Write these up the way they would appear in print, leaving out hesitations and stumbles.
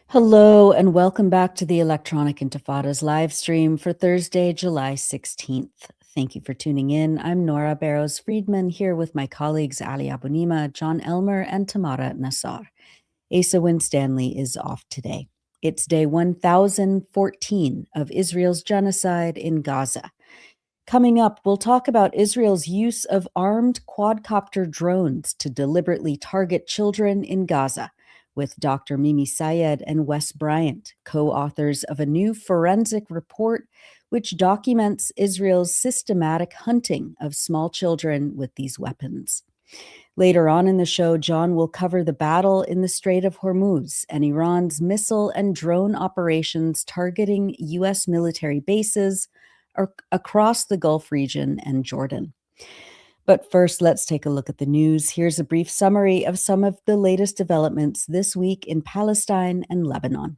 Hello and welcome back to the Electronic Intifada's live stream for Thursday, July 16th. Thank you for tuning in. I'm Nora Barrows-Friedman here with my colleagues Ali Abunimah, Jon Elmer, and Tamara Nassar. Asa Winstanley is off today. It's day 1014 of Israel's genocide in Gaza. Coming up, we'll talk about Israel's use of armed quadcopter drones to deliberately target children in Gaza, with Dr. Mimi Syed and Wes Bryant, co-authors of a new forensic report which documents Israel's systematic hunting of small children with these weapons. Later on in the show, Jon will cover the battle in the Strait of Hormuz and Iran's missile and drone operations targeting U.S. military bases across the Gulf region and Jordan. But first, let's take a look at the news. Here's a brief summary of some of the latest developments this week in Palestine and Lebanon.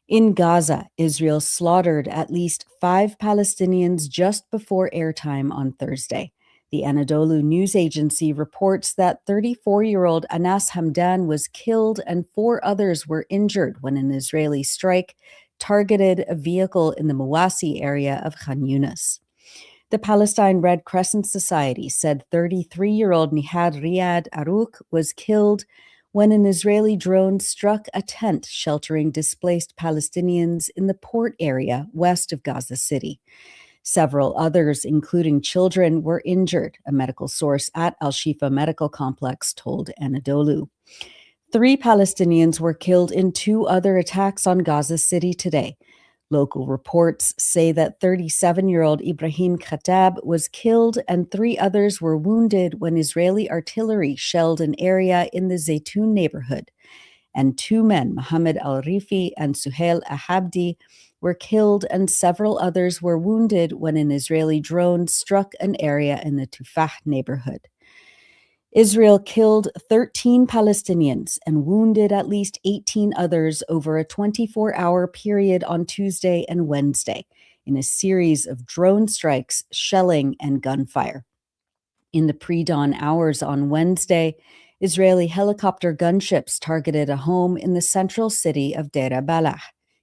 In Gaza, Israel slaughtered at least 5 Palestinians just before airtime on Thursday. The Anadolu news agency reports that 34-year-old Anas Hamdan was killed and 4 others were injured when an Israeli strike targeted a vehicle in the Mawasi area of Khan Yunis. The Palestine Red Crescent Society said 33-year-old Nihad Riyad Arouk was killed when an Israeli drone struck a tent sheltering displaced Palestinians in the port area west of Gaza City. Several others, including children, were injured, a medical source at Al-Shifa Medical Complex told Anadolu. 3 Palestinians were killed in 2 other attacks on Gaza City today. Local reports say that 37-year-old Ibrahim Khattab was killed and 3 others were wounded when Israeli artillery shelled an area in the Zaytun neighborhood. And 2 men, Mohammed Al-Rifi and Suhail Ahabdi, were killed and several others were wounded when an Israeli drone struck an area in the Tufah neighborhood. Israel killed 13 Palestinians and wounded at least 18 others over a 24-hour period on Tuesday and Wednesday in a series of drone strikes, shelling, and gunfire. In the pre-dawn hours on Wednesday, Israeli helicopter gunships targeted a home in the central city of Deir Balah,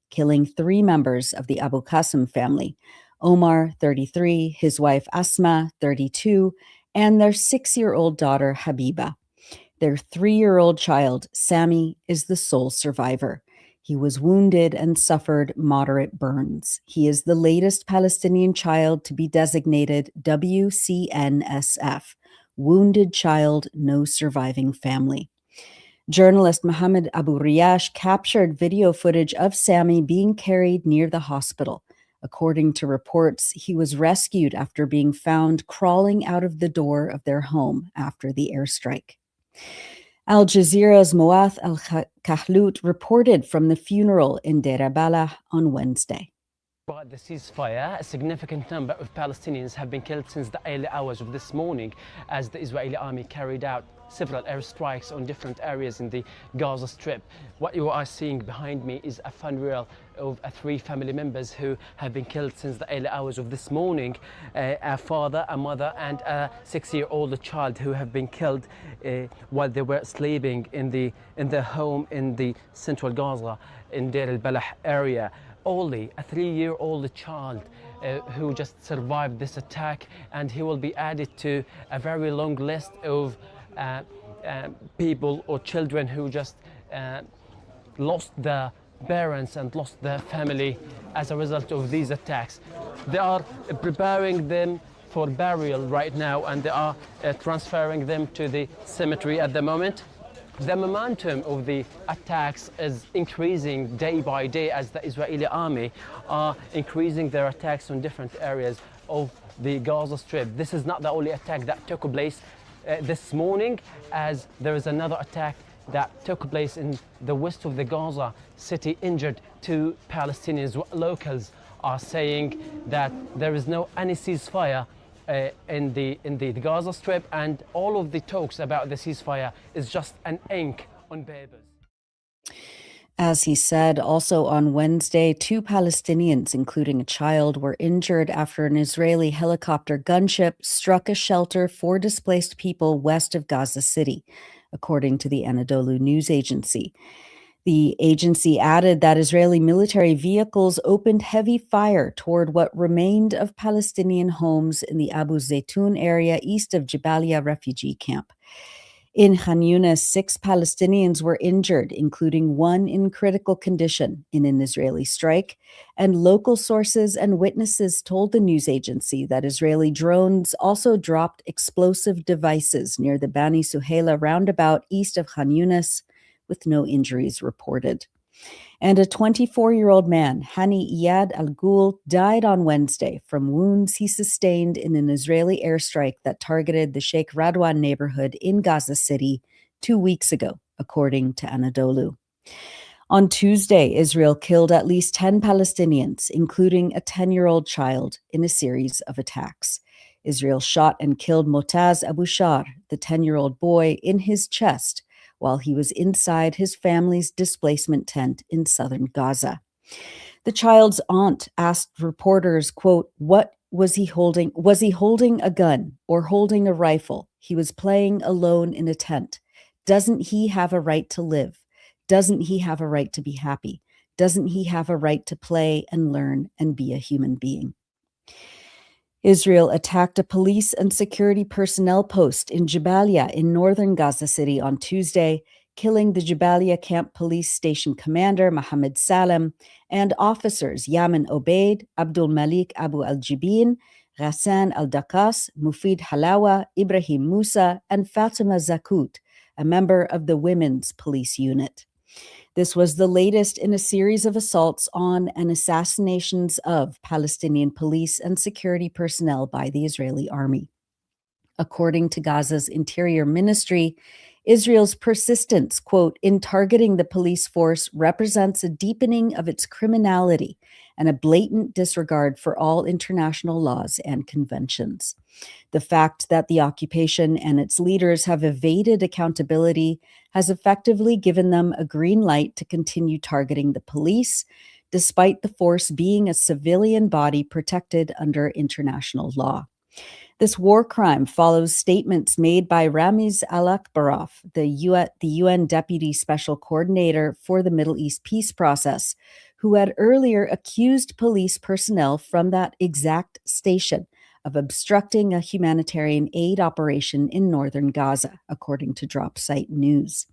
killing 3 members of the Abu Qasim family, Omar, 33, his wife Asma, 32, and their 6-year-old daughter, Habiba. Their 3-year-old child, Sami, is the sole survivor. He was wounded and suffered moderate burns. He is the latest Palestinian child to be designated WCNSF, Wounded Child No Surviving Family. Journalist Mohammed Abu Riyash captured video footage of Sami being carried near the hospital. According to reports, he was rescued after being found crawling out of the door of their home after the airstrike. Al Jazeera's Moath Al-𝐓𝐿 reported from the funeral in Deir Balah on Wednesday. By the ceasefire, a significant number of Palestinians have been killed since the early hours of this morning as the Israeli army carried out several airstrikes on different areas in the Gaza Strip. What you are seeing behind me is a funeral of 3 family members who have been killed since the early hours of this morning. A father, a mother, and a 6-year-old child who have been killed while they were sleeping in their home in the central Gaza in Deir al-Balah area. Only a 3-year-old child who just survived this attack, and he will be added to a very long list of people or children who just lost their parents and lost their family as a result of these attacks. They are preparing them for burial right now, and they are transferring them to the cemetery at the moment. The momentum of the attacks is increasing day by day as the Israeli army are increasing their attacks on different areas of the Gaza Strip. This is not the only attack that took place this morning, as there is another attack that took place in the west of the Gaza city injured 2 Palestinians. Locals are saying that there is no any ceasefire in the Gaza Strip, and all of the talks about the ceasefire is just an ink on papers. As he said, also on Wednesday, 2 Palestinians, including a child, were injured after an Israeli helicopter gunship struck a shelter for displaced people west of Gaza City, according to the Anadolu news agency. The agency added that Israeli military vehicles opened heavy fire toward what remained of Palestinian homes in the Abu Zaytun area east of Jabalia refugee camp. In Khan Yunis, 6 Palestinians were injured, including 1 in critical condition in an Israeli strike, and local sources and witnesses told the news agency that Israeli drones also dropped explosive devices near the Bani Suhaila roundabout east of Khan Yunis, with no injuries reported. And a 24-year-old man, Hani Iyad Al-Ghul, died on Wednesday from wounds he sustained in an Israeli airstrike that targeted the Sheikh Radwan neighborhood in Gaza City 2 weeks ago, according to Anadolu. On Tuesday, Israel killed at least 10 Palestinians, including a 10-year-old child, in a series of attacks. Israel shot and killed Motaz Abu Shar, the 10-year-old boy, in his chest, while he was inside his family's displacement tent in southern Gaza. The child's aunt asked reporters, quote, "What was he holding? Was he holding a gun or holding a rifle? He was playing alone in a tent. Doesn't he have a right to live? Doesn't he have a right to be happy? Doesn't he have a right to play and learn and be a human being?" Israel attacked a police and security personnel post in Jabalia in northern Gaza City on Tuesday, killing the Jabalia Camp Police Station Commander Mohammed Salem and officers Yamin Obeid, Abdul Malik Abu Al-Jibin, Ghassan Al-Dakas, Mufid Halawa, Ibrahim Musa, and Fatima Zakut, a member of the Women's Police Unit. This was the latest in a series of assaults on and assassinations of Palestinian police and security personnel by the Israeli army. According to Gaza's Interior Ministry, Israel's persistence, quote, in targeting the police force represents a deepening of its criminality and a blatant disregard for all international laws and conventions. The fact that the occupation and its leaders have evaded accountability has effectively given them a green light to continue targeting the police, despite the force being a civilian body protected under international law. This war crime follows statements made by Ramiz Al-Akbarov, the UN Deputy Special Coordinator for the Middle East peace process, who had earlier accused police personnel from that exact station of obstructing a humanitarian aid operation in northern Gaza, according to Drop Site News.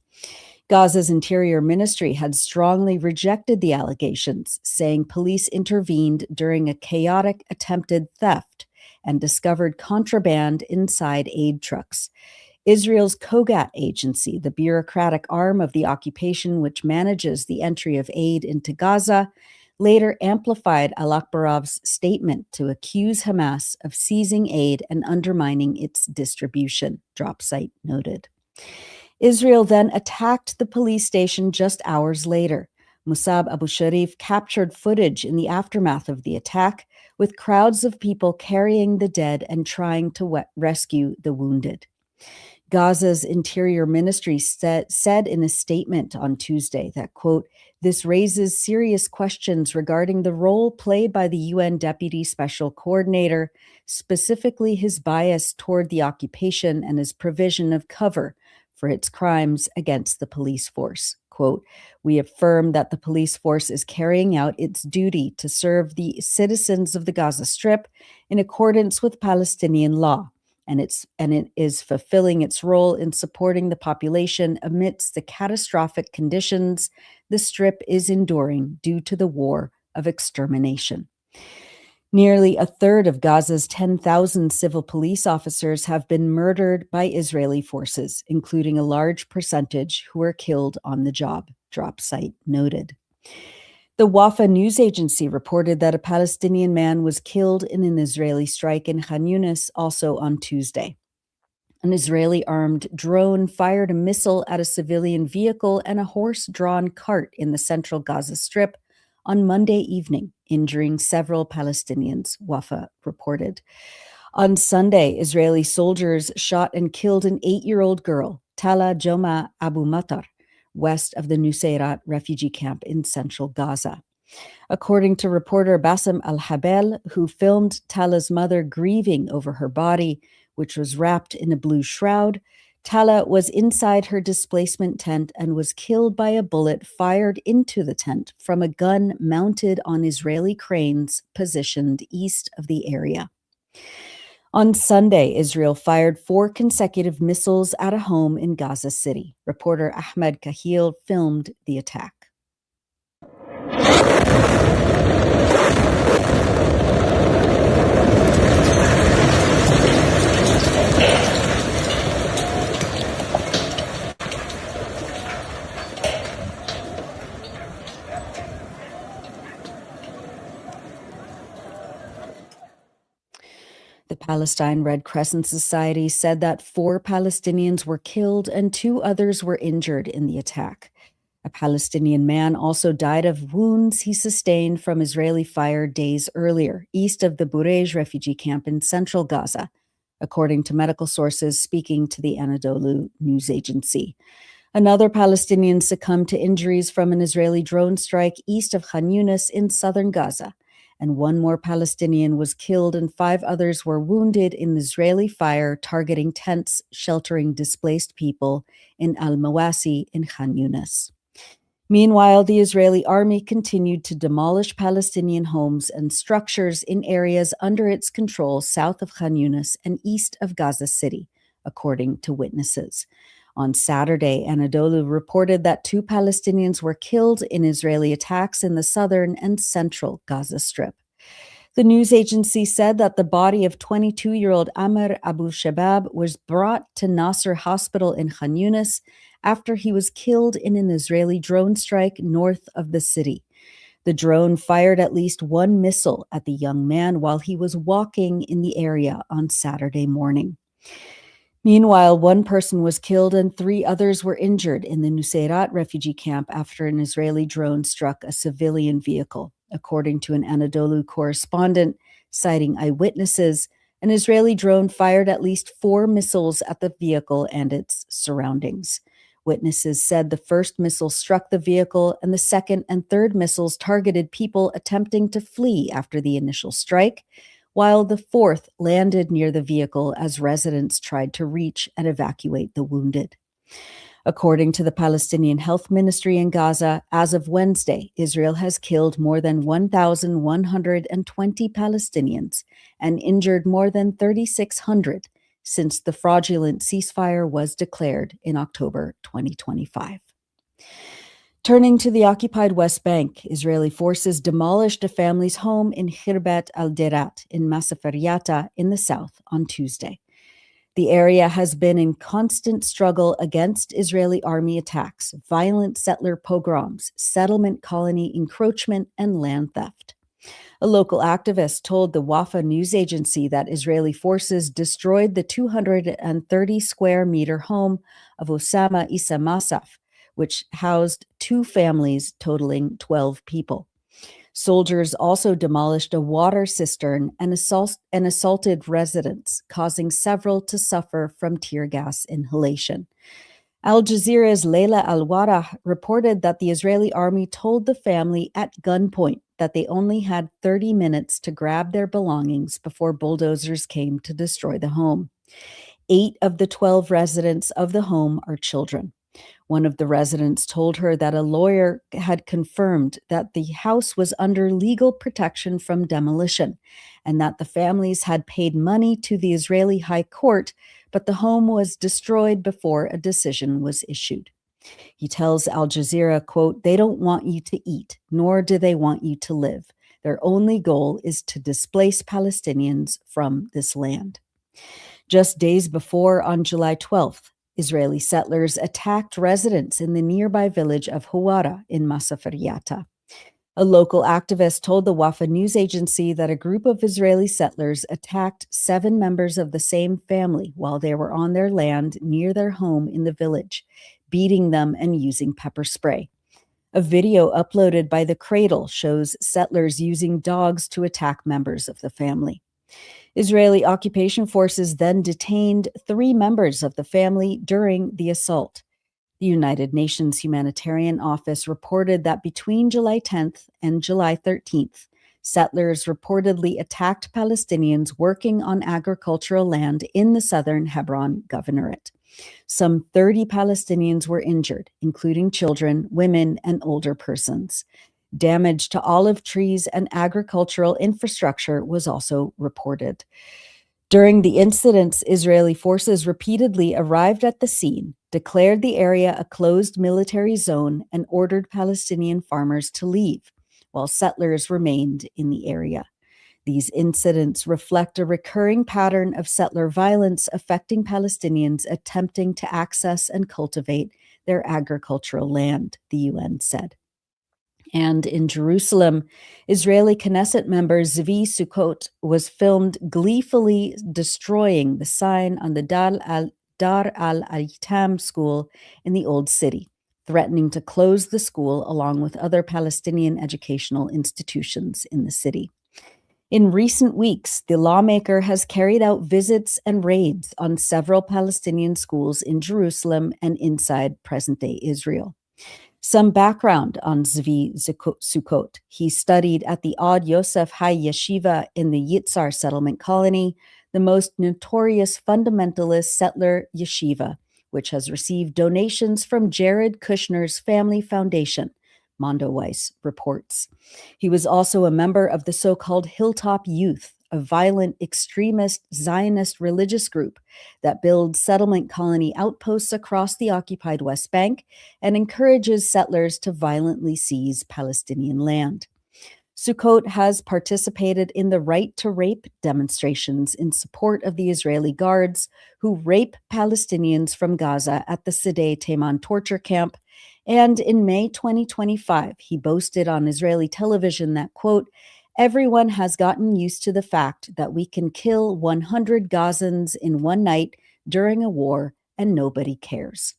Gaza's Interior Ministry had strongly rejected the allegations, saying police intervened during a chaotic attempted theft and discovered contraband inside aid trucks. Israel's Kogat agency, the bureaucratic arm of the occupation which manages the entry of aid into Gaza, later amplified Al-Akbarov's statement to accuse Hamas of seizing aid and undermining its distribution, Drop Site noted. Israel then attacked the police station just hours later. Musab Abu Sharif captured footage in the aftermath of the attack, with crowds of people carrying the dead and trying to rescue the wounded. Gaza's Interior Ministry said in a statement on Tuesday that, quote, this raises serious questions regarding the role played by the UN Deputy Special Coordinator, specifically his bias toward the occupation and his provision of cover for its crimes against the police force. Quote, we affirm that the police force is carrying out its duty to serve the citizens of the Gaza Strip in accordance with Palestinian law, and it is fulfilling its role in supporting the population amidst the catastrophic conditions the Strip is enduring due to the war of extermination. Nearly a third of Gaza's 10,000 civil police officers have been murdered by Israeli forces, including a large percentage who were killed on the job, Drop Site noted. The Wafa news agency reported that a Palestinian man was killed in an Israeli strike in Khan Yunis also on Tuesday. An Israeli armed drone fired a missile at a civilian vehicle and a horse-drawn cart in the central Gaza Strip on Monday evening, injuring several Palestinians, Wafa reported. On Sunday, Israeli soldiers shot and killed an 8-year-old girl, Tala Joma Abu Matar, west of the Nuseirat refugee camp in central Gaza. According to reporter Bassem Al-Habel, who filmed Tala's mother grieving over her body, which was wrapped in a blue shroud, Tala was inside her displacement tent and was killed by a bullet fired into the tent from a gun mounted on Israeli cranes positioned east of the area. On Sunday, Israel fired 4 consecutive missiles at a home in Gaza City. Reporter 𝐓𝐡𝐞 𝐄𝐥𝐿 filmed the attack. The Palestine Red Crescent Society said that 4 Palestinians were killed and 2 others were injured in the attack. A Palestinian man also died of wounds he sustained from Israeli fire days earlier, east of the Burej refugee camp in central Gaza, according to medical sources speaking to the Anadolu news agency. Another Palestinian succumbed to injuries from an Israeli drone strike east of Khan Yunis in southern Gaza, and 1 more Palestinian was killed and 5 others were wounded in Israeli fire targeting tents sheltering displaced people in Al-Mawasi in Khan Yunis. Meanwhile, the Israeli army continued to demolish Palestinian homes and structures in areas under its control south of Khan Yunis and east of Gaza City, according to witnesses. On Saturday, Anadolu reported that 2 Palestinians were killed in Israeli attacks in the southern and central Gaza Strip. The news agency said that the body of 22-year-old Amr Abu Shabab was brought to Nasser Hospital in Khan Yunis after he was killed in an Israeli drone strike north of the city. The drone fired at least 1 missile at the young man while he was walking in the area on Saturday morning. Meanwhile, 1 person was killed and 3 others were injured in the Nuseirat refugee camp after an Israeli drone struck a civilian vehicle. According to an Anadolu correspondent citing eyewitnesses, an Israeli drone fired at least 4 missiles at the vehicle and its surroundings. Witnesses said the first missile struck the vehicle and the second and third missiles targeted people attempting to flee after the initial strike, while the fourth landed near the vehicle as residents tried to reach and evacuate the wounded. According to the Palestinian Health Ministry in Gaza, as of Wednesday, Israel has killed more than 1,120 Palestinians and injured more than 3,600 since the fraudulent ceasefire was declared in October 2025. Turning to the occupied West Bank, Israeli forces demolished a family's home in 𝐓𝐡𝐞 𝐄𝐥𝐿 in Masaferyata in the south on Tuesday. The area has been in constant struggle against Israeli army attacks, violent settler pogroms, settlement colony encroachment, and land theft. A local activist told the Wafa news agency that Israeli forces destroyed the 230-square-meter home of Osama Issa Masaf, which housed 2 families totaling 12 people. Soldiers also demolished a water cistern and assaulted residents, causing several to suffer from tear gas inhalation. Al Jazeera's Leila Al-Warrah reported that the Israeli army told the family at gunpoint that they only had 30 minutes to grab their belongings before bulldozers came to destroy the home. 8 of the 12 residents of the home are children. One of the residents told her that a lawyer had confirmed that the house was under legal protection from demolition and that the families had paid money to the Israeli High Court, but the home was destroyed before a decision was issued. He tells Al Jazeera, quote, "They don't want you to eat, nor do they want you to live. Their only goal is to displace Palestinians from this land." Just days before, on July 12th, Israeli settlers attacked residents in the nearby village of Huwara in Masaferyata. A local activist told the Wafa news agency that a group of Israeli settlers attacked 7 members of the same family while they were on their land near their home in the village, beating them and using pepper spray. A video uploaded by The Cradle shows settlers using dogs to attack members of the family. Israeli occupation forces then detained 3 members of the family during the assault. The United Nations Humanitarian Office reported that between July 10th and July 13th, settlers reportedly attacked Palestinians working on agricultural land in the southern Hebron Governorate. Some 30 Palestinians were injured, including children, women, and older persons. Damage to olive trees and agricultural infrastructure was also reported. During the incidents, Israeli forces repeatedly arrived at the scene, declared the area a closed military zone, and ordered Palestinian farmers to leave, while settlers remained in the area. These incidents reflect a recurring pattern of settler violence affecting Palestinians attempting to access and cultivate their agricultural land, the UN said. And in Jerusalem, Israeli Knesset member 𝐓𝐴𝐡𝐞 was filmed gleefully destroying the sign on the Dar al-Aytam school in the Old City, threatening to close the school along with other Palestinian educational institutions in the city. In recent weeks, the lawmaker has carried out visits and raids on several Palestinian schools in Jerusalem and inside present-day Israel. Some background on 𝐓𝐴𝐡𝐞. He studied at the Od Yosef High Yeshiva in the Yitzhar settlement colony, the most notorious fundamentalist settler yeshiva, which has received donations from Jared Kushner's family foundation, Mondo Weiss reports. He was also a member of the so-called Hilltop Youth, a violent extremist Zionist religious group that builds settlement colony outposts across the occupied West Bank and encourages settlers to violently seize Palestinian land. 𝐓𝐴𝐡 has participated in the Right to Rape demonstrations in support of the Israeli guards who rape Palestinians from Gaza at the Sdei Taman torture camp. And in May 2025, he boasted on Israeli television that, quote, "Everyone has gotten used to the fact that we can kill 100 Gazans in one night during a war and nobody cares."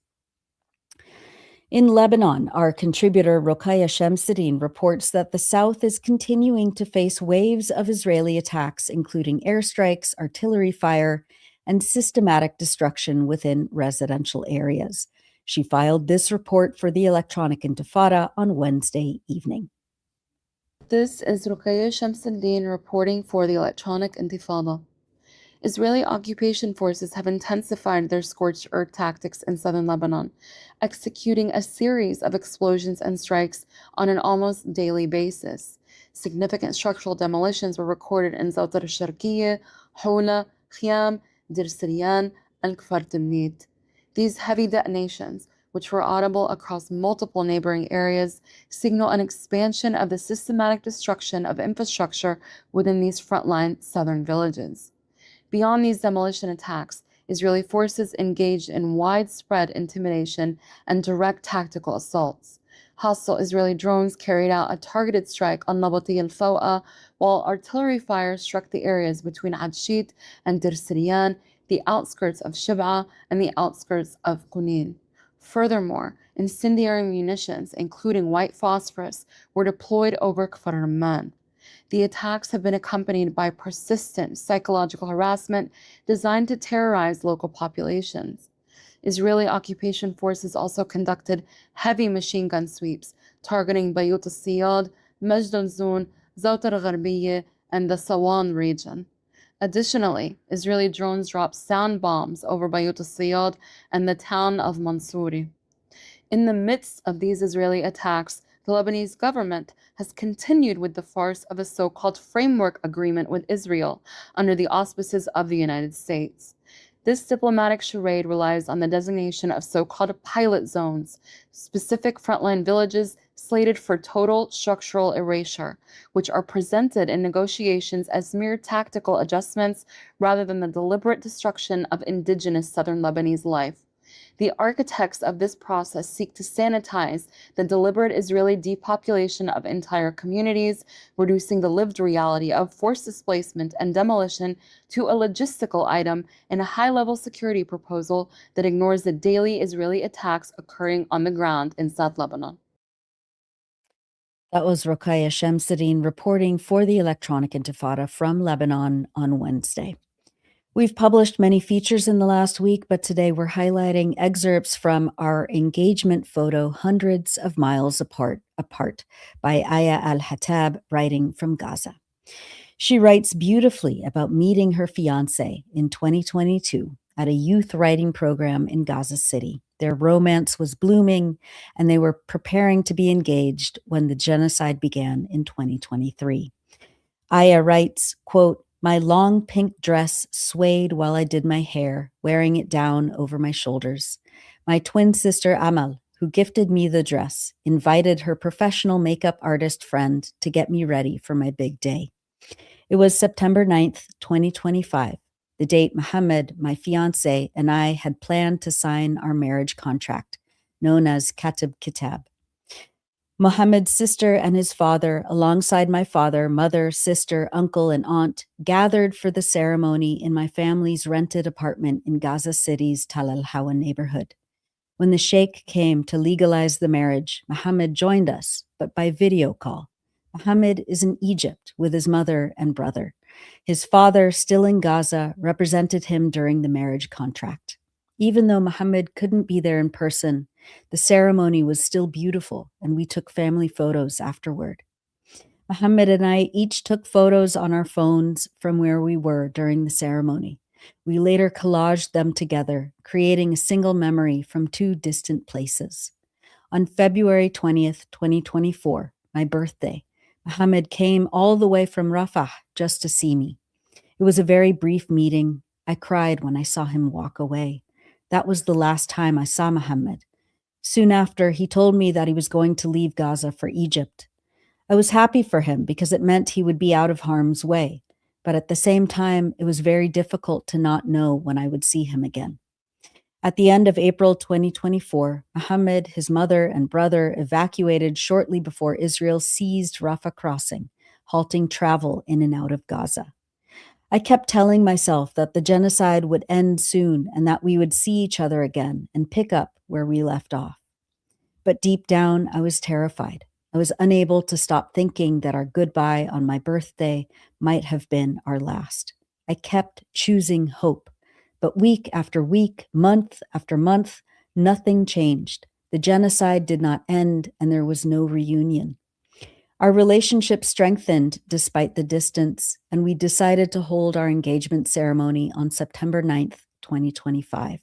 In Lebanon, our contributor Roqayah Chamseddine reports that the South is continuing to face waves of Israeli attacks, including airstrikes, artillery fire, and systematic destruction within residential areas. She filed this report for the Electronic Intifada on Wednesday evening. This is Roqayah Chamseddine reporting for the Electronic Intifada. Israeli occupation forces have intensified their scorched earth tactics in southern Lebanon, executing a series of explosions and strikes on an almost daily basis. Significant structural demolitions were recorded in 𝐓𝐡𝐞 𝐄𝐥𝐞𝐿, Houla, Khiam, Dir Siryan, and 𝐓𝐡𝐞. These heavy detonations, which were audible across multiple neighboring areas, signal an expansion of the systematic destruction of infrastructure within these frontline southern villages. Beyond these demolition attacks, Israeli forces engaged in widespread intimidation and direct tactical assaults. Hostile Israeli drones carried out a targeted strike on Nabati al-Fawqa, while artillery fire struck the areas between Adshit and Dir Siryan, the outskirts of Shib'a, and the outskirts of Qunin. Furthermore, incendiary munitions, including white phosphorus, were deployed over Kfar Ramman. The attacks have been accompanied by persistent psychological harassment designed to terrorize local populations. Israeli occupation forces also conducted heavy machine gun sweeps targeting Bayut al-Siyad, Majd al-Zun, 𝐓𝐴𝐡 al-Gharbiyya, and the Sawan region. Additionally, Israeli drones dropped sound bombs over Bayut al-Siyad and the town of Mansouri. In the midst of these Israeli attacks, the Lebanese government has continued with the farce of a so-called framework agreement with Israel under the auspices of the United States. This diplomatic charade relies on the designation of so-called pilot zones, specific frontline villages slated for total structural erasure, which are presented in negotiations as mere tactical adjustments rather than the deliberate destruction of indigenous southern Lebanese life. The architects of this process seek to sanitize the deliberate Israeli depopulation of entire communities, reducing the lived reality of forced displacement and demolition to a logistical item in a high-level security proposal that ignores the daily Israeli attacks occurring on the ground in South Lebanon. That was Roqayah Chamseddine reporting for the Electronic Intifada from Lebanon on Wednesday. We've published many features in the last week, but today we're highlighting excerpts from our engagement photo, Hundreds of Miles Apart, by Aya Al-Hattab, writing from Gaza. She writes beautifully about meeting her fiancé in 2022 at a youth writing program in Gaza City. Their romance was blooming, and they were preparing to be engaged when the genocide began in 2023. Aya writes, quote, "My long pink dress swayed while I did my hair, wearing it down over my shoulders. My twin sister Amal, who gifted me the dress, invited her professional makeup artist friend to get me ready for my big day. It was September 9th, 2025, the date Mohammed, my fiancé, and I had planned to sign our marriage contract, known as 𝐓𝐡𝐞 𝐄𝐥𝐞𝐜𝐿. Mohammed's sister and his father, alongside my father, mother, sister, uncle, and aunt, gathered for the ceremony in my family's rented apartment in Gaza City's Tal al-Hawa neighborhood. When the sheikh came to legalize the marriage, Mohammed joined us, but by video call. Mohammed is in Egypt with his mother and brother. His father, still in Gaza, represented him during the marriage contract. Even though Mohammed couldn't be there in person, the ceremony was still beautiful, and we took family photos afterward. Mohammed and I each took photos on our phones from where we were during the ceremony. We later collaged them together, creating a single memory from two distant places. On February 20th, 2024, my birthday, Mohammed came all the way from Rafah just to see me. It was a very brief meeting. I cried when I saw him walk away. That was the last time I saw Mohammed. Soon after, he told me that he was going to leave Gaza for Egypt. I was happy for him because it meant he would be out of harm's way. But at the same time, it was very difficult to not know when I would see him again. At the end of April 2024, Mohammed, his mother, and brother evacuated shortly before Israel seized Rafah crossing, halting travel in and out of Gaza. I kept telling myself that the genocide would end soon and that we would see each other again and pick up where we left off. But deep down, I was terrified. I was unable to stop thinking that our goodbye on my birthday might have been our last. I kept choosing hope. But week after week, month after month, nothing changed. The genocide did not end, and there was no reunion. Our relationship strengthened despite the distance, and we decided to hold our engagement ceremony on September 9th, 2025.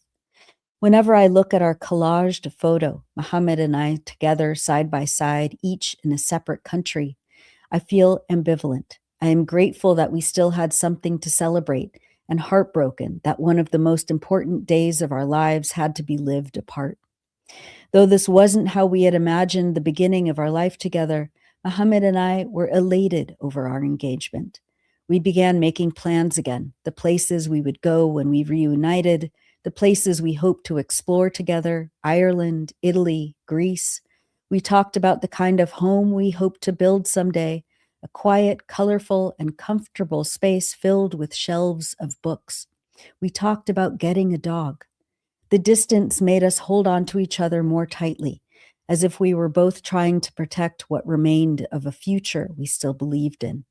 Whenever I look at our collaged photo, Mohammed and I together side by side, each in a separate country, I feel ambivalent. I am grateful that we still had something to celebrate, and heartbroken that one of the most important days of our lives had to be lived apart. Though this wasn't how we had imagined the beginning of our life together, Mohammed and I were elated over our engagement. We began making plans again, the places we would go when we reunited, the places we hoped to explore together, Ireland, Italy, Greece. We talked about the kind of home we hoped to build someday, a quiet, colorful, and comfortable space filled with shelves of books. We talked about getting a dog. The distance made us hold on to each other more tightly, as if we were both trying to protect what remained of a future we still believed in.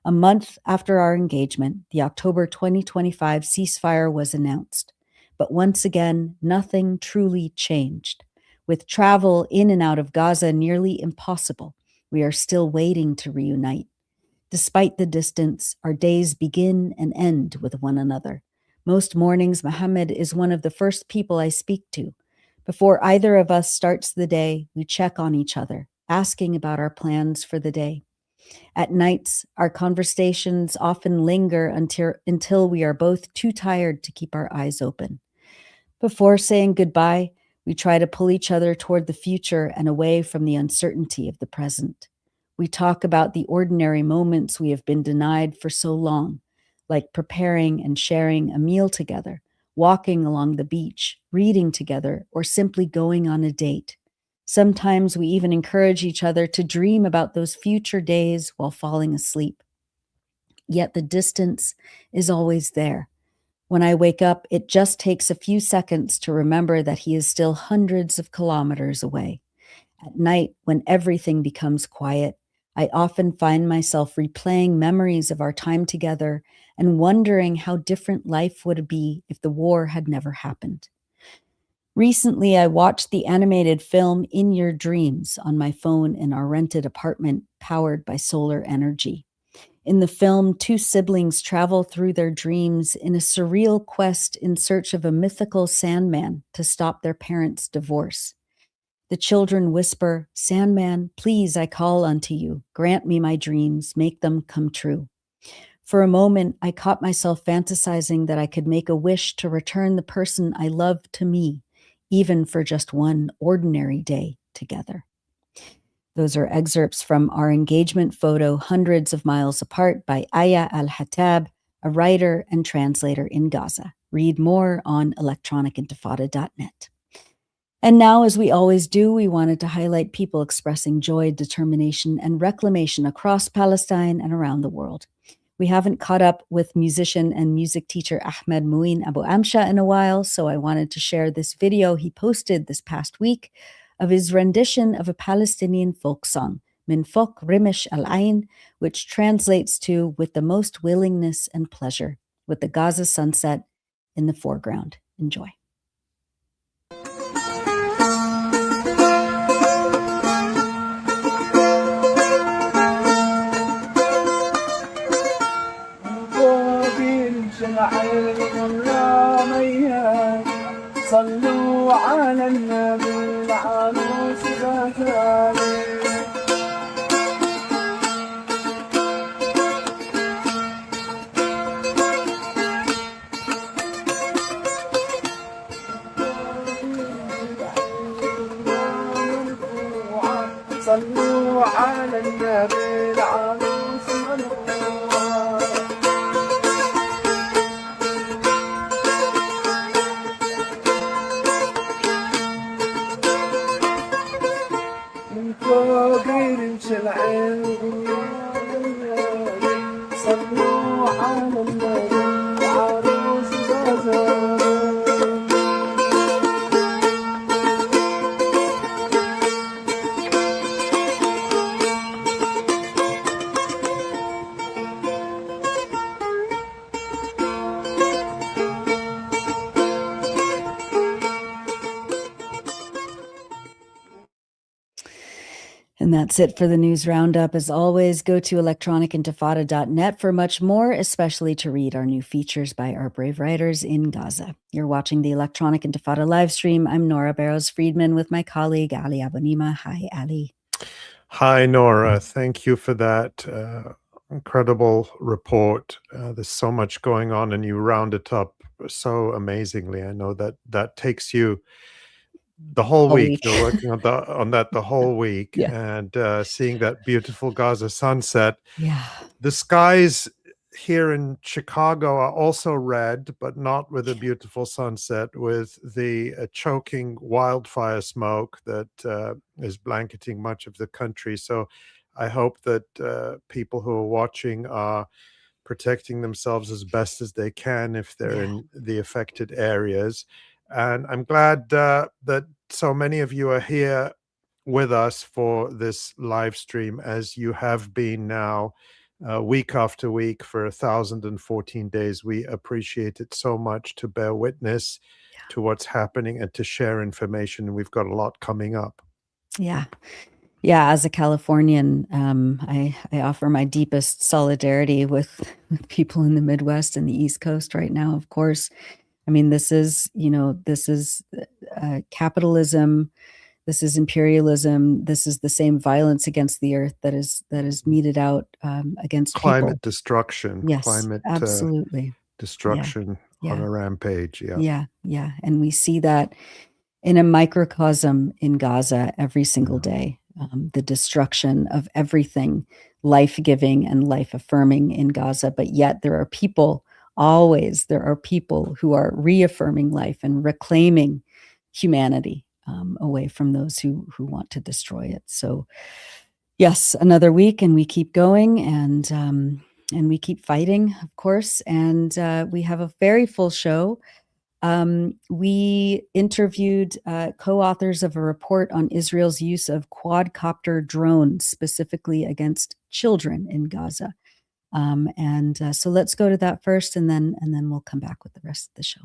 A month after our engagement, the October 2025 ceasefire was announced. But once again, nothing truly changed. With travel in and out of Gaza nearly impossible, we are still waiting to reunite. Despite the distance, our days begin and end with one another. Most mornings, Mohammed is one of the first people I speak to. Before either of us starts the day, we check on each other, asking about our plans for the day. At nights, our conversations often linger until we are both too tired to keep our eyes open. Before saying goodbye, we try to pull each other toward the future and away from the uncertainty of the present. We talk about the ordinary moments we have been denied for so long, like preparing and sharing a meal together, walking along the beach, reading together, or simply going on a date. Sometimes we even encourage each other to dream about those future days while falling asleep. Yet the distance is always there. When I wake up, it just takes a few seconds to remember that he is still hundreds of kilometers away. At night, when everything becomes quiet, I often find myself replaying memories of our time together and wondering how different life would be if the war had never happened. Recently, I watched the animated film In Your Dreams on my phone in our rented apartment powered by solar energy. In the film, two siblings travel through their dreams in a surreal quest in search of a mythical Sandman to stop their parents' divorce. The children whisper, "Sandman, please, I call unto you. Grant me my dreams, make them come true." For a moment, I caught myself fantasizing that I could make a wish to return the person I love to me, even for just one ordinary day together. Those are excerpts from our engagement photo, Hundreds of Miles Apart, by Aya Al-Hattab, a writer and translator in Gaza. Read more on electronicintifada.net. And now, as we always do, we wanted to highlight people expressing joy, determination, and reclamation across Palestine and around the world. We haven't caught up with musician and music teacher Ahmed Mouin Abu Amsha in a while, so I wanted to share this video he posted this past week of his rendition of a Palestinian folk song, Min Fok Rimish Al-Ain, which translates to "with the most willingness and pleasure," with the Gaza sunset in the foreground. Enjoy. صلوا على النبي العروس غزالي صلوا على النبي العروس منوعة من فوق رمش العين صلوا على النبي العروس غزالي And that's it for the news roundup. As always, go to electronicintifada.net for much more, especially to read our new features by our brave writers in Gaza. You're watching the Electronic Intifada live stream. I'm Nora Barrows-Friedman with my colleague, Ali Abunimah. Hi, Ali. Hi, Nora. Thank you for that incredible report. There's so much going on, and you round it up so amazingly. I know that takes you the whole week. You're working on that the whole week, Yeah. and seeing that beautiful Gaza sunset. Yeah. The skies here in Chicago are also red, but not with a beautiful sunset, with the choking wildfire smoke that is blanketing much of the country. So I hope that people who are watching are protecting themselves as best as they can if they're in the affected areas. And I'm glad that so many of you are here with us for this live stream, as you have been now week after week for 1,014 days. We appreciate it so much to bear witness to what's happening and to share information. We've got a lot coming up. Yeah. As a Californian, I offer my deepest solidarity with people in the Midwest and the East Coast right now, of course. I mean, this is capitalism. This is imperialism. This is the same violence against the earth that is meted out against climate people. Destruction. Yes, Climate absolutely. Destruction on a rampage. Yeah. And we see that in a microcosm in Gaza every single day. The destruction of everything life-giving and life-affirming in Gaza, but yet there are people always there are people who are reaffirming life and reclaiming humanity away from those who want to destroy it. So yes, another week, and we keep going, and we keep fighting, of course. And we have a very full show. We interviewed co-authors of a report on Israel's use of quadcopter drones, specifically against children in Gaza. So let's go to that first, and then we'll come back with the rest of the show.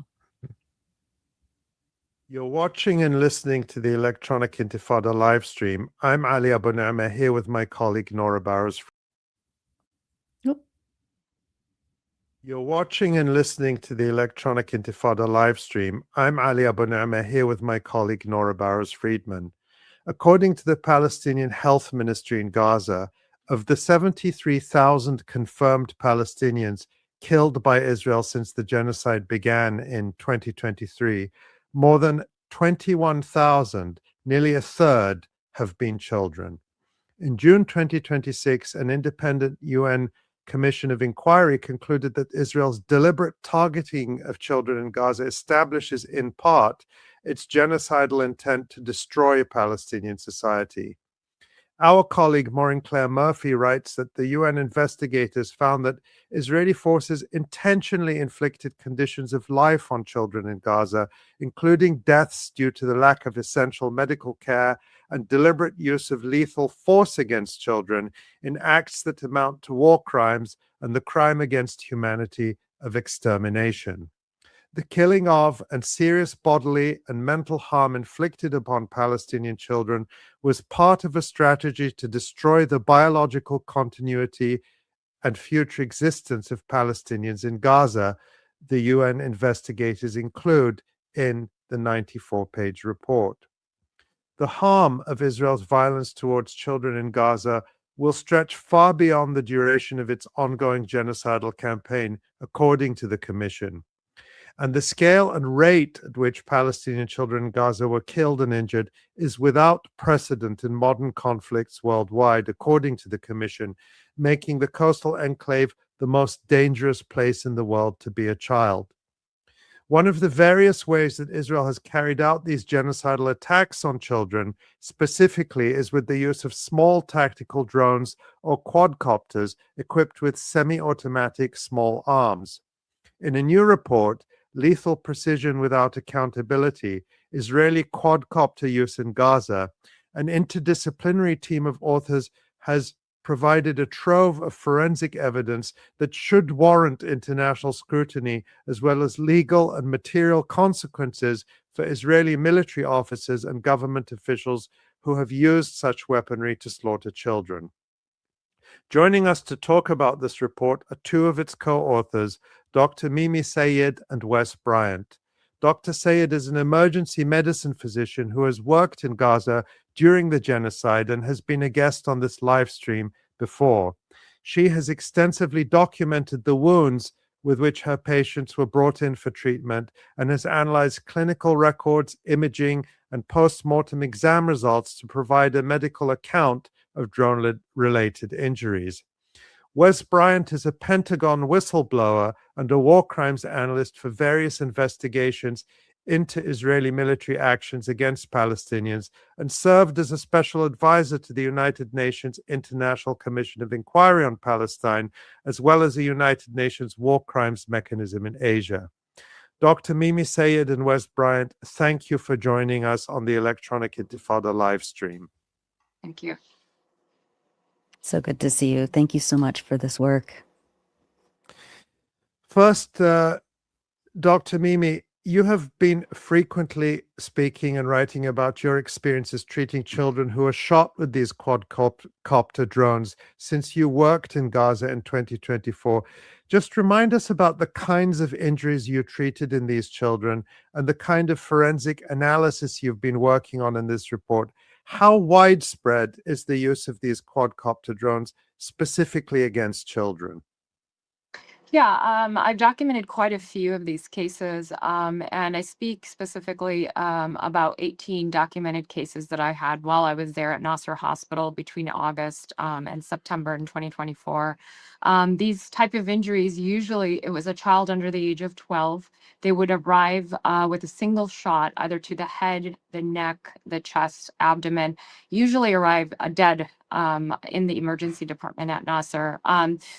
You're watching and listening to the Electronic Intifada live stream. I'm Ali Abunimah, here with my colleague Nora Barrows. You're watching and listening to the Electronic Intifada live stream. I'm Ali Abunimah, here with my colleague Nora Barrows-Friedman. According to the Palestinian Health Ministry in Gaza, of the 73,000 confirmed Palestinians killed by Israel since the genocide began in 2023, more than 21,000, nearly a third, have been children. In June 2026, an independent UN Commission of Inquiry concluded that Israel's deliberate targeting of children in Gaza establishes, in part, its genocidal intent to destroy Palestinian society. Our colleague Maureen Claire Murphy writes that the UN investigators found that Israeli forces intentionally inflicted conditions of life on children in Gaza, including deaths due to the lack of essential medical care and deliberate use of lethal force against children in acts that amount to war crimes and the crime against humanity of extermination. The killing of and serious bodily and mental harm inflicted upon Palestinian children was part of a strategy to destroy the biological continuity and future existence of Palestinians in Gaza, the UN investigators include in the 94-page report. The harm of Israel's violence towards children in Gaza will stretch far beyond the duration of its ongoing genocidal campaign, according to the Commission. And the scale and rate at which Palestinian children in Gaza were killed and injured is without precedent in modern conflicts worldwide, according to the Commission, making the coastal enclave the most dangerous place in the world to be a child. One of the various ways that Israel has carried out these genocidal attacks on children specifically is with the use of small tactical drones or quadcopters equipped with semi-automatic small arms. In a new report, Lethal Precision Without Accountability, Israeli quadcopter use in Gaza, an interdisciplinary team of authors has provided a trove of forensic evidence that should warrant international scrutiny, as well as legal and material consequences for Israeli military officers and government officials who have used such weaponry to slaughter children. Joining us to talk about this report are two of its co-authors, Dr. Mimi Syed and Wes Bryant. Dr. Syed is an emergency medicine physician who has worked in Gaza during the genocide and has been a guest on this live stream before. She has extensively documented the wounds with which her patients were brought in for treatment and has analyzed clinical records, imaging, and post-mortem exam results to provide a medical account of drone-related injuries. Wes Bryant is a Pentagon whistleblower and a war crimes analyst for various investigations into Israeli military actions against Palestinians and served as a special advisor to the United Nations International Commission of Inquiry on Palestine, as well as a United Nations war crimes mechanism in Asia. Dr. Mimi Syed and Wes Bryant, thank you for joining us on the Electronic Intifada live stream. Thank you. So good to see you. Thank you so much for this work. First, Dr. Mimi, you have been frequently speaking and writing about your experiences treating children who are shot with these quadcopter drones since you worked in Gaza in 2024. Just remind us about the kinds of injuries you treated in these children and the kind of forensic analysis you've been working on in this report. How widespread is the use of these quadcopter drones specifically against children? Yeah, I've documented quite a few of these cases, and I speak specifically about 18 documented cases that I had while I was there at Nasser Hospital between August and September in 2024. These type of injuries, usually it was a child under the age of 12. They would arrive with a single shot, either to the head, the neck, the chest, abdomen, usually arrive dead in the emergency department at Nasser.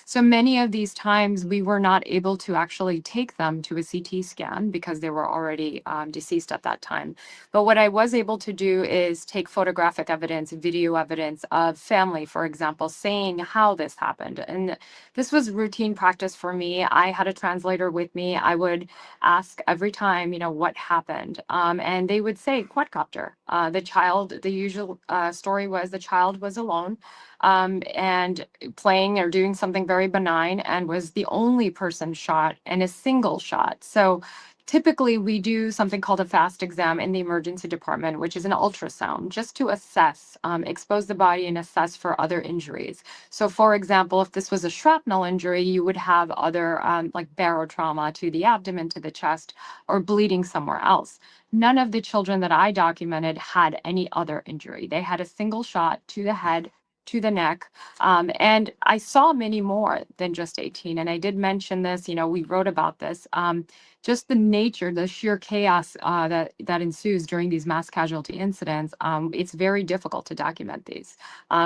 So many of these times we were not able to actually take them to a CT scan because they were already deceased at that time. But what I was able to do is take photographic evidence, video evidence of family, for example, saying how this happened. And this was routine practice for me. I had a translator with me. I would ask every time, what happened. And they would say quadcopter. The usual story was the child was alone and playing or doing something very benign and was the only person shot and a single shot. So typically we do something called a fast exam in the emergency department, which is an ultrasound just to assess, expose the body and assess for other injuries. So for example, if this was a shrapnel injury, you would have other like barrel trauma to the abdomen, to the chest, or bleeding somewhere else. None of the children that I documented had any other injury. They had a single shot to the head, to the neck. And I saw many more than just 18. And I did mention this, we wrote about this. Just the nature, the sheer chaos that ensues during these mass casualty incidents, it's very difficult to document these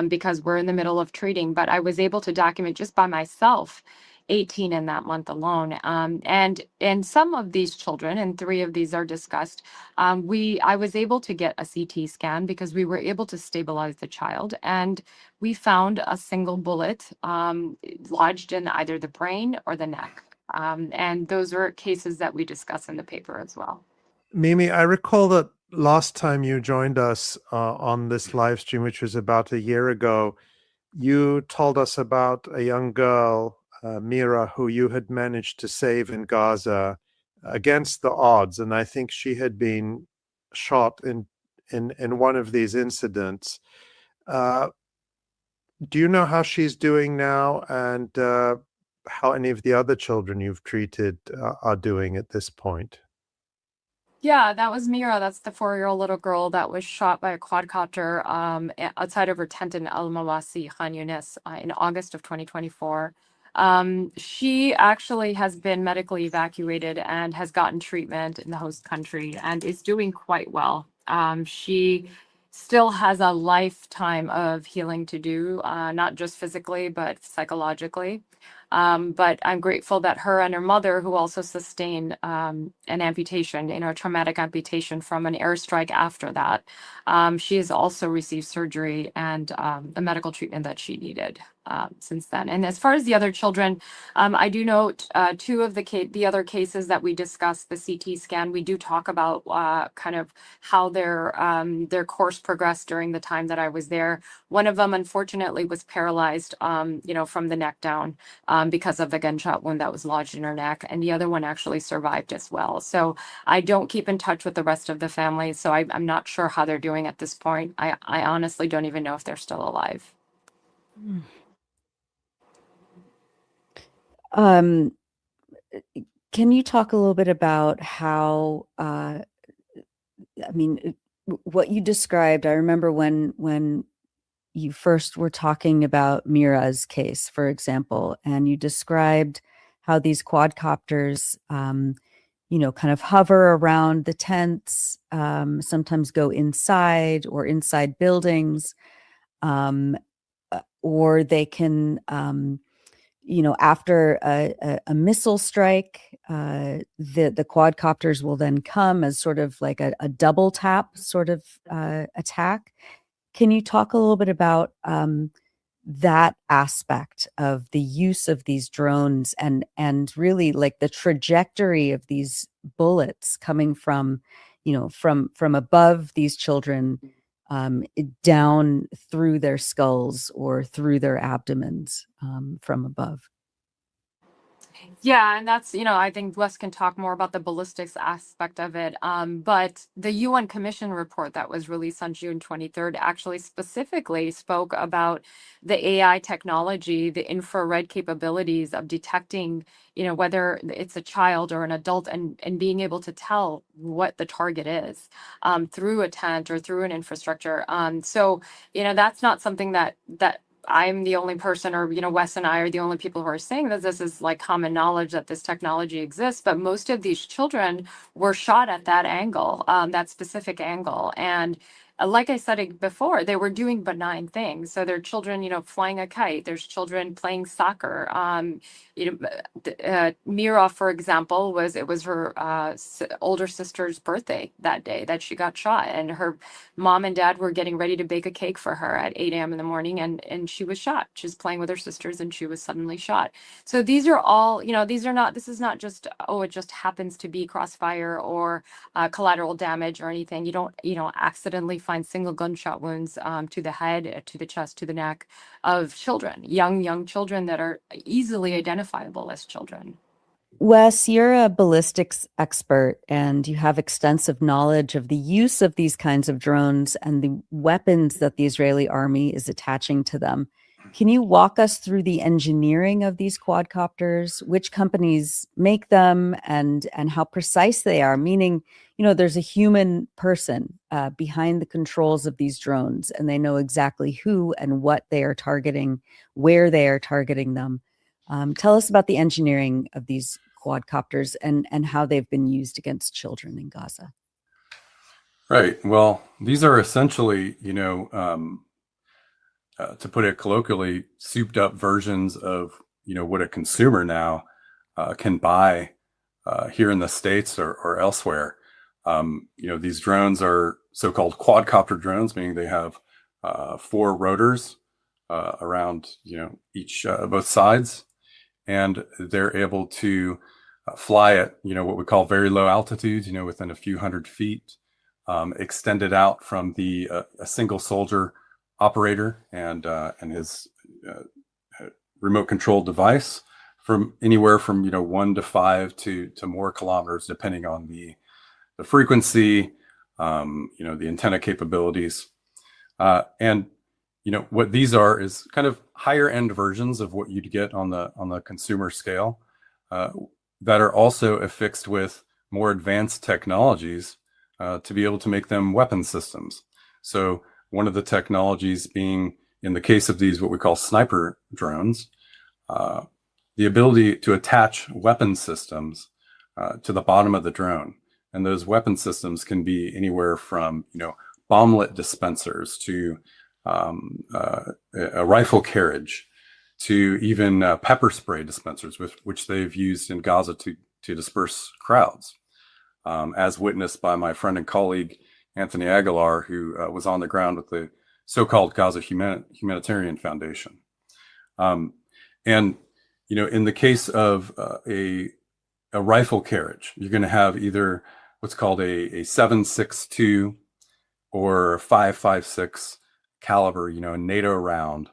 because we're in the middle of treating. But I was able to document just by myself 18 in that month alone. And some of these children, and 3 of these are discussed, I was able to get a CT scan because we were able to stabilize the child. And we found a single bullet lodged in either the brain or the neck. And those are cases that we discuss in the paper as well. Mimi, I recall that last time you joined us on this live stream, which was about a year ago, you told us about a young girl, Mira, who you had managed to save in Gaza against the odds. And I think she had been shot in one of these incidents. Do you know how she's doing now, and how any of the other children you've treated are doing at this point? Yeah, that was Mira. That's the 4-year-old little girl that was shot by a quadcopter outside of her tent in Al-Mawasi, Khan Yunis, in August of 2024. She actually has been medically evacuated and has gotten treatment in the host country and is doing quite well. She still has a lifetime of healing to do, not just physically, but psychologically. But I'm grateful that her and her mother, who also sustained an amputation, a traumatic amputation from an airstrike after that, she has also received surgery and the medical treatment that she needed since then. And as far as the other children, I do note 2 of the other cases that we discussed, the CT scan, we do talk about kind of how their course progressed during the time that I was there. One of them, unfortunately, was paralyzed, from the neck down because of the gunshot wound that was lodged in her neck. And the other one actually survived as well. So I don't keep in touch with the rest of the family. So I'm not sure how they're doing at this point. I honestly don't even know if they're still alive. Can you talk a little bit about how, what you described? I remember when you first were talking about Mira's case, for example, and you described how these quadcopters, kind of hover around the tents, sometimes go inside or inside buildings, or they can, after a missile strike, the quadcopters will then come as sort of like a double tap sort of attack. Can you talk a little bit about that aspect of the use of these drones and really like the trajectory of these bullets coming from, from above these children down through their skulls or through their abdomens from above? Yeah, and that's, I think Wes can talk more about the ballistics aspect of it. But the UN Commission report that was released on June 23rd actually specifically spoke about the AI technology, the infrared capabilities of detecting, whether it's a child or an adult, and being able to tell what the target is through a tent or through an infrastructure. So, that's not something that I'm the only person, or, Wes and I are the only people who are saying that this is like common knowledge that this technology exists. But most of these children were shot at that angle, that specific angle. And like I said before, they were doing benign things. So there are children, flying a kite. There's children playing soccer. Mira, for example, it was her older sister's birthday that day that she got shot, and her mom and dad were getting ready to bake a cake for her at 8 a.m. in the morning, and she was shot. She was playing with her sisters and she was suddenly shot. So these are all, this is not just, oh, it just happens to be crossfire or collateral damage or anything. You don't, accidentally find single gunshot wounds to the head, to the chest, to the neck of children, young children that are easily identifiable as children. Wes, you're a ballistics expert and you have extensive knowledge of the use of these kinds of drones and the weapons that the Israeli army is attaching to them. Can you walk us through the engineering of these quadcopters, which companies make them, and how precise they are? Meaning, there's a human person behind the controls of these drones, and they know exactly who and what they are targeting, where they are targeting them. Tell us about the engineering of these quadcopters and how they've been used against children in Gaza. Right. Well, these are essentially, to put it colloquially, souped up versions of, what a consumer now can buy here in the States or elsewhere. These drones are so-called quadcopter drones, meaning they have 4 rotors around, each both sides, and they're able to fly at, what we call very low altitudes, within a few hundred feet, extended out from a single soldier operator and his remote controlled device, from anywhere from 1 to 5 to more kilometers, depending on the frequency, the antenna capabilities, and what these are is kind of higher end versions of what you'd get on the consumer scale, that are also affixed with more advanced technologies to be able to make them weapon systems. So one of the technologies being, in the case of these, what we call sniper drones, the ability to attach weapon systems to the bottom of the drone. And those weapon systems can be anywhere from, bomblet dispensers to a rifle carriage, to even pepper spray dispensers, which they've used in Gaza to disperse crowds, as witnessed by my friend and colleague Anthony Aguilar, who was on the ground with the so-called Gaza Humanitarian Foundation. And in the case of a rifle carriage, you're going to have either what's called a 7.62 or 5.56 caliber, a NATO round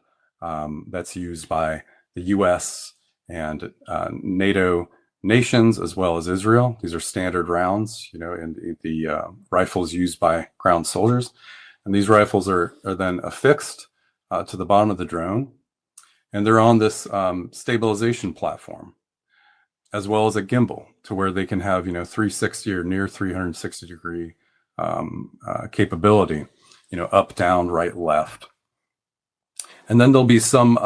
that's used by the U.S. and NATO nations, as well as Israel. These are standard rounds, in the rifles used by ground soldiers. And these rifles are then affixed to the bottom of the drone, and they're on this stabilization platform, as well as a gimbal, to where they can have 360 or near 360 degree capability, up, down, right, left. And then there'll be some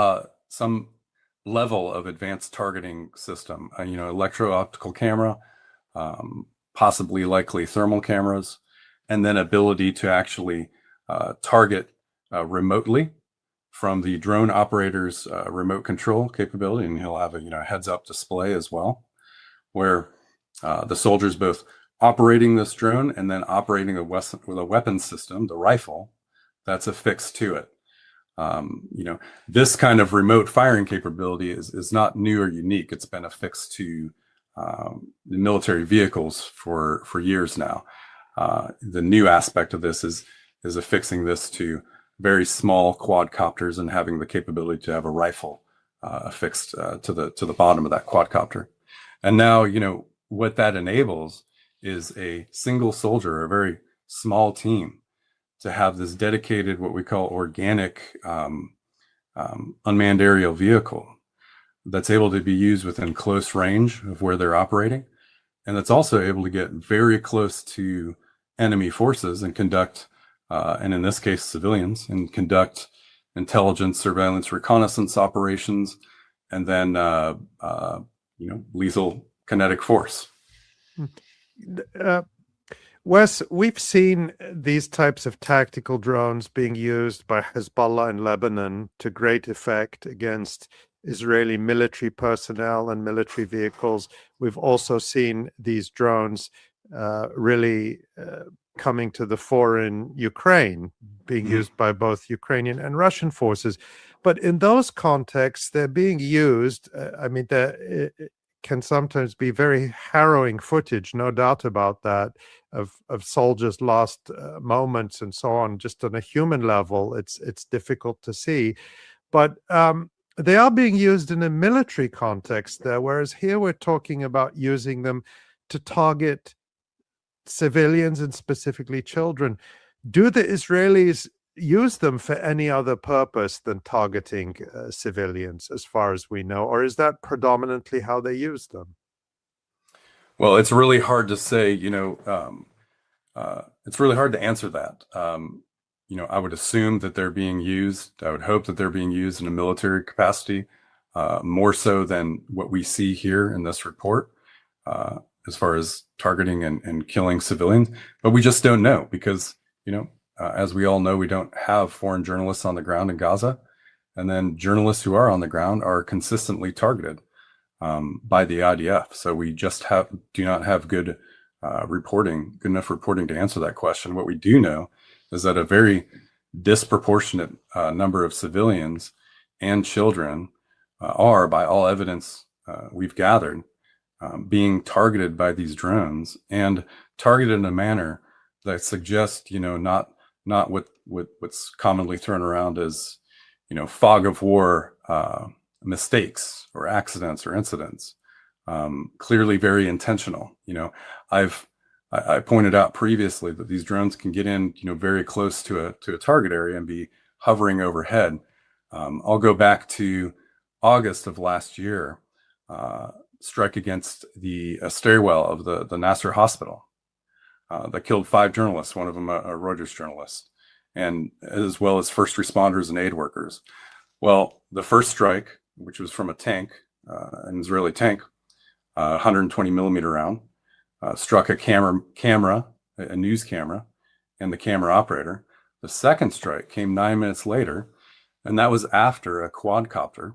level of advanced targeting system, electro-optical camera, possibly likely thermal cameras, and then ability to actually target remotely from the drone operator's remote control capability. And he'll have a heads-up display as well, where the soldier's both operating this drone and then operating with a weapon system, the rifle, that's affixed to it. This kind of remote firing capability is not new or unique. It's been affixed to the military vehicles for years now. The new aspect of this is affixing this to very small quadcopters and having the capability to have a rifle affixed to the bottom of that quadcopter. And now, what that enables is a single soldier, a very small team, to have this dedicated, what we call organic unmanned aerial vehicle that's able to be used within close range of where they're operating. And that's also able to get very close to enemy forces and conduct, and in this case, civilians, and conduct intelligence, surveillance, reconnaissance operations, and then, lethal kinetic force. Wes, we've seen these types of tactical drones being used by Hezbollah in Lebanon to great effect against Israeli military personnel and military vehicles. We've also seen these drones really coming to the fore in Ukraine, being used by both Ukrainian and Russian forces. But in those contexts, they're being used. It can sometimes be very harrowing footage, no doubt about that, of soldiers' lost moments and so on. Just on a human level, it's difficult to see. But they are being used in a military context there, whereas here we're talking about using them to target civilians and specifically children. Do the Israelis use them for any other purpose than targeting civilians, as far as we know, or is that predominantly how they use them? Well, it's really hard to say, it's really hard to answer that. I would assume that they're being used. I would hope that they're being used in a military capacity, more so than what we see here in this report, as far as targeting and killing civilians. But we just don't know because, as we all know, we don't have foreign journalists on the ground in Gaza. And then journalists who are on the ground are consistently targeted by the IDF. So we just do not have good enough reporting to answer that question. What we do know is that a very disproportionate number of civilians and children are, by all evidence we've gathered, being targeted by these drones, and targeted in a manner that suggests, not what's commonly thrown around as, fog of war mistakes or accidents or incidents. Clearly very intentional. I pointed out previously that these drones can get in, very close to a target area and be hovering overhead. I'll go back to August of last year, strike against the stairwell of the Nasser hospital that killed 5 journalists, one of them a Reuters journalist, and as well as first responders and aid workers. Well, the first strike, which was from a tank, an Israeli tank, 120 millimeter round, struck a camera, a news camera, and the camera operator. The second strike came 9 minutes later, and that was after a quadcopter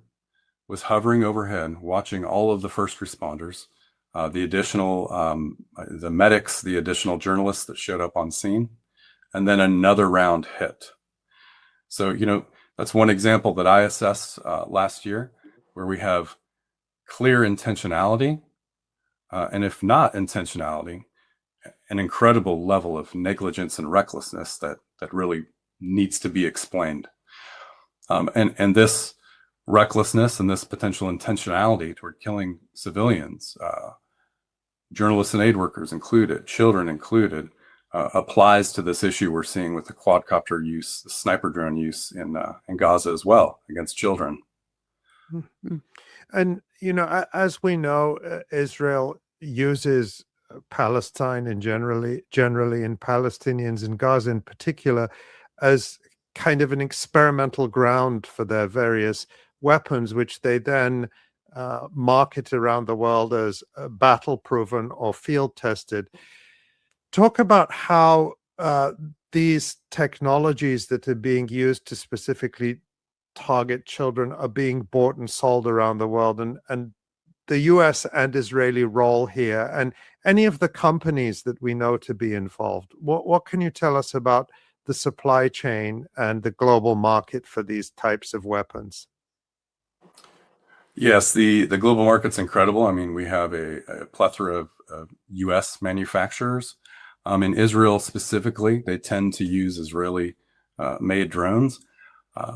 was hovering overhead, watching all of the first responders, the additional, the medics, the additional journalists that showed up on scene, and then another round hit. So, that's one example that I assessed last year, where we have clear intentionality, and if not intentionality, an incredible level of negligence and recklessness that really needs to be explained. And this recklessness and this potential intentionality toward killing civilians, journalists and aid workers included, children included, applies to this issue we're seeing with the quadcopter use, the sniper drone use in Gaza as well against children. Mm-hmm. And, as we know, Israel uses Palestine and generally in Palestinians in Gaza in particular as kind of an experimental ground for their various weapons, which they then market around the world as battle proven or field tested. Talk about how these technologies that are being used to specifically target children are being bought and sold around the world, and the US and Israeli role here, and any of the companies that we know to be involved. What can you tell us about the supply chain and the global market for these types of weapons? Yes, the global market's incredible. I mean, we have a plethora of US manufacturers. In Israel specifically, they tend to use Israeli made drones.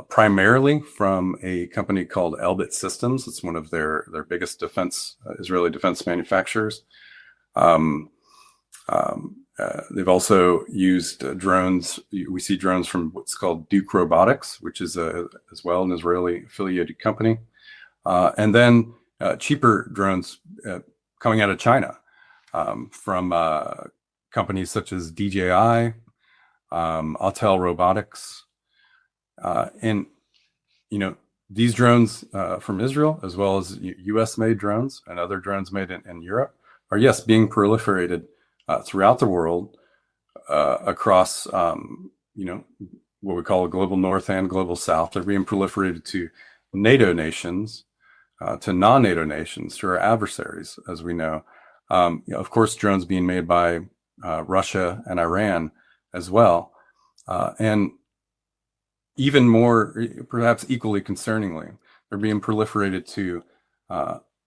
primarily from a company called Elbit Systems. It's one of their biggest Israeli defense manufacturers. They've also used drones. We see drones from what's called Duke Robotics, which is as well an Israeli affiliated company. And then cheaper drones coming out of China from companies such as DJI, Autel Robotics. And, these drones from Israel, as well as US made drones and other drones made in Europe, are, yes, being proliferated throughout the world across, what we call a global north and global south. They're being proliferated to NATO nations, to non-NATO nations, to our adversaries, as we know. Of course, drones being made by Russia and Iran as well. And even more, perhaps equally concerningly, they're being proliferated to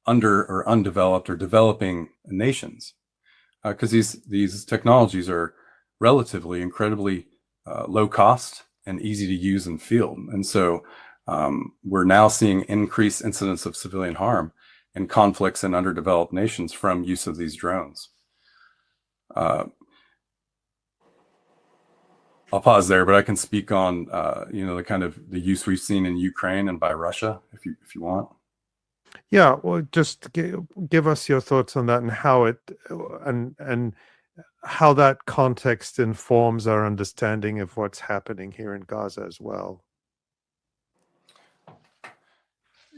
under or undeveloped or developing nations, because these technologies are relatively incredibly low cost and easy to use in field. And so we're now seeing increased incidents of civilian harm in conflicts in underdeveloped nations from use of these drones. I'll pause there, but I can speak on the kind of the use we've seen in Ukraine and by Russia, if you want. Yeah, well, just give us your thoughts on that and how it and how that context informs our understanding of what's happening here in Gaza as well.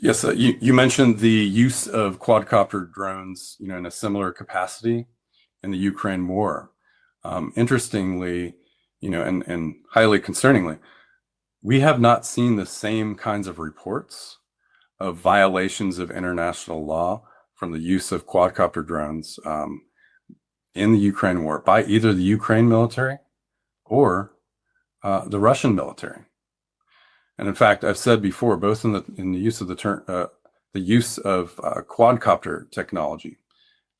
Yes, you mentioned the use of quadcopter drones, in a similar capacity in the Ukraine war. Interestingly, and highly concerningly, we have not seen the same kinds of reports of violations of international law from the use of quadcopter drones in the Ukraine war by either the Ukraine military or the Russian military. And in fact, I've said before, both in the use of the use of quadcopter technology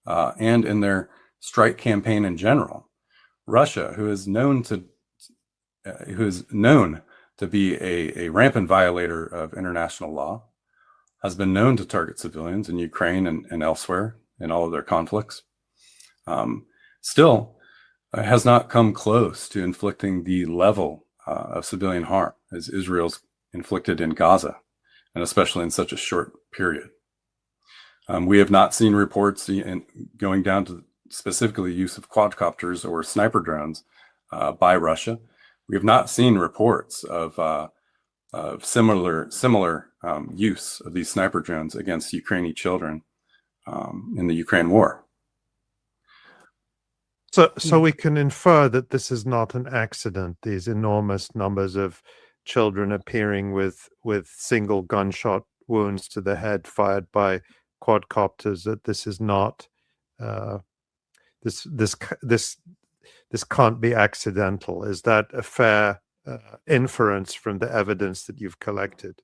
and in their strike campaign in general, Russia, who is known to be a rampant violator of international law, has been known to target civilians in Ukraine and elsewhere in all of their conflicts, still has not come close to inflicting the level of civilian harm as Israel's inflicted in Gaza, and especially in such a short period. We have not seen reports going down to specifically use of quadcopters or sniper drones by Russia. We have not seen reports of similar use of these sniper drones against Ukrainian children in the Ukraine war. So we can infer that this is not an accident, these enormous numbers of children appearing with single gunshot wounds to the head fired by quadcopters, that this is not this can't be accidental. Is that a fair inference from the evidence that you've collected?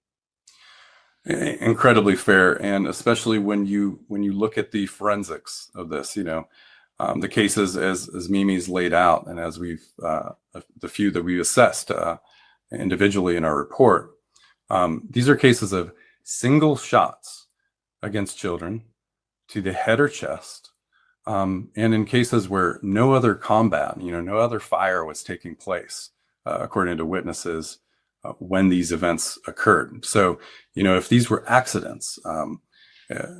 Incredibly fair, and especially when you look at the forensics of this, the cases as Mimi's laid out, and as we've the few that we assessed individually in our report, these are cases of single shots against children to the head or chest, and in cases where no other combat, no other fire was taking place, according to witnesses, when these events occurred. So, if these were accidents,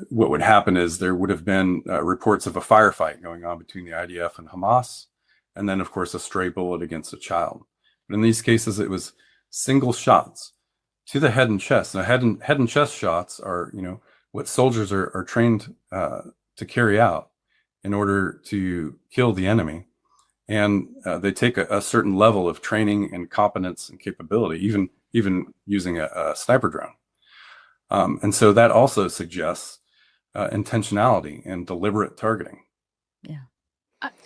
what would happen is there would have been reports of a firefight going on between the IDF and Hamas, and then, of course, a stray bullet against a child. But in these cases, it was single shots to the head and chest. Now, head and chest shots are, what soldiers are trained to carry out in order to kill the enemy. And they take a certain level of training and competence and capability, even using a sniper drone. And so that also suggests intentionality and deliberate targeting. Yeah.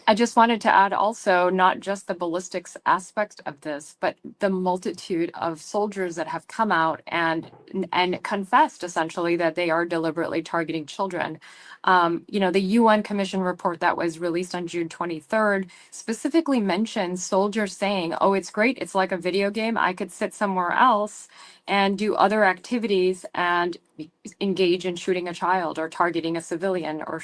I just wanted to add also not just the ballistics aspect of this, but the multitude of soldiers that have come out and confessed essentially that they are deliberately targeting children. The UN Commission report that was released on June 23rd specifically mentions soldiers saying, "Oh, it's great. It's like a video game. I could sit somewhere else and do other activities and engage in shooting a child or targeting a civilian," or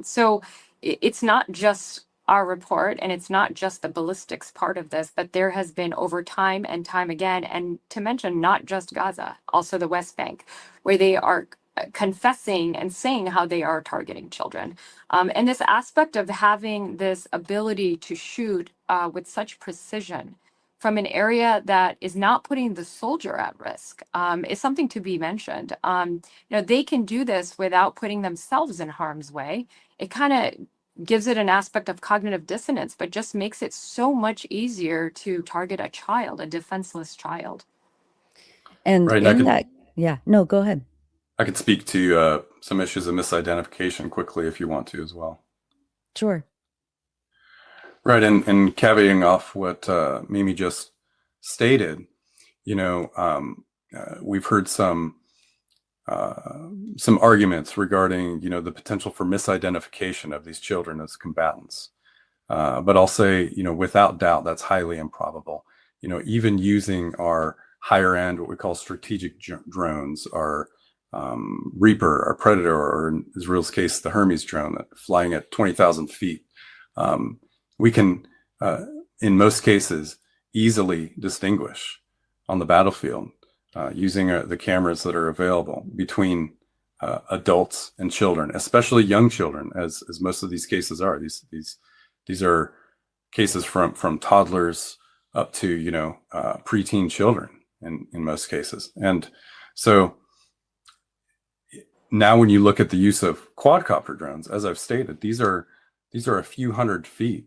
so it's not just our report and it's not just the ballistics part of this, but there has been over time and time again, and to mention not just Gaza, also the West Bank, where they are confessing and saying how they are targeting children. And this aspect of having this ability to shoot with such precision from an area that is not putting the soldier at risk is something to be mentioned. They can do this without putting themselves in harm's way. It kind of gives it an aspect of cognitive dissonance, but just makes it so much easier to target a child, a defenseless child. And Right. in that, no, go ahead. I could speak to some issues of misidentification quickly if you want to as well. Sure. Right, and caveating off what Mimi just stated, we've heard some arguments regarding, the potential for misidentification of these children as combatants. But I'll say, without doubt, that's highly improbable. Even using our higher end, what we call strategic drones, our Reaper, our Predator, or in Israel's case, the Hermes drone, that flying at 20,000 feet. We can, in most cases, easily distinguish on the battlefield using the cameras that are available between adults and children, especially young children, as most of these cases are. These are cases from toddlers up to preteen children in most cases. And so now when you look at the use of quadcopter drones, as I've stated, these are a few hundred feet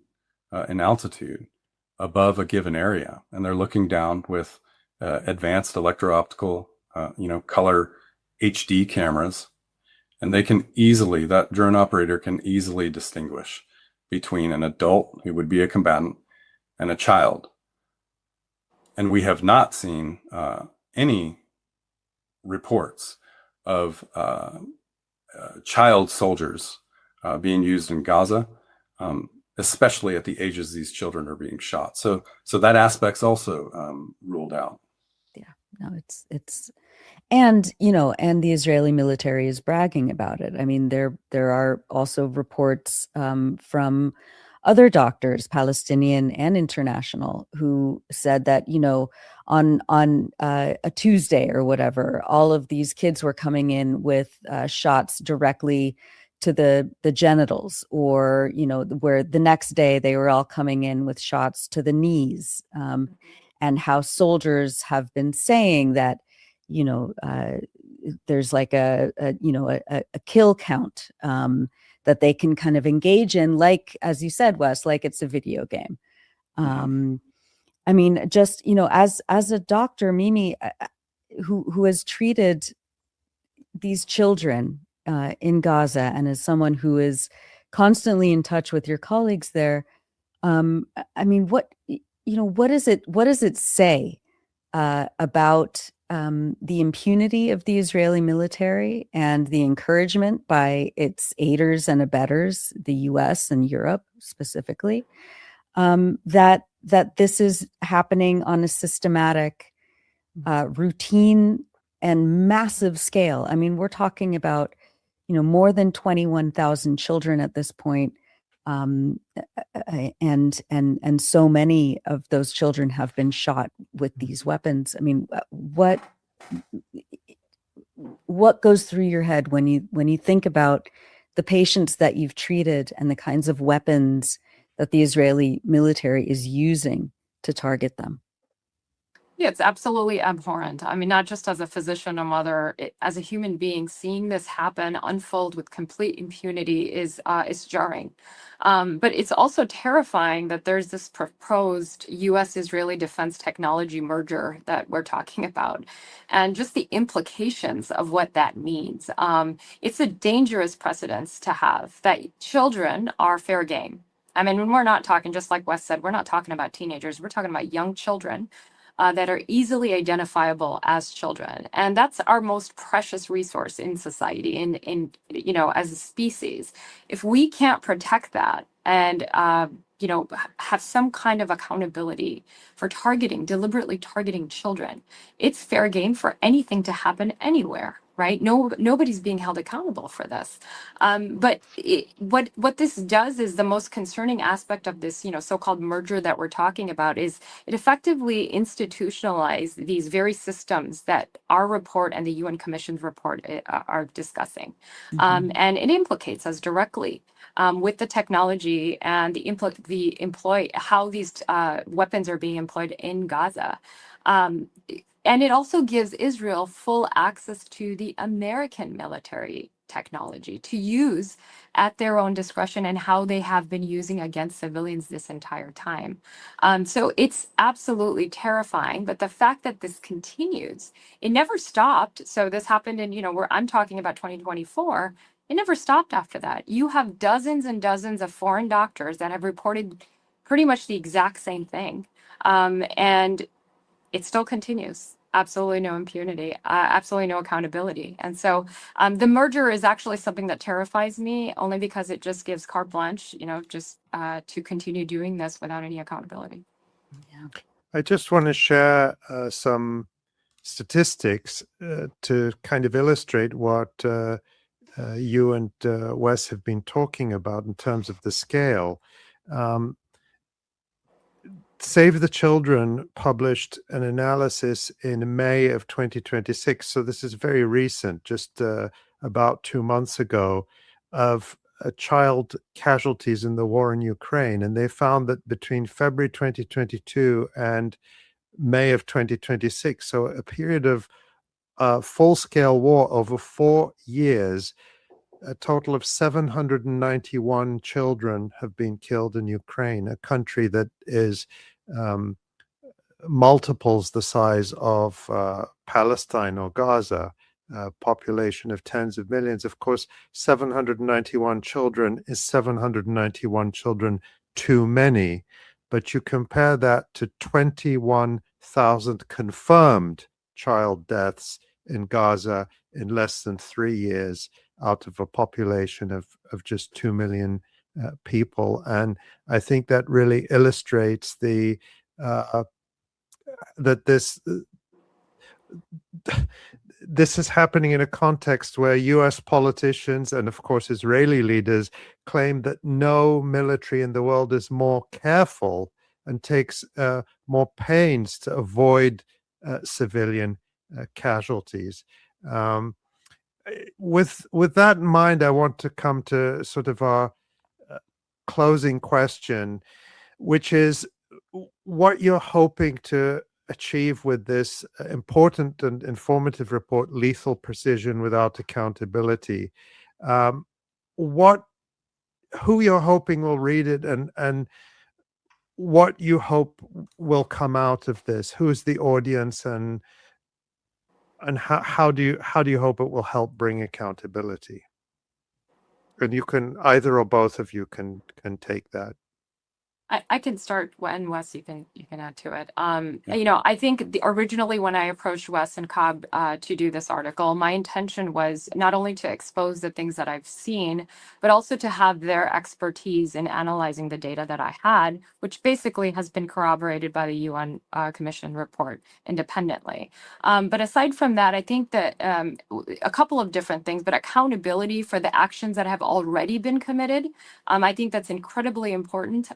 in altitude above a given area, and they're looking down with advanced electro-optical, color HD cameras, and that drone operator can easily distinguish between an adult who would be a combatant and a child. And we have not seen any reports of child soldiers being used in Gaza, especially at the ages these children are being shot. So that aspect's also ruled out. Yeah, no, it's, and the Israeli military is bragging about it. I mean, there are also reports from other doctors, Palestinian and international, who said that, on a Tuesday or whatever, all of these kids were coming in with shots directly to the genitals, or where the next day they were all coming in with shots to the knees, and how soldiers have been saying that there's like a kill count that they can kind of engage in, like, as you said, Wes, like it's a video game. I mean, just as a doctor, Mimi, who has treated these children in Gaza, and as someone who is constantly in touch with your colleagues there, I mean, what does it say about the impunity of the Israeli military and the encouragement by its aiders and abettors, the US and Europe specifically, that this is happening on a systematic, routine and massive scale? I mean, we're talking about more than 21,000 children at this point, and so many of those children have been shot with these weapons. I mean, what goes through your head when you think about the patients that you've treated and the kinds of weapons that the Israeli military is using to target them? Yeah, it's absolutely abhorrent. I mean, not just as a physician, a mother, as a human being, seeing this happen unfold with complete impunity is jarring. But it's also terrifying that there's this proposed U.S.-Israeli defense technology merger that we're talking about, and just the implications of what that means. It's a dangerous precedence to have that children are fair game. I mean, when we're not talking, just like Wes said, we're not talking about teenagers, we're talking about young children that are easily identifiable as children. And that's our most precious resource in society, as a species. If we can't protect that and, have some kind of accountability for deliberately targeting children, it's fair game for anything to happen anywhere. Right? Nobody's being held accountable for this. What this does is the most concerning aspect of this, so-called merger that we're talking about is it effectively institutionalized these very systems that our report and the UN Commission's report are discussing. And it implicates us directly with the technology and how these weapons are being employed in Gaza. And it also gives Israel full access to the American military technology to use at their own discretion and how they have been using against civilians this entire time. So it's absolutely terrifying. But the fact that this continues, it never stopped. So this happened in, where I'm talking about 2024. It never stopped after that. You have dozens and dozens of foreign doctors that have reported pretty much the exact same thing. And it still continues. Absolutely no impunity, absolutely no accountability. And so the merger is actually something that terrifies me only because it just gives carte blanche, to continue doing this without any accountability. Yeah. I just want to share some statistics to kind of illustrate what you and Wes have been talking about in terms of the scale. Save the Children published an analysis in May of 2026. So this is very recent, just about 2 months ago, of child casualties in the war in Ukraine. And they found that between February 2022 and May of 2026, so a period of full-scale war over 4 years, a total of 791 children have been killed in Ukraine, a country that is multiples the size of Palestine or Gaza, population of tens of millions. Of course, 791 children is 791 children too many, but you compare that to 21,000 confirmed child deaths in Gaza in less than 3 years out of a population of just 2 million people. And I think that really illustrates the that this is happening in a context where US politicians and of course Israeli leaders claim that no military in the world is more careful and takes more pains to avoid civilian casualties. With that in mind, I want to come to sort of our closing question, which is what you're hoping to achieve with this important and informative report, Lethal Precision Without Accountability. Who you're hoping will read it, and what you hope will come out of this. Who's the audience, and how do you hope it will help bring accountability? And you can, either or both of you can take that. I can start, and Wes, you can add to it. I think originally when I approached Wes and Cobb to do this article, my intention was not only to expose the things that I've seen, but also to have their expertise in analyzing the data that I had, which basically has been corroborated by the UN Commission report independently. But aside from that, I think that a couple of different things, but accountability for the actions that have already been committed, I think that's incredibly important.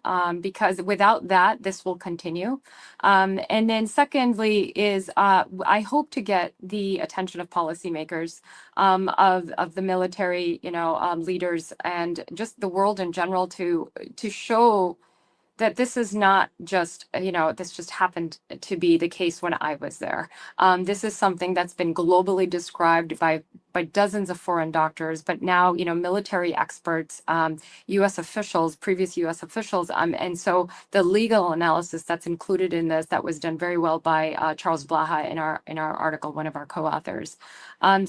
Because without that, this will continue. And then secondly is I hope to get the attention of policymakers, of the military, leaders, and just the world in general to show that this is not just, this just happened to be the case when I was there. This is something that's been globally described by dozens of foreign doctors, but now, military experts, U.S. officials, previous U.S. officials. And so the legal analysis that's included in this, that was done very well by Charles Blaha in our article, one of our co-authors. Like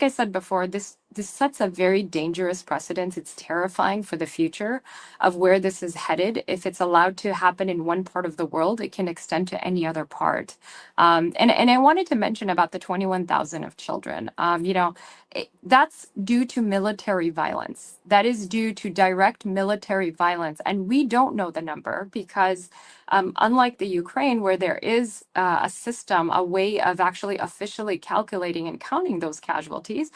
I said before, this sets a very dangerous precedent. It's terrifying for the future of where this is headed. If it's allowed to happen in one part of the world, it can extend to any other part. And I wanted to mention about the 21,000 of children. That's due to military violence. That is due to direct military violence. And we don't know the number because unlike the Ukraine, where there is a system, a way of actually officially calculating and counting those casualties,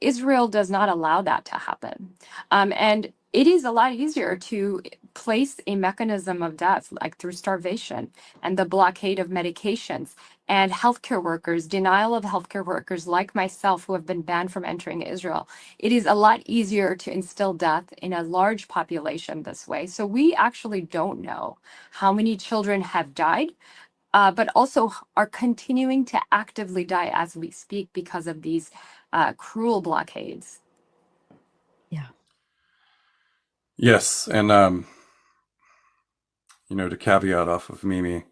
Israel does not allow that to happen. And it is a lot easier to place a mechanism of death, like through starvation and the blockade of medications and healthcare workers, denial of healthcare workers like myself who have been banned from entering Israel. It is a lot easier to instill death in a large population this way. So we actually don't know how many children have died, but also are continuing to actively die as we speak because of these cruel blockades. Yeah. Yes, and to caveat off of Mimi,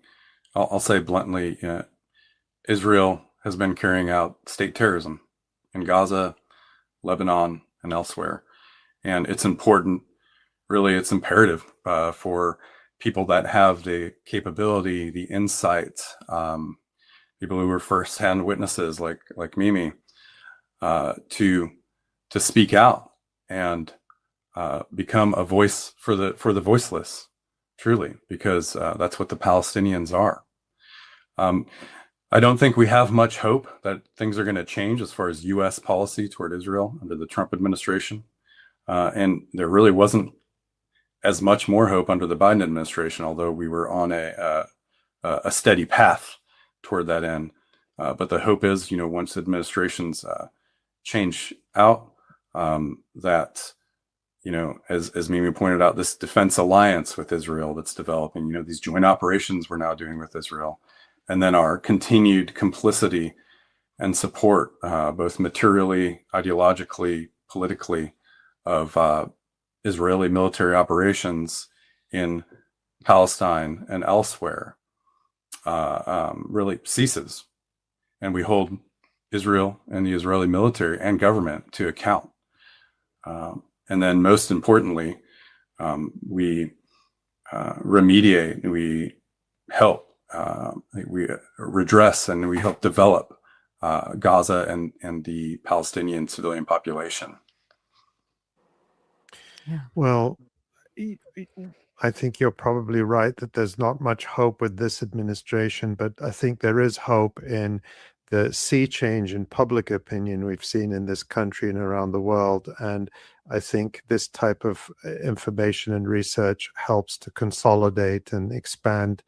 I'll say bluntly, Israel has been carrying out state terrorism in Gaza, Lebanon, and elsewhere, and it's important. Really, it's imperative for people that have the capability, the insight, people who were firsthand witnesses like Mimi, to speak out and become a voice for the voiceless, truly, because that's what the Palestinians are. I don't think we have much hope that things are going to change as far as U.S. policy toward Israel under the Trump administration, and there really wasn't as much more hope under the Biden administration, although we were on a steady path toward that end. But the hope is, once administrations change out, that, as Mimi pointed out, this defense alliance with Israel that's developing, these joint operations we're now doing with Israel, and then our continued complicity and support, both materially, ideologically, politically, of Israeli military operations in Palestine and elsewhere, really ceases. And we hold Israel and the Israeli military and government to account. And then most importantly, we remediate, we help, we redress, and we help develop Gaza and the Palestinian civilian population. Yeah. Well, I think you're probably right that there's not much hope with this administration, but I think there is hope in the sea change in public opinion we've seen in this country and around the world. And I think this type of information and research helps to consolidate and expand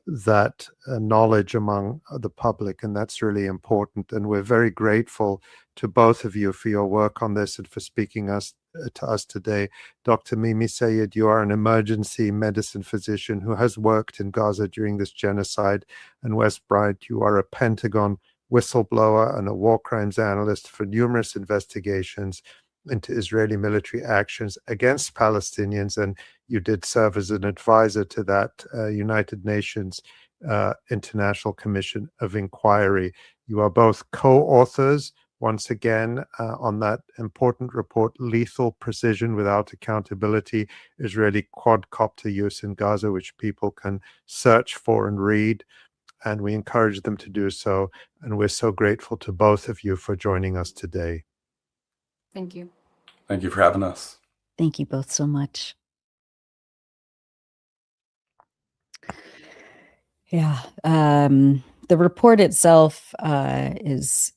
that knowledge among the public, and that's really important. And we're very grateful to both of you for your work on this and for speaking to us today. Dr. Mimi Sayed, you are an emergency medicine physician who has worked in Gaza during this genocide, and Wes Bryant, you are a Pentagon whistleblower and a war crimes analyst for numerous investigations into Israeli military actions against Palestinians, and you did serve as an advisor to that United Nations International Commission of Inquiry. You are both co-authors, once again, on that important report, Lethal Precision Without Accountability, Israeli quadcopter use in Gaza, which people can search for and read, and we encourage them to do so. And we're so grateful to both of you for joining us today. Thank you. Thank you for having us. Thank you both so much. Yeah. The report itself is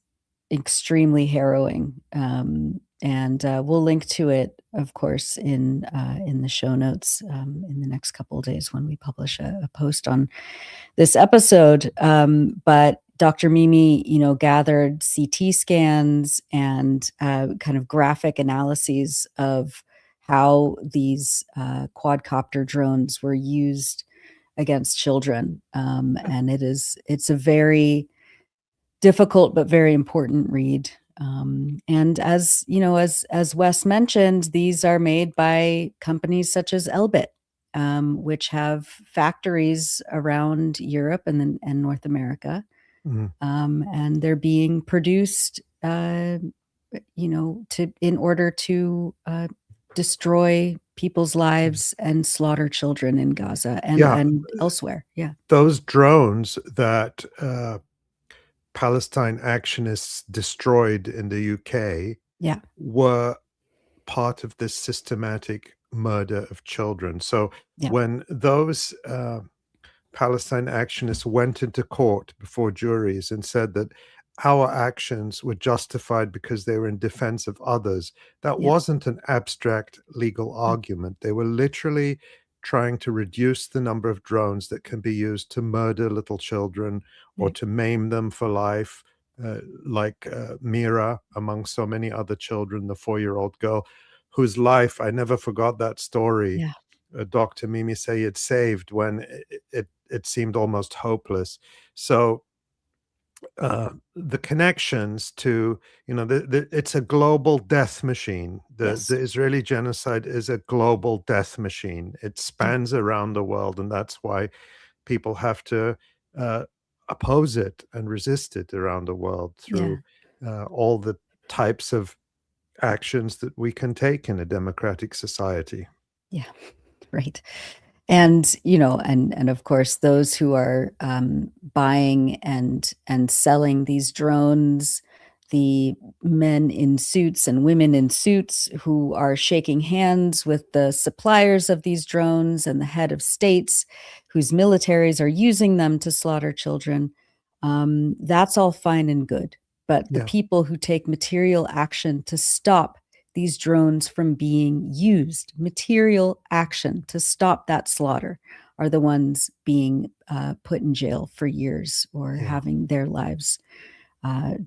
extremely harrowing. And we'll link to it, of course, in the show notes in the next couple of days when we publish a post on this episode. But Dr. Mimi, gathered CT scans and kind of graphic analyses of how these quadcopter drones were used against children. And it's a very difficult but very important read. And as you know, as Wes mentioned, these are made by companies such as 𝐓𝐿𝐵𝐻, which have factories around Europe and North America, and they're being produced, in order to destroy people's lives and slaughter children in Gaza and elsewhere. Yeah, those drones that Palestine actionists destroyed in the UK were part of this systematic murder of children. So when those Palestine actionists went into court before juries and said that our actions were justified because they were in defense of others, that wasn't an abstract legal argument. They were literally trying to reduce the number of drones that can be used to murder little children or to maim them for life, like Mira, among so many other children, the 4-year-old girl whose life, I never forgot that story. Dr. Mimi Sayed saved when it seemed almost hopeless. So the connections to, it's a global death machine. The Israeli genocide is a global death machine. It spans around the world, and that's why people have to oppose it and resist it around the world through all the types of actions that we can take in a democratic society. Yeah, right. And, and of course, those who are buying and selling these drones, the men in suits and women in suits who are shaking hands with the suppliers of these drones and the head of states whose militaries are using them to slaughter children, that's all fine and good. But the people who take material action to stop these drones from being used, material action to stop that slaughter, are the ones being put in jail for years or having their lives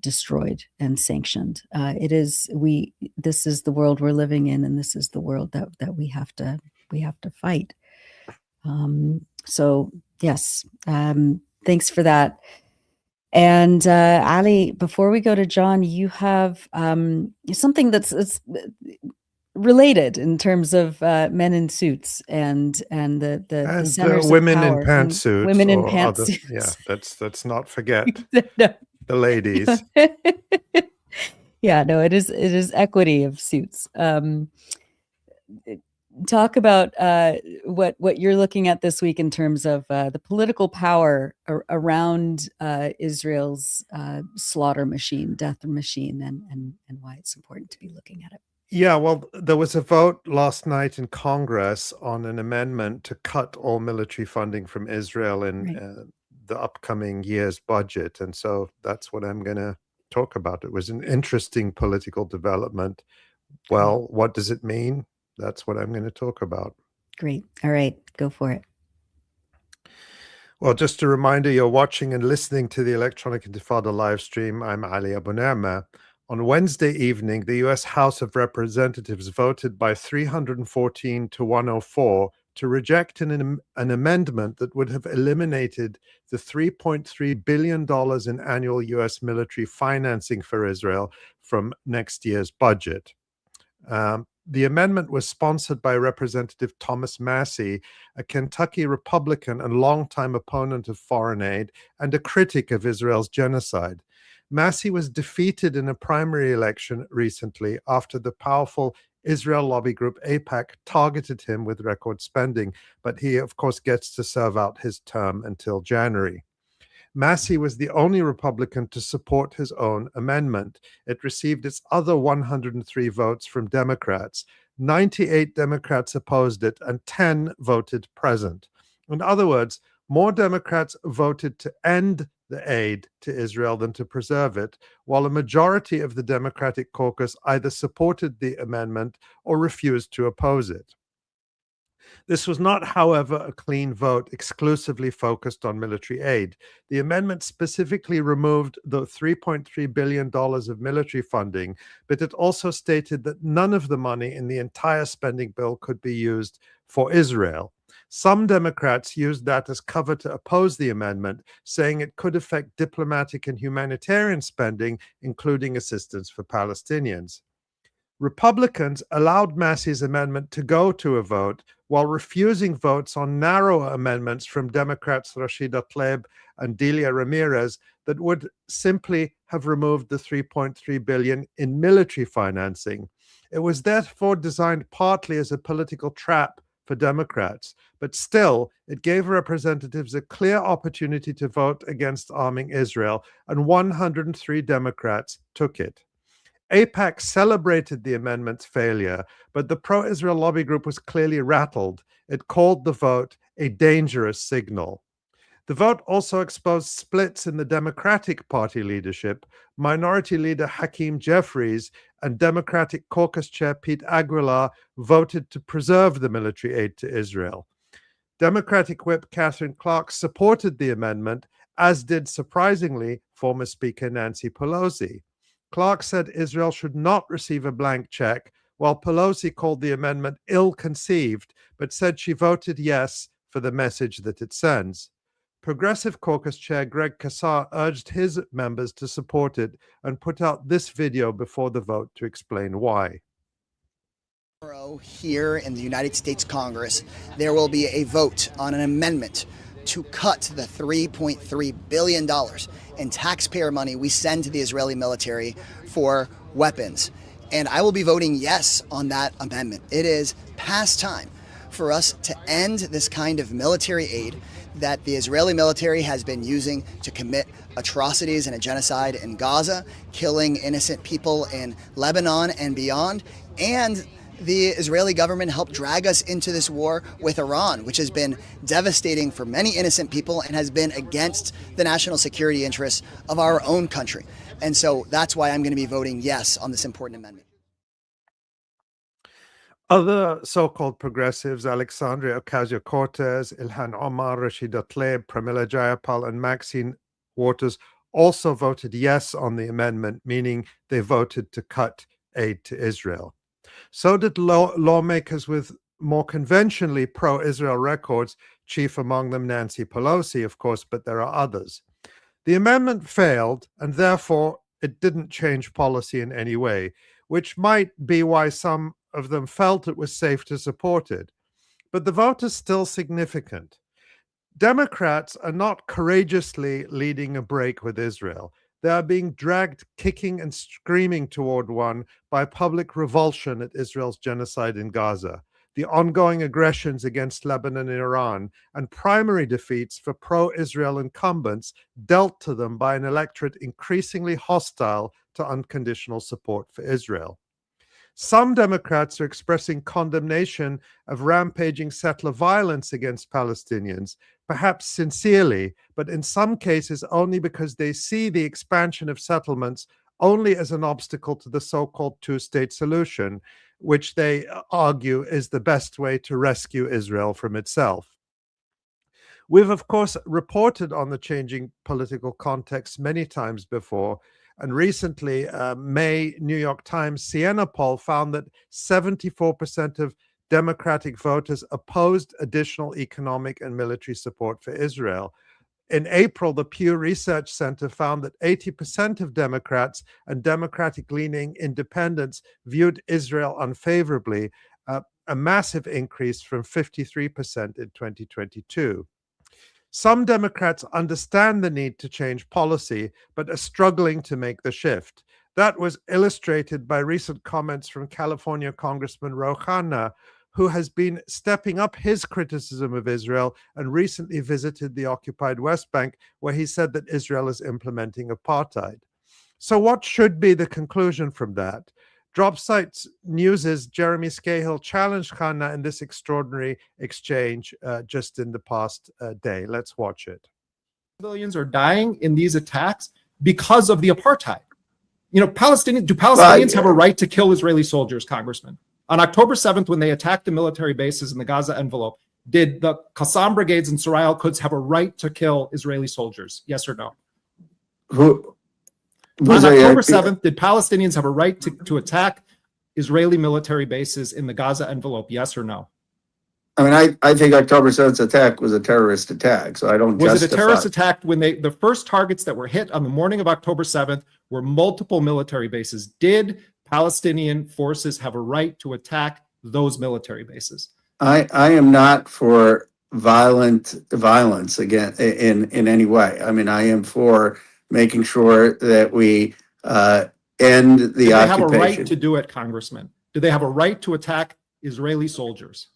destroyed and sanctioned. This is the world we're living in, and this is the world that we have to fight. So yes, thanks for that. And Ali, before we go to Jon, you have something that's related in terms of men in suits and the centers women of power in pantsuits, women in pantsuits. Yeah, let's not forget the ladies. Yeah, no, it is equity of suits. Talk about what you're looking at this week in terms of the political power around Israel's slaughter machine, death machine, and why it's important to be looking at it. Yeah, well, there was a vote last night in Congress on an amendment to cut all military funding from Israel in the upcoming year's budget. And so that's what I'm going to talk about. It was an interesting political development. Well, what does it mean? That's what I'm going to talk about. Great. All right, go for it. Well, just a reminder, you're watching and listening to the Electronic Intifada live stream. I'm Ali Abunimah. On Wednesday evening, the U.S. House of Representatives voted by 314 to 104 to reject an amendment that would have eliminated the $3.3 billion in annual U.S. military financing for Israel from next year's budget. The amendment was sponsored by Representative Thomas Massie, a Kentucky Republican and longtime opponent of foreign aid and a critic of Israel's genocide. Massie was defeated in a primary election recently after the powerful Israel lobby group AIPAC targeted him with record spending, but he, of course, gets to serve out his term until January. Massie was the only Republican to support his own amendment. It received its other 103 votes from Democrats. 98 Democrats opposed it, and 10 voted present. In other words, more Democrats voted to end the aid to Israel than to preserve it, while a majority of the Democratic caucus either supported the amendment or refused to oppose it. This was not, however, a clean vote exclusively focused on military aid. The amendment specifically removed the $3.3 billion of military funding, but it also stated that none of the money in the entire spending bill could be used for Israel. Some Democrats used that as cover to oppose the amendment, saying it could affect diplomatic and humanitarian spending, including assistance for Palestinians. Republicans allowed Massey's amendment to go to a vote while refusing votes on narrower amendments from Democrats Rashida Tlaib and Delia Ramirez that would simply have removed the $3.3 billion in military financing. It was therefore designed partly as a political trap for Democrats, but still, it gave representatives a clear opportunity to vote against arming Israel, and 103 Democrats took it. AIPAC celebrated the amendment's failure, but the pro-Israel lobby group was clearly rattled. It called the vote a dangerous signal. The vote also exposed splits in the Democratic Party leadership. Minority Leader Hakeem Jeffries and Democratic Caucus Chair Pete Aguilar voted to preserve the military aid to Israel. Democratic Whip Catherine Clark supported the amendment, as did, surprisingly, former Speaker Nancy Pelosi. Clark said Israel should not receive a blank check, while Pelosi called the amendment ill-conceived, but said she voted yes for the message that it sends. Progressive Caucus Chair Greg Casar urged his members to support it and put out this video before the vote to explain why. Tomorrow, here in the United States Congress, there will be a vote on an amendment to cut the $3.3 billion in taxpayer money we send to the Israeli military for weapons. And I will be voting yes on that amendment. It is past time for us to end this kind of military aid that the Israeli military has been using to commit atrocities and a genocide in Gaza, killing innocent people in Lebanon and beyond. And the Israeli government helped drag us into this war with Iran, which has been devastating for many innocent people and has been against the national security interests of our own country. And so that's why I'm going to be voting yes on this important amendment. Other so-called progressives, Alexandria Ocasio-Cortez, Ilhan Omar, Rashida Tlaib, Pramila Jayapal, and Maxine Waters also voted yes on the amendment, meaning they voted to cut aid to Israel. So did lawmakers with more conventionally pro-Israel records, chief among them Nancy Pelosi, of course, but there are others. The amendment failed, and therefore it didn't change policy in any way, which might be why some of them felt it was safe to support it. But the vote is still significant. Democrats are not courageously leading a break with Israel. They are being dragged kicking and screaming toward one by public revulsion at Israel's genocide in Gaza, the ongoing aggressions against Lebanon and Iran, and primary defeats for pro-Israel incumbents dealt to them by an electorate increasingly hostile to unconditional support for Israel. Some Democrats are expressing condemnation of rampaging settler violence against Palestinians, perhaps sincerely, but in some cases only because they see the expansion of settlements only as an obstacle to the so-called two-state solution, which they argue is the best way to rescue Israel from itself. We've, of course, reported on the changing political context many times before, and recently, May New York Times Siena poll found that 74% of Democratic voters opposed additional economic and military support for Israel. In April, the Pew Research Center found that 80% of Democrats and Democratic-leaning independents viewed Israel unfavorably, a massive increase from 53% in 2022. Some Democrats understand the need to change policy, but are struggling to make the shift. That was illustrated by recent comments from California Congressman Roqayah, who has been stepping up his criticism of Israel and recently visited the occupied West Bank, where he said that Israel is implementing apartheid. So what should be the conclusion from that? DropSite News' Jeremy Scahill challenged Khanna in this extraordinary exchange just in the past day. Let's watch it. Civilians are dying in these attacks because of the apartheid. You know, do Palestinians have a right to kill Israeli soldiers, Congressman? On October 7th, when they attacked the military bases in the Gaza envelope, did the Qassam brigades and Syed Al-Quds have a right to kill Israeli soldiers? Yes or no? Who On October 7th, did Palestinians have a right to attack Israeli military bases in the Gaza envelope? Yes or no? I mean, I think October 7th attack was a terrorist attack, so I don't Was it a terrorist attack when the first targets that were hit on the morning of October 7th were multiple military bases? Did Palestinian forces have a right to attack those military bases? I am not for violence again in any way. I mean, I am for making sure that we end the occupation. Do they have a right to do it, Congressman? Do they have a right to attack Israeli soldiers?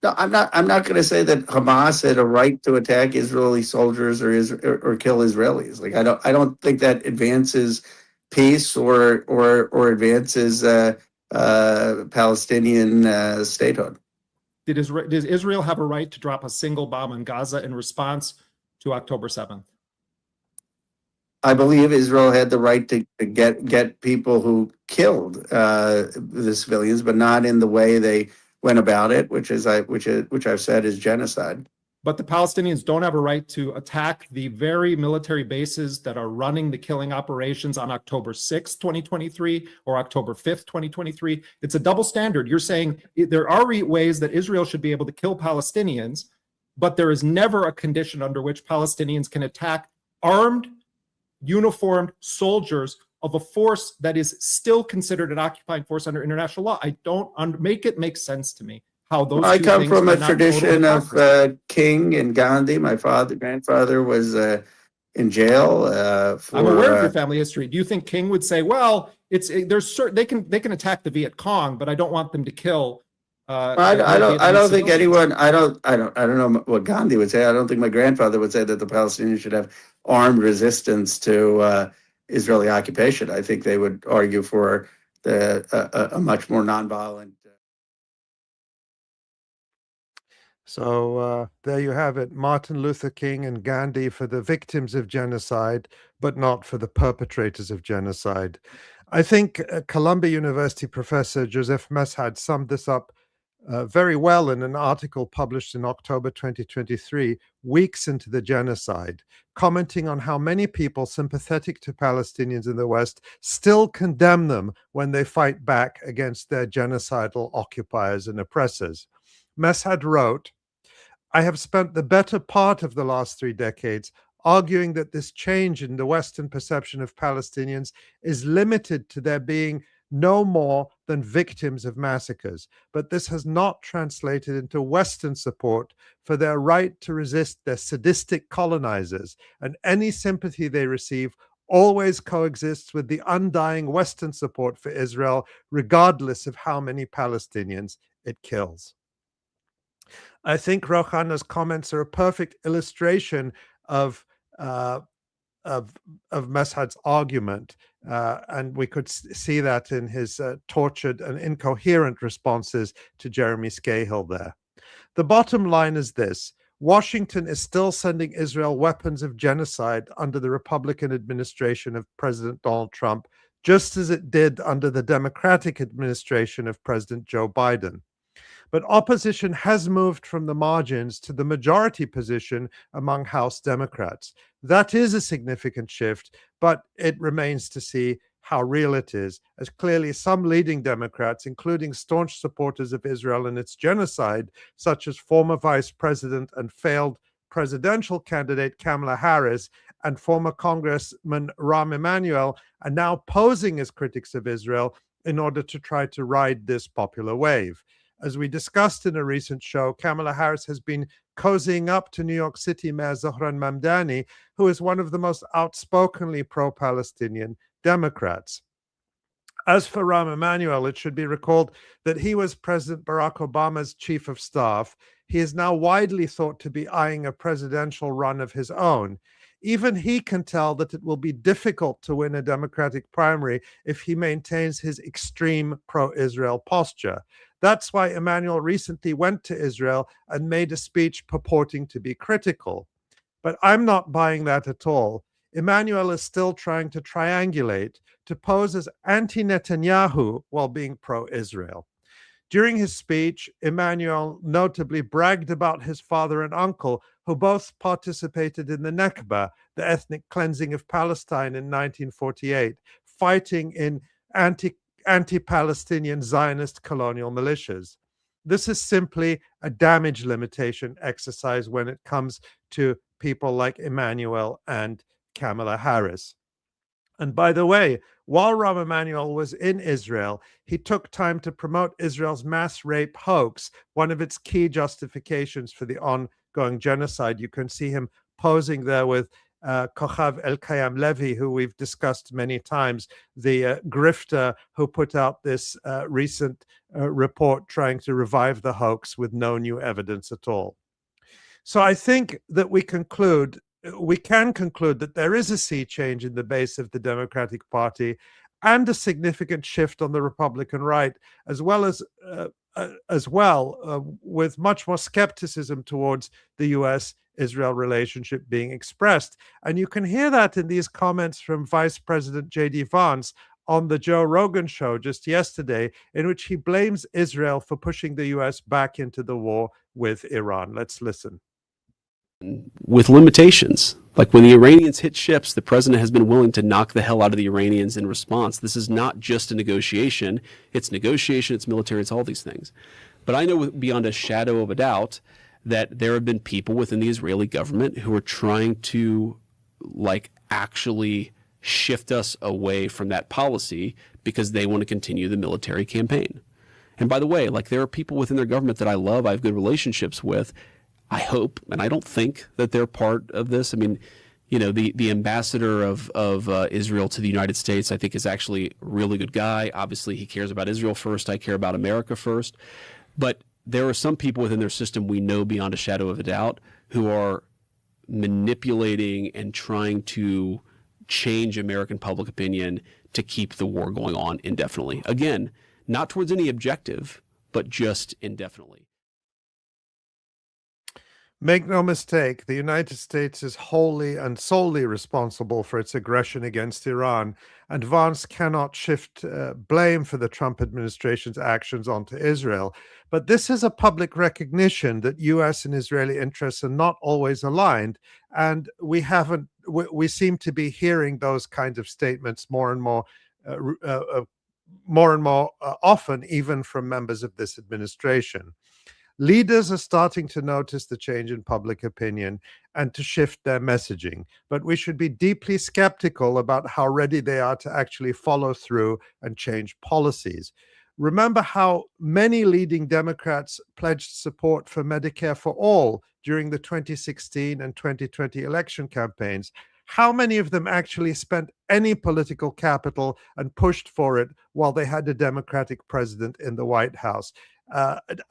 No, I'm not going to say that Hamas had a right to attack Israeli soldiers or kill Israelis. Like I don't think that advances peace or advances Palestinian statehood. Did Israel have a right to drop a single bomb on Gaza in response to October 7th? I believe Israel had the right to get people who killed the civilians, but not in the way they went about it, which I've said is genocide. But the Palestinians don't have a right to attack the very military bases that are running the killing operations on October 6th, 2023, or October 5th, 2023. It's a double standard. You're saying there are ways that Israel should be able to kill Palestinians, but there is never a condition under which Palestinians can attack armed, uniformed soldiers of a force that is still considered an occupying force under international law. I don't make it make sense to me how those I two come things from are a not tradition totally of King and Gandhi. My grandfather was in jail I'm aware of for. your family history. Do you think King would say, "Well, there's certain they can attack the Viet Cong, but I don't want them to kill"? I don't think anyone. I don't know what Gandhi would say. I don't think my grandfather would say that the Palestinians should have armed resistance to Israeli occupation. I think they would argue for a much more nonviolent. So there you have it, Martin Luther King and Gandhi for the victims of genocide, but not for the perpetrators of genocide. I think Columbia University professor Joseph Mesad summed this up very well in an article published in October 2023, weeks into the genocide, commenting on how many people sympathetic to Palestinians in the West still condemn them when they fight back against their genocidal occupiers and oppressors. Mesad wrote, "I have spent the better part of the last 3 decades arguing that this change in the Western perception of Palestinians is limited to their being no more than victims of massacres, but this has not translated into Western support for their right to resist their sadistic colonizers, and any sympathy they receive always coexists with the undying Western support for Israel, regardless of how many Palestinians it kills." I think Roqayah's comments are a perfect illustration of Mesad's argument, and we could see that in his tortured and incoherent responses to Jeremy Scahill there. The bottom line is this: Washington is still sending Israel weapons of genocide under the Republican administration of President Donald Trump, just as it did under the Democratic administration of President Joe Biden. But opposition has moved from the margins to the majority position among House Democrats. That is a significant shift, but it remains to see how real it is, as clearly some leading Democrats, including staunch supporters of Israel and its genocide, such as former Vice President and failed presidential candidate Kamala Harris and former Congressman Rahm Emanuel, are now posing as critics of Israel in order to try to ride this popular wave. As we discussed in a recent show, Kamala Harris has been cozying up to New York City Mayor Zohran Mamdani, who is one of the most outspokenly pro-Palestinian Democrats. As for Rahm Emanuel, it should be recalled that he was President Barack Obama's chief of staff. He is now widely thought to be eyeing a presidential run of his own. Even he can tell that it will be difficult to win a Democratic primary if he maintains his extreme pro-Israel posture. That's why Emanuel recently went to Israel and made a speech purporting to be critical. But I'm not buying that at all. Emanuel is still trying to triangulate, to pose as anti-Netanyahu while being pro-Israel. During his speech, Emmanuel notably bragged about his father and uncle, who both participated in the Nakba, the ethnic cleansing of Palestine in 1948, fighting in anti-Palestinian Zionist colonial militias. This is simply a damage limitation exercise when it comes to people like Emmanuel and Kamala Harris. And by the way, while Rahm Emanuel was in Israel, he took time to promote Israel's mass rape hoax, one of its key justifications for the ongoing genocide. You can see him posing there with 𝐄𝐥𝐿 who we've discussed many times, the grifter who put out this recent report trying to revive the hoax with no new evidence at all. So I think that we can conclude that there is a sea change in the base of the Democratic Party and a significant shift on the Republican right, as well with much more skepticism towards the US-Israel relationship being expressed. And you can hear that in these comments from Vice President J.D. Vance on the Joe Rogan show just yesterday, in which he blames Israel for pushing the US back into the war with Iran. Let's listen. With limitations. Like when the Iranians hit ships, the president has been willing to knock the hell out of the Iranians in response. This is not just a negotiation. It's negotiation, it's military, it's all these things. But I know beyond a shadow of a doubt that there have been people within the Israeli government who are trying to actually shift us away from that policy because they want to continue the military campaign. And by the way, there are people within their government that I love, I have good relationships with. I hope, and I don't think that they're part of this. I mean, the ambassador of Israel to the United States, I think, is actually a really good guy. Obviously, he cares about Israel first. I care about America first. But there are some people within their system we know beyond a shadow of a doubt who are manipulating and trying to change American public opinion to keep the war going on indefinitely. Again, not towards any objective, but just indefinitely. Make no mistake, the United States is wholly and solely responsible for its aggression against Iran, and Vance cannot shift blame for the Trump administration's actions onto Israel. But this is a public recognition that US and Israeli interests are not always aligned, and we seem to be hearing those kinds of statements more and more often, even from members of this administration. Leaders are starting to notice the change in public opinion and to shift their messaging, but we should be deeply skeptical about how ready they are to actually follow through and change policies. Remember how many leading Democrats pledged support for Medicare for all during the 2016 and 2020 election campaigns. How many of them actually spent any political capital and pushed for it while they had a Democratic president in the White House?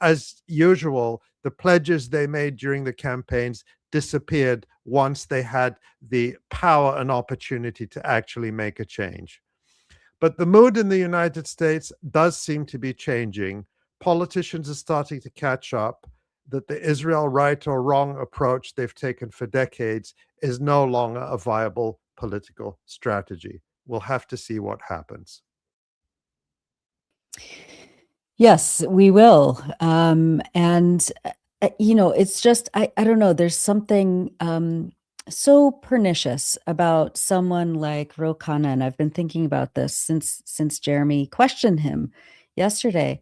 As usual, the pledges they made during the campaigns disappeared once they had the power and opportunity to actually make a change. But the mood in the United States does seem to be changing. Politicians are starting to catch up that the Israel right or wrong approach they've taken for decades is no longer a viable political strategy. We'll have to see what happens. Yes, we will. It's just, I don't know, there's something so pernicious about someone like Roqayah, and I've been thinking about this since Jeremy questioned him yesterday,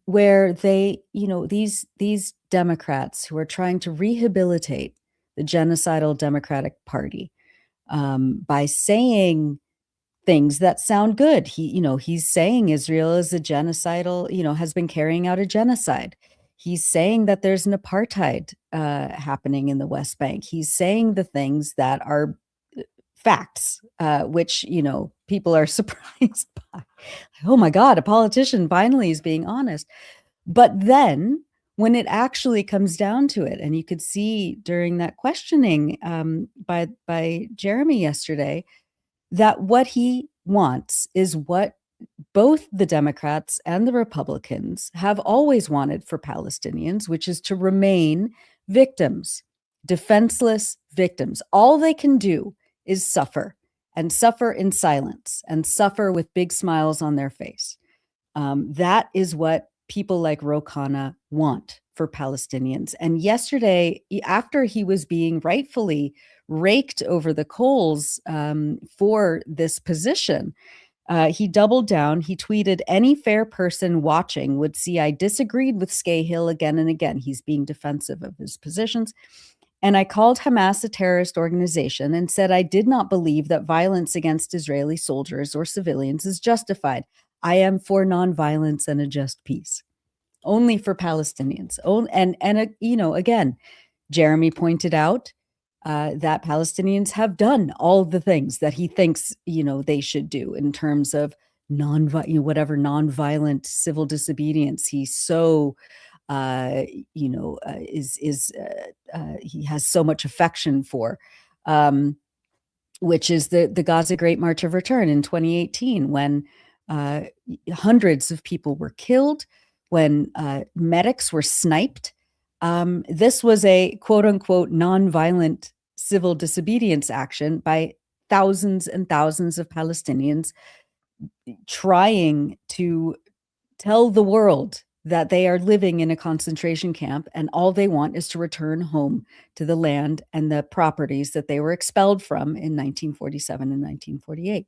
where they, these Democrats who are trying to rehabilitate the genocidal Democratic Party by saying things that sound good. He's saying Israel is a genocidal, has been carrying out a genocide. He's saying that there's an apartheid happening in the West Bank. He's saying the things that are facts, which, people are surprised by. Oh my God, a politician finally is being honest. But then when it actually comes down to it, and you could see during that questioning by Jeremy yesterday, that what he wants is what both the Democrats and the Republicans have always wanted for Palestinians, which is to remain victims, defenseless victims. All they can do is suffer, and suffer in silence, and suffer with big smiles on their face. That is what people like Roqayah want for Palestinians. And yesterday, after he was being rightfully raked over the coals for this position, he doubled down. He tweeted, "Any fair person watching would see I disagreed with 𝐄𝐥𝐿 again and again." He's being defensive of his positions. "And I called Hamas a terrorist organization and said I did not believe that violence against Israeli soldiers or civilians is justified. I am for nonviolence and a just peace." Only for Palestinians. Again, Jeremy pointed out that Palestinians have done all the things that he thinks, they should do in terms of whatever nonviolent civil disobedience he so he has so much affection for, which is the Gaza Great March of Return in 2018, when hundreds of people were killed, when medics were sniped. This was a quote unquote nonviolent civil disobedience action by thousands and thousands of Palestinians trying to tell the world that they are living in a concentration camp and all they want is to return home to the land and the properties that they were expelled from in 1947 and 1948.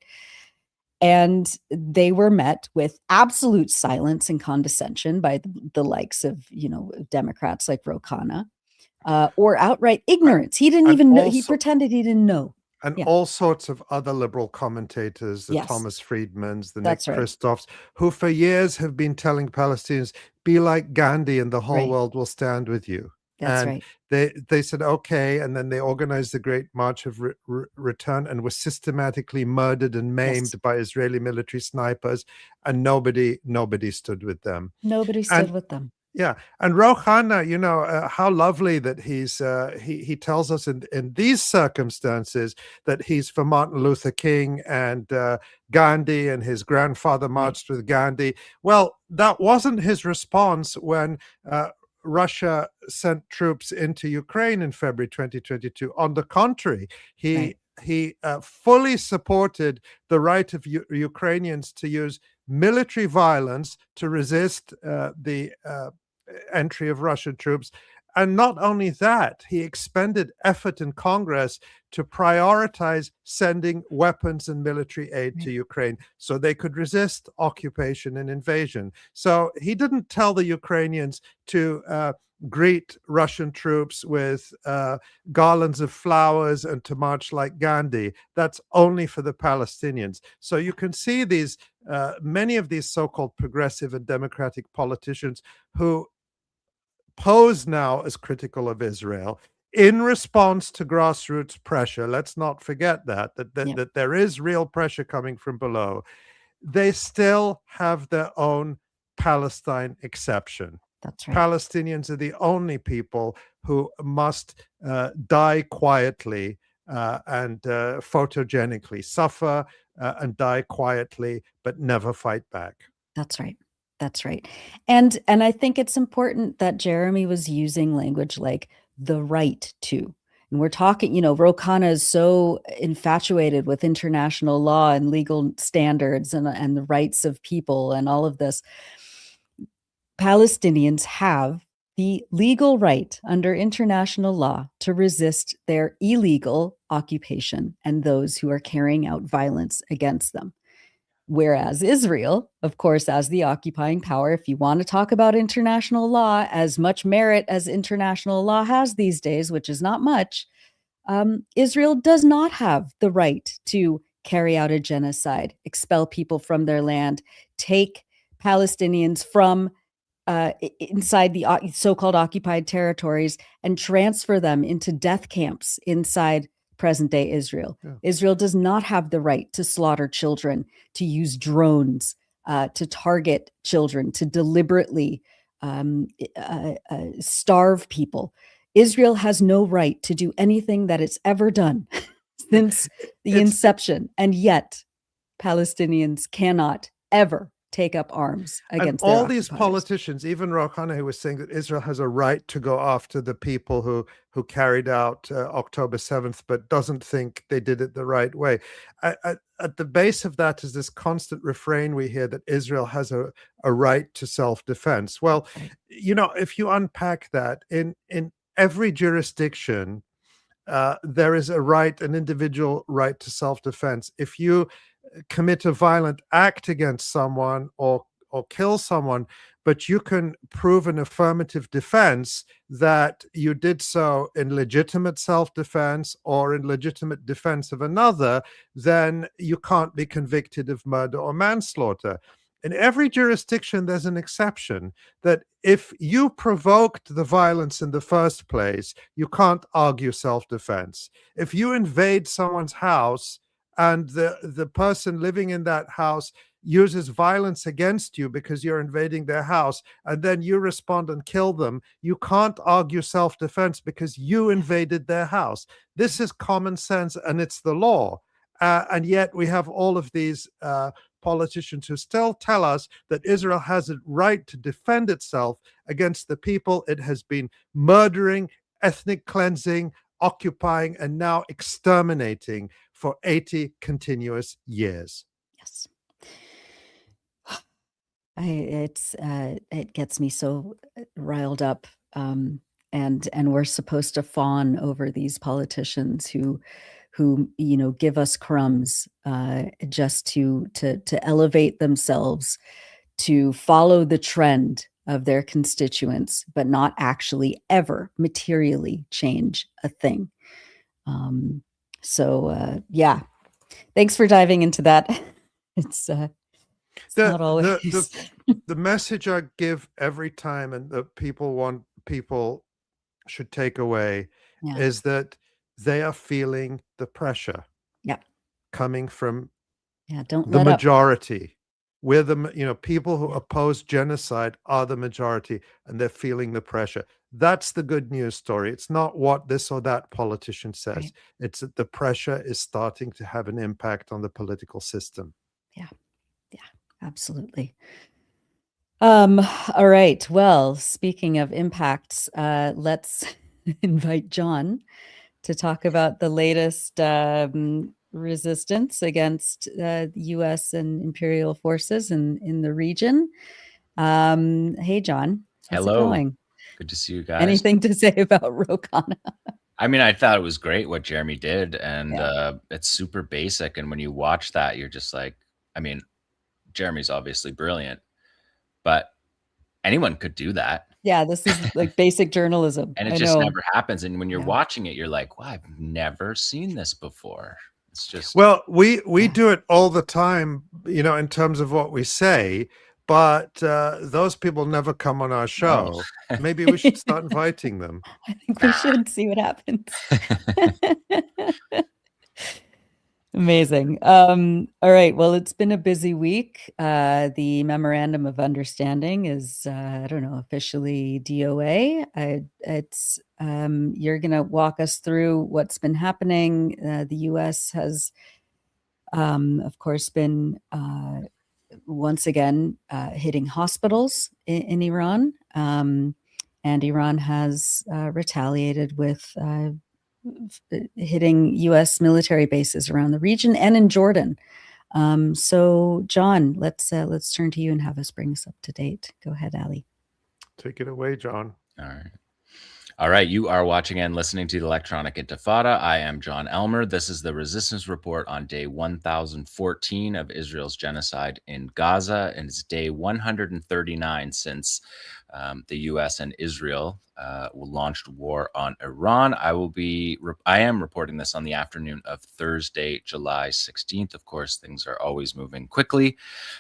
And they were met with absolute silence and condescension by the likes of, Democrats like Roqayah, or outright ignorance. He didn't even know. He pretended he didn't know. And all sorts of other liberal commentators, the Thomas Friedmans, the Nick Christophs, who for years have been telling Palestinians, be like Gandhi and the whole world will stand with you. That's and right. They said, okay. And then they organized the Great March of Return and were systematically murdered and maimed by Israeli military snipers. And nobody stood with them. Nobody stood with them. Yeah. And Roqayah, how lovely that he tells us in these circumstances that he's for Martin Luther King and Gandhi, and his grandfather marched with Gandhi. Well, that wasn't his response when Russia sent troops into Ukraine in February 2022. On the contrary, he fully supported the right of Ukrainians to use military violence to resist the entry of Russian troops. And not only that, he expended effort in Congress to prioritize sending weapons and military aid to Ukraine so they could resist occupation and invasion. So he didn't tell the Ukrainians to greet Russian troops with garlands of flowers and to march like Gandhi. That's only for the Palestinians. So you can see these many of these so-called progressive and democratic politicians who pose now as critical of Israel in response to grassroots pressure. Let's not forget that there is real pressure coming from below. They still have their own Palestine exception. That's right. Palestinians are the only people who must die quietly and photogenically, suffer and die quietly, but never fight back. That's right. That's right. And I think it's important that Jeremy was using language like the right to. And we're talking, Roqayah is so infatuated with international law and legal standards and the rights of people and all of this. Palestinians have the legal right under international law to resist their illegal occupation and those who are carrying out violence against them. Whereas Israel, of course, as the occupying power, if you want to talk about international law, as much merit as international law has these days, which is not much, Israel does not have the right to carry out a genocide, expel people from their land, take Palestinians from inside the so-called occupied territories and transfer them into death camps inside present-day Israel. Yeah. Israel does not have the right to slaughter children, to use drones, to target children, to deliberately starve people. Israel has no right to do anything that it's ever done since the inception, and yet Palestinians cannot ever take up arms And against all their these occupiers. politicians, even Roqayah, who was saying that Israel has a right to go after the people who carried out October 7th, but doesn't think they did it the right way. At the base of that is this constant refrain we hear that Israel has a right to self-defense. Well, if you unpack that, in every jurisdiction, there is an individual right to self-defense. If you commit a violent act against someone or kill someone, but you can prove an affirmative defense that you did so in legitimate self-defense or in legitimate defense of another, then you can't be convicted of murder or manslaughter. In every jurisdiction, there's an exception that if you provoked the violence in the first place, you can't argue self-defense. If you invade someone's house and the person living in that house uses violence against you because you're invading their house, and then you respond and kill them, you can't argue self-defense because you invaded their house. This is common sense, and it's the law. And yet we have all of these politicians who still tell us that Israel has a right to defend itself against the people it has been murdering, ethnic cleansing, occupying, and now exterminating for 80 continuous years. Yes. It gets me so riled up, and we're supposed to fawn over these politicians who give us crumbs just to elevate themselves, to follow the trend of their constituents, but not actually ever materially change a thing. Yeah, thanks for diving into that. It's not always the message I give every time, and that people should take away, is that they are feeling the pressure coming from don't the let majority. Up. We're the people who oppose genocide are the majority, and they're feeling the pressure. That's the good news story. It's not what this or that politician says. Right. It's that the pressure is starting to have an impact on the political system. Yeah, absolutely. All right. Well, speaking of impacts, let's invite Jon to talk about the latest resistance against the U.S. and imperial forces in the region. Hey, Jon. How's it going? Good to see you guys. Anything to say about Roqayah? I mean, I thought it was great what Jeremy did, and it's super basic. And when you watch that, you're just like, I mean, Jeremy's obviously brilliant, but anyone could do that. Yeah, this is like basic journalism. And it just never happens. And when you're watching it, you're like, well, I've never seen this before. It's just... Well, we do it all the time, in terms of what we say, but those people never come on our show. No. Maybe we should start inviting them. I think we should see what happens. Amazing. All right. Well, it's been a busy week. The Memorandum of Understanding is, officially DOA. You're going to walk us through what's been happening. The U.S. has, of course, been once again hitting hospitals in Iran, and Iran has retaliated with hitting U.S. military bases around the region and in Jordan. So, Jon, let's turn to you and have us bring us up to date. Go ahead, Ali. Take it away, Jon. All right. You are watching and listening to the Electronic Intifada. I am Jon Elmer. This is the Resistance Report on day 1014 of Israel's genocide in Gaza, and it's day 139 since the U.S. and Israel launched war on Iran. I am reporting this on the afternoon of Thursday, July 16th. Of course, things are always moving quickly.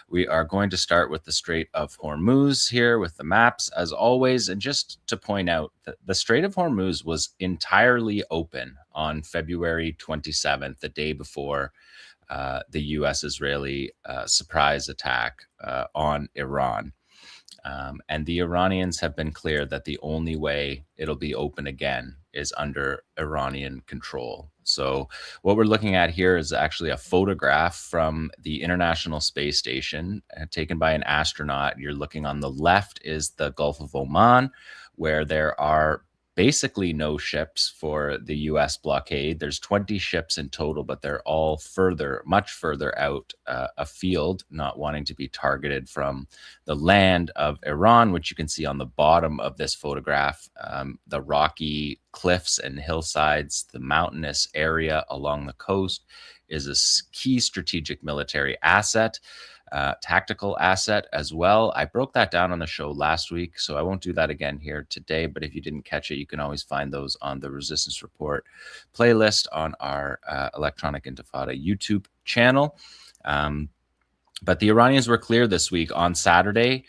We are going to start with the Strait of Hormuz here with the maps, as always. And just to point out that the Strait of Hormuz was entirely open on February 27th, the day before the U.S.-Israeli surprise attack on Iran. And the Iranians have been clear that the only way it'll be open again is under Iranian control. So what we're looking at here is actually a photograph from the International Space Station taken by an astronaut. You're looking on the left is the Gulf of Oman, where there are basically no ships for the US blockade. There's 20 ships in total, but they're all much further out afield, not wanting to be targeted from the land of Iran, which you can see on the bottom of this photograph. The rocky cliffs and hillsides, the mountainous area along the coast is a key strategic military asset. Tactical asset as well. I broke that down on the show last week, so I won't do that again here today. But if you didn't catch it, you can always find those on the Resistance Report playlist on our Electronic Intifada YouTube channel. But the Iranians were clear this week. On Saturday,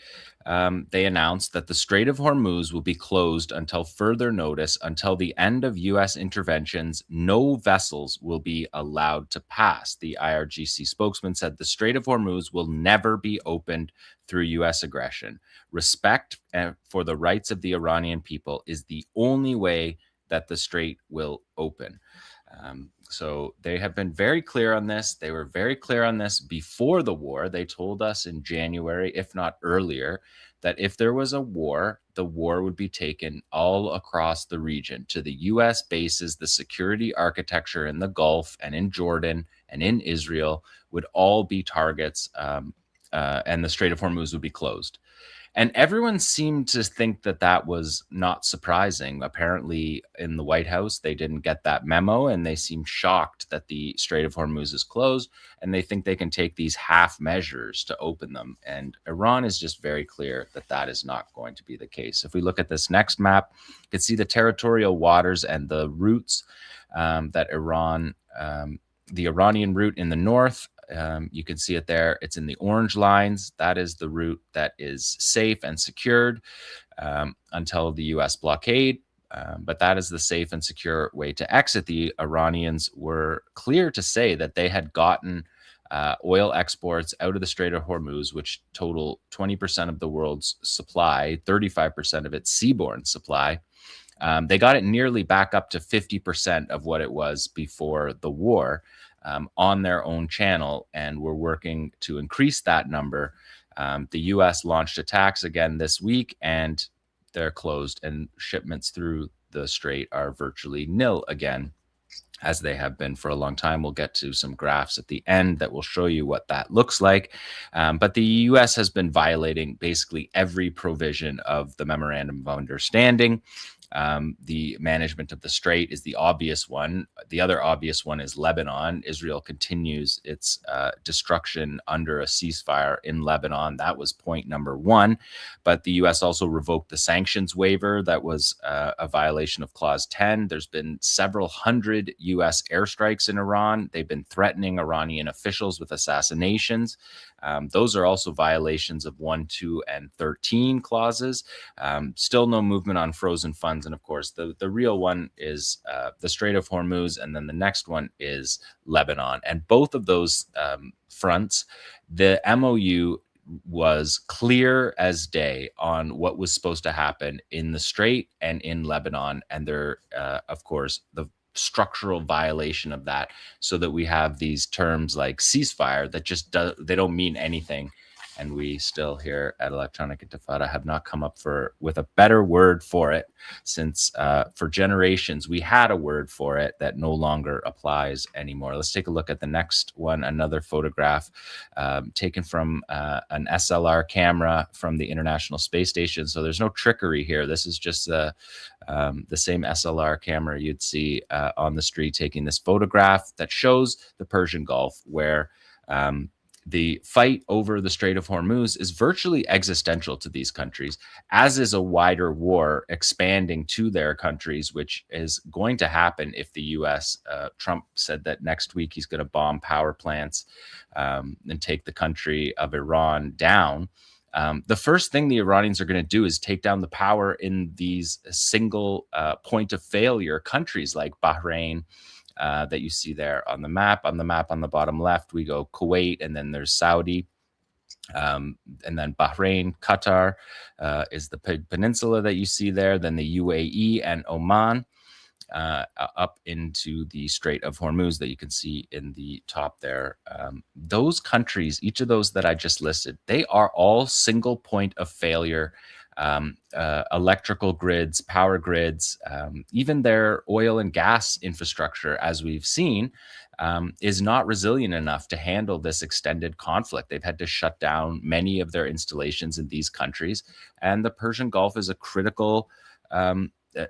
they announced that the Strait of Hormuz will be closed until further notice. Until the end of U.S. interventions, no vessels will be allowed to pass. The IRGC spokesman said the Strait of Hormuz will never be opened through U.S. aggression. Respect for the rights of the Iranian people is the only way that the strait will open. So they have been very clear on this. They were very clear on this before the war. They told us in January, if not earlier, that if there was a war, the war would be taken all across the region to the U.S. bases. The security architecture in the Gulf and in Jordan and in Israel would all be targets, and the Strait of Hormuz would be closed. And everyone seemed to think that that was not surprising. Apparently, in the White House, they didn't get that memo, and they seemed shocked that the Strait of Hormuz is closed, and they think they can take these half measures to open them. And Iran is just very clear that that is not going to be the case. If we look at this next map, you can see the territorial waters and the routes that Iran, the Iranian route in the north. You can see it there. It's in the orange lines. That is the route that is safe and secured until the U.S. blockade. But that is the safe and secure way to exit. The Iranians were clear to say that they had gotten oil exports out of the Strait of Hormuz, which total 20% of the world's supply, 35% of its seaborne supply. They got it nearly back up to 50% of what it was before the war. On their own channel, and we're working to increase that number. The U.S. launched attacks again this week, and they're closed, and shipments through the strait are virtually nil again, as they have been for a long time. We'll get to some graphs at the end that will show you what that looks like. But the U.S. has been violating basically every provision of the Memorandum of Understanding. The management of the strait is the obvious one. The other obvious one is Lebanon. Israel continues its destruction under a ceasefire in Lebanon. That was point number one. But the U.S. also revoked the sanctions waiver. That was a violation of Clause 10. There's been several hundred U.S. airstrikes in Iran. They've been threatening Iranian officials with assassinations. Those are also violations of 1, 2, and 13 clauses. Still no movement on frozen funds. And of course, the real one is the Strait of Hormuz. And then the next one is Lebanon. And both of those fronts, the MOU was clear as day on what was supposed to happen in the Strait and in Lebanon. And there, of course, the structural violation of that, so that we have these terms like ceasefire that just they don't mean anything. And we still here at Electronic Intifada have not come up with a better word for it, since for generations we had a word for it that no longer applies anymore. Let's take a look at the next one, another photograph taken from an SLR camera from the International Space Station. So there's no trickery here. This is just the same SLR camera you'd see on the street taking this photograph that shows the Persian Gulf, where the fight over the Strait of Hormuz is virtually existential to these countries, as is a wider war expanding to their countries, which is going to happen if the U.S. Trump said that next week he's going to bomb power plants and take the country of Iran down. The first thing the Iranians are going to do is take down the power in these single point of failure countries like Bahrain, that you see there on the map. On the bottom left, we go Kuwait, and then there's Saudi, and then Bahrain. Qatar is the peninsula that you see there, then the UAE and Oman. up into the Strait of Hormuz that you can see in the top there. Those countries, each of those that I just listed, they are all single point of failure electrical grids, power grids, even their oil and gas infrastructure, as we've seen, is not resilient enough to handle this extended conflict. They've had to shut down many of their installations in these countries, and the Persian Gulf is a critical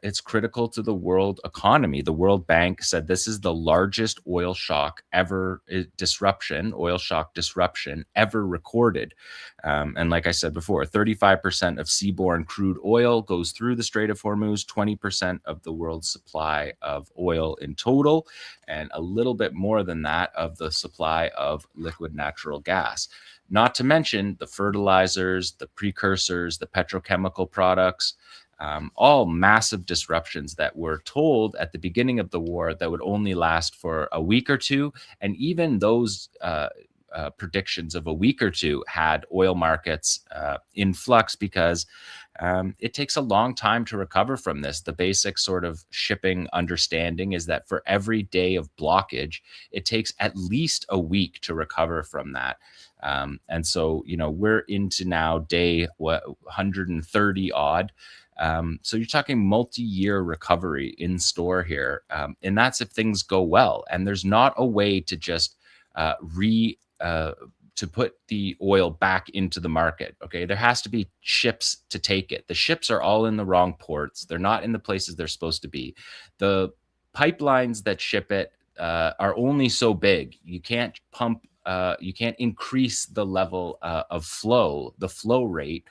it's critical to the world economy. The World Bank said this is the largest oil shock disruption ever recorded. And like I said before, 35% of seaborne crude oil goes through the Strait of Hormuz, 20% of the world's supply of oil in total, and a little bit more than that of the supply of liquid natural gas. Not to mention the fertilizers, the precursors, the petrochemical products, all massive disruptions that were told at the beginning of the war that would only last for a week or two. And even those predictions of a week or two had oil markets in flux because it takes a long time to recover from this. The basic sort of shipping understanding is that for every day of blockage, it takes at least a week to recover from that. And so, we're into now day 130 odd. So you're talking multi-year recovery in store here. And that's if things go well. And there's not a way to just to put the oil back into the market. Okay. There has to be ships to take it. The ships are all in the wrong ports. They're not in the places they're supposed to be. The pipelines that ship it are only so big. You can't you can't increase the level of flow, the flow rate.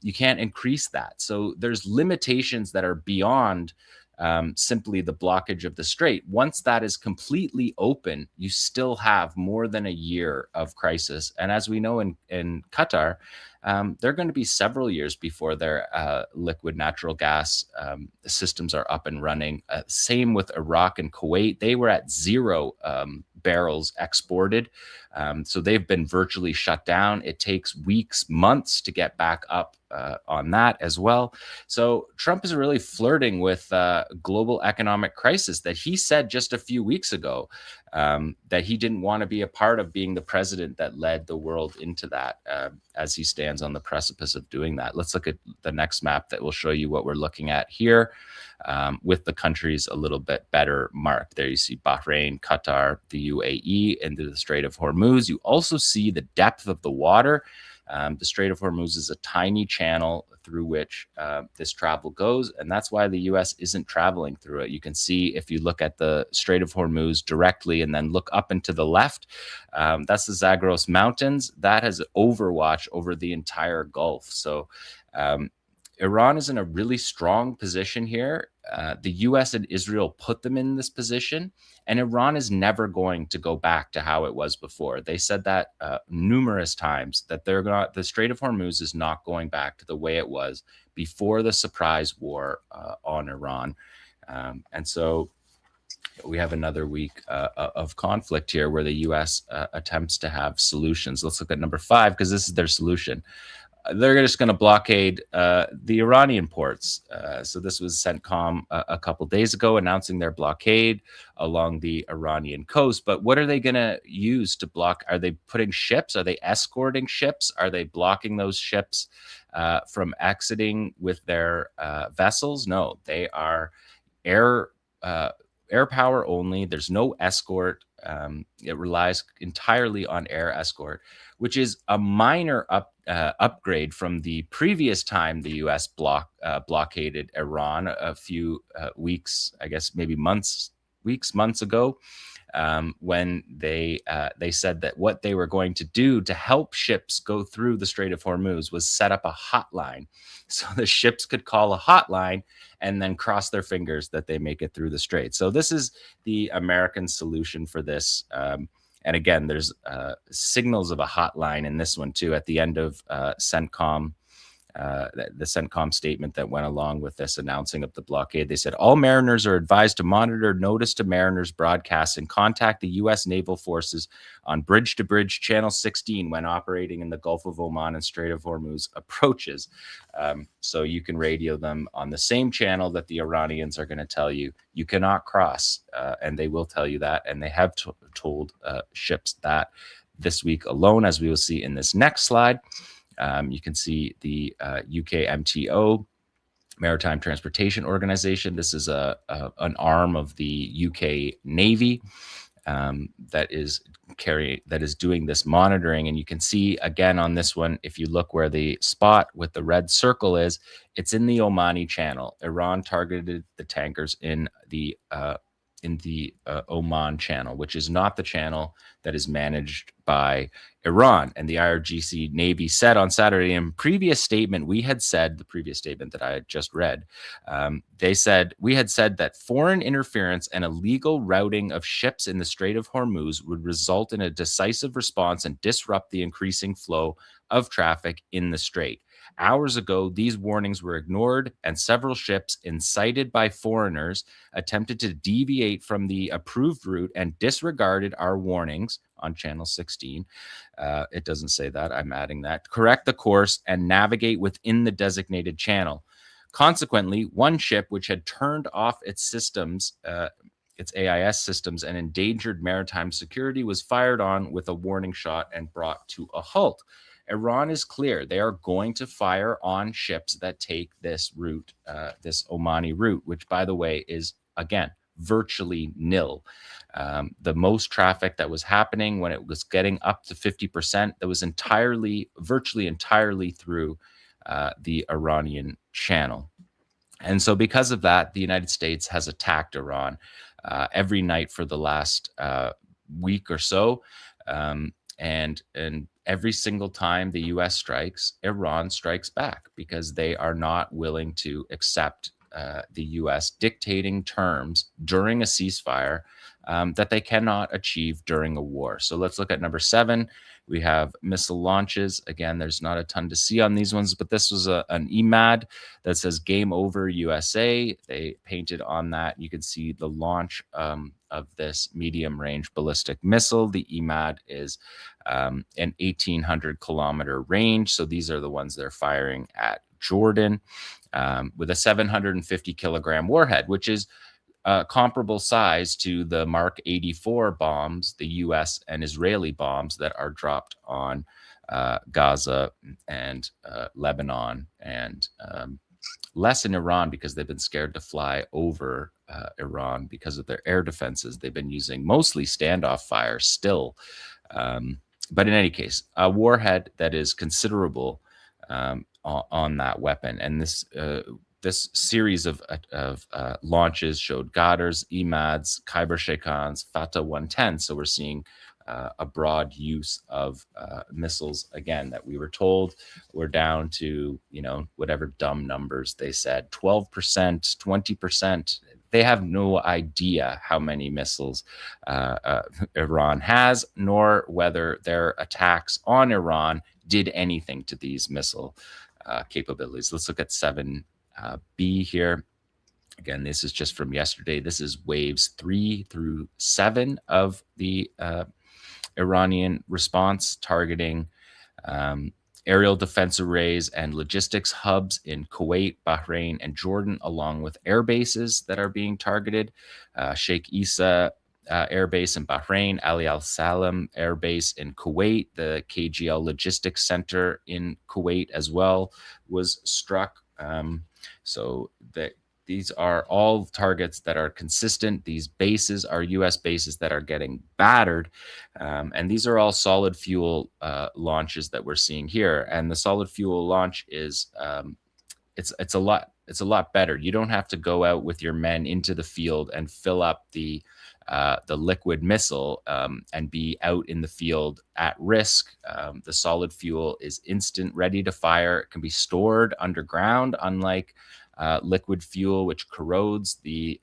You can't increase that. So there's limitations that are beyond simply the blockage of the strait. Once that is completely open, you still have more than a year of crisis. And as we know in Qatar, they're going to be several years before their liquid natural gas systems are up and running. Same with Iraq and Kuwait. They were at 0 barrels exported. So they've been virtually shut down. It takes weeks, months to get back up on that as well. So Trump is really flirting with global economic crisis that he said just a few weeks ago that he didn't want to be a part of being the president that led the world into that as he stands on the precipice of doing that. Let's look at the next map that will show you what we're looking at here with the countries a little bit better marked. There you see Bahrain, Qatar, the UAE, into the Strait of Hormuz. You also see the depth of the water. The Strait of Hormuz is a tiny channel through which this travel goes, and that's why the U.S. isn't traveling through it. You can see if you look at the Strait of Hormuz directly and then look up and to the left, that's the Zagros Mountains. That has overwatch over the entire Gulf. So Iran is in a really strong position here. The US and Israel put them in this position, and Iran is never going to go back to how it was before. They said that numerous times that the Strait of Hormuz is not going back to the way it was before the surprise war on Iran. And so we have another week of conflict here where the US attempts to have solutions. Let's look at number 5, because this is their solution. They're just going to blockade the Iranian ports. So this was CENTCOM a couple days ago announcing their blockade along the Iranian coast. But what are they going to use to block? Are they putting ships? Are they escorting ships? Are they blocking those ships from exiting with their vessels? No, they are air power only. There's no escort. It relies entirely on air escort, which is a minor upgrade from the previous time the U.S. blockaded Iran a few weeks, I guess maybe months ago, when they said that what they were going to do to help ships go through the Strait of Hormuz was set up a hotline, so the ships could call a hotline and then cross their fingers that they make it through the strait. So this is the American solution for this. And again, there's signals of a hotline in this one too at the end of CENTCOM the CENTCOM statement that went along with this announcing of the blockade. They said all mariners are advised to monitor notice to mariners broadcasts and contact the U.S. Naval Forces on bridge-to-bridge Channel 16 when operating in the Gulf of Oman and Strait of Hormuz approaches. So you can radio them on the same channel that the Iranians are going to tell you you cannot cross, and they will tell you that, and they have told ships that this week alone, as we will see in this next slide. You can see the 𝐓𝐿TO, Maritime Transportation Organization. This is an arm of the UK Navy that is doing this monitoring. And you can see again on this one, if you look where the spot with the red circle is, it's in the Omani Channel. Iran targeted the tankers in the Oman Channel, which is not the channel that is managed by Iran. And the IRGC Navy said on Saturday in previous statement, the previous statement that I had just read, we had said that foreign interference and illegal routing of ships in the Strait of Hormuz would result in a decisive response and disrupt the increasing flow of traffic in the strait. Hours ago, these warnings were ignored, and several ships incited by foreigners attempted to deviate from the approved route and disregarded our warnings on Channel 16. It doesn't say that, I'm adding that. Correct the course and navigate within the designated channel. Consequently, one ship which had turned off its systems, its AIS systems, and endangered maritime security was fired on with a warning shot and brought to a halt. Iran is clear. They are going to fire on ships that take this route, this Omani route, which, by the way, is, again, virtually nil. The most traffic that was happening when it was getting up to 50%, that was virtually entirely through the Iranian Channel. And so because of that, the United States has attacked Iran every night for the last week or so. And every single time the U.S. strikes, Iran strikes back because they are not willing to accept the U.S. dictating terms during a ceasefire that they cannot achieve during a war. So let's look at number 7. We have missile launches. Again, there's not a ton to see on these ones, but this was an EMAD that says Game Over USA. They painted on that. You can see the launch of this medium-range ballistic missile. The EMAD is an 1,800 kilometer range. So these are the ones they're firing at Jordan with a 750 kilogram warhead, which is comparable size to the Mark 84 bombs, the U.S. and Israeli bombs that are dropped on Gaza and Lebanon, and less in Iran because they've been scared to fly over Iran because of their air defenses. They've been using mostly standoff fire still. But in any case, a warhead that is considerable on that weapon. And this series of launches showed Ghadars, EMADs, Khyber Sheikhans, Fatah 110. So we're seeing a broad use of missiles, again, that we were told were down to, whatever dumb numbers they said, 12%, 20%. They have no idea how many missiles Iran has, nor whether their attacks on Iran did anything to these missile capabilities. Let's look at 7B here. Again, this is just from yesterday. This is waves 3 through 7 of the Iranian response, targeting aerial defense arrays and logistics hubs in Kuwait, Bahrain, and Jordan, along with air bases that are being targeted. Sheikh Issa Air Base in Bahrain, Ali Al Salam Air Base in Kuwait, the KGL Logistics Center in Kuwait as well was struck. So these are all targets that are consistent. These bases are U.S. bases that are getting battered. And these are all solid fuel launches that we're seeing here. And the solid fuel launch is, it's a lot better. You don't have to go out with your men into the field and fill up the liquid missile and be out in the field at risk. The solid fuel is instant, ready to fire. It can be stored underground, unlike liquid fuel, which corrodes. The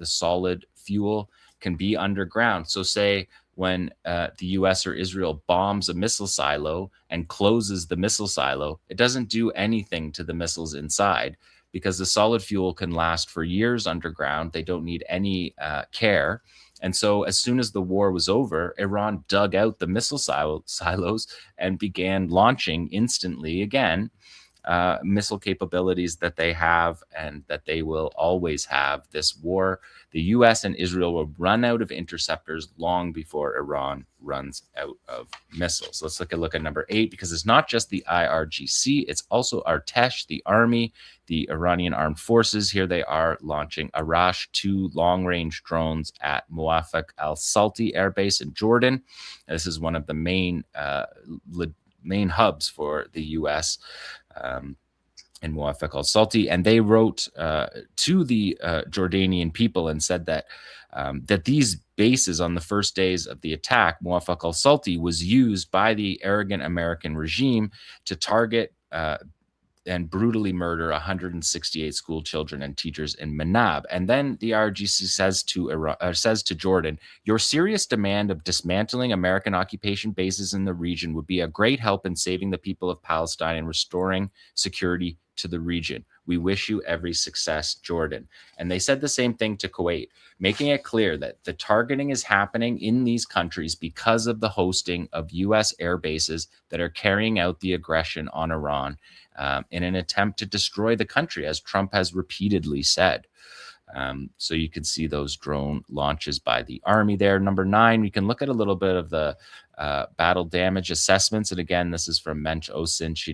solid fuel can be underground. So say when the US or Israel bombs a missile silo and closes the missile silo, it doesn't do anything to the missiles inside because the solid fuel can last for years underground. They don't need any care. And so as soon as the war was over, Iran dug out the missile silos and began launching instantly again missile capabilities that they have and that they will always have. This war, the US and Israel will run out of interceptors long before Iran runs out of missiles. Let's look at number 8, because it's not just the IRGC, it's also Artesh, the army, the Iranian armed forces. Here they are launching Arash 2 long-range drones at Muwafaq al-Salti Air Base in Jordan. This is one of the main hubs for the US in Muwafaq al-Salti, and they wrote to the Jordanian people and said that that these bases on the first days of the attack, Muwafaq al-Salti, was used by the arrogant American regime to target and brutally murder 168 school children and teachers in Manab. And then the IRGC says to Jordan, your serious demand of dismantling American occupation bases in the region would be a great help in saving the people of Palestine and restoring security to the region. We wish you every success, Jordan. And they said the same thing to Kuwait, making it clear that the targeting is happening in these countries because of the hosting of U.S. air bases that are carrying out the aggression on Iran in an attempt to destroy the country, as Trump has repeatedly said. So you can see those drone launches by the army there. Number 9, we can look at a little bit of the battle damage assessments. And again, this is from Mensch Osint. He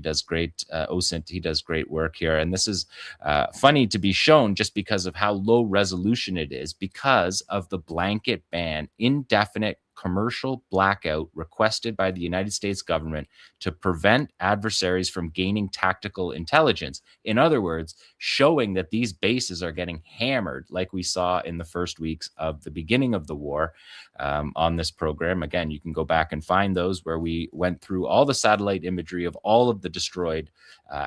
does great work here. And this is funny to be shown just because of how low resolution it is, because of the blanket ban, indefinite commercial blackout requested by the United States government to prevent adversaries from gaining tactical intelligence. In other words, showing that these bases are getting hammered, like we saw in the first weeks of the beginning of the war on this program. Again, you can go back and find those where we went through all the satellite imagery of all of the destroyed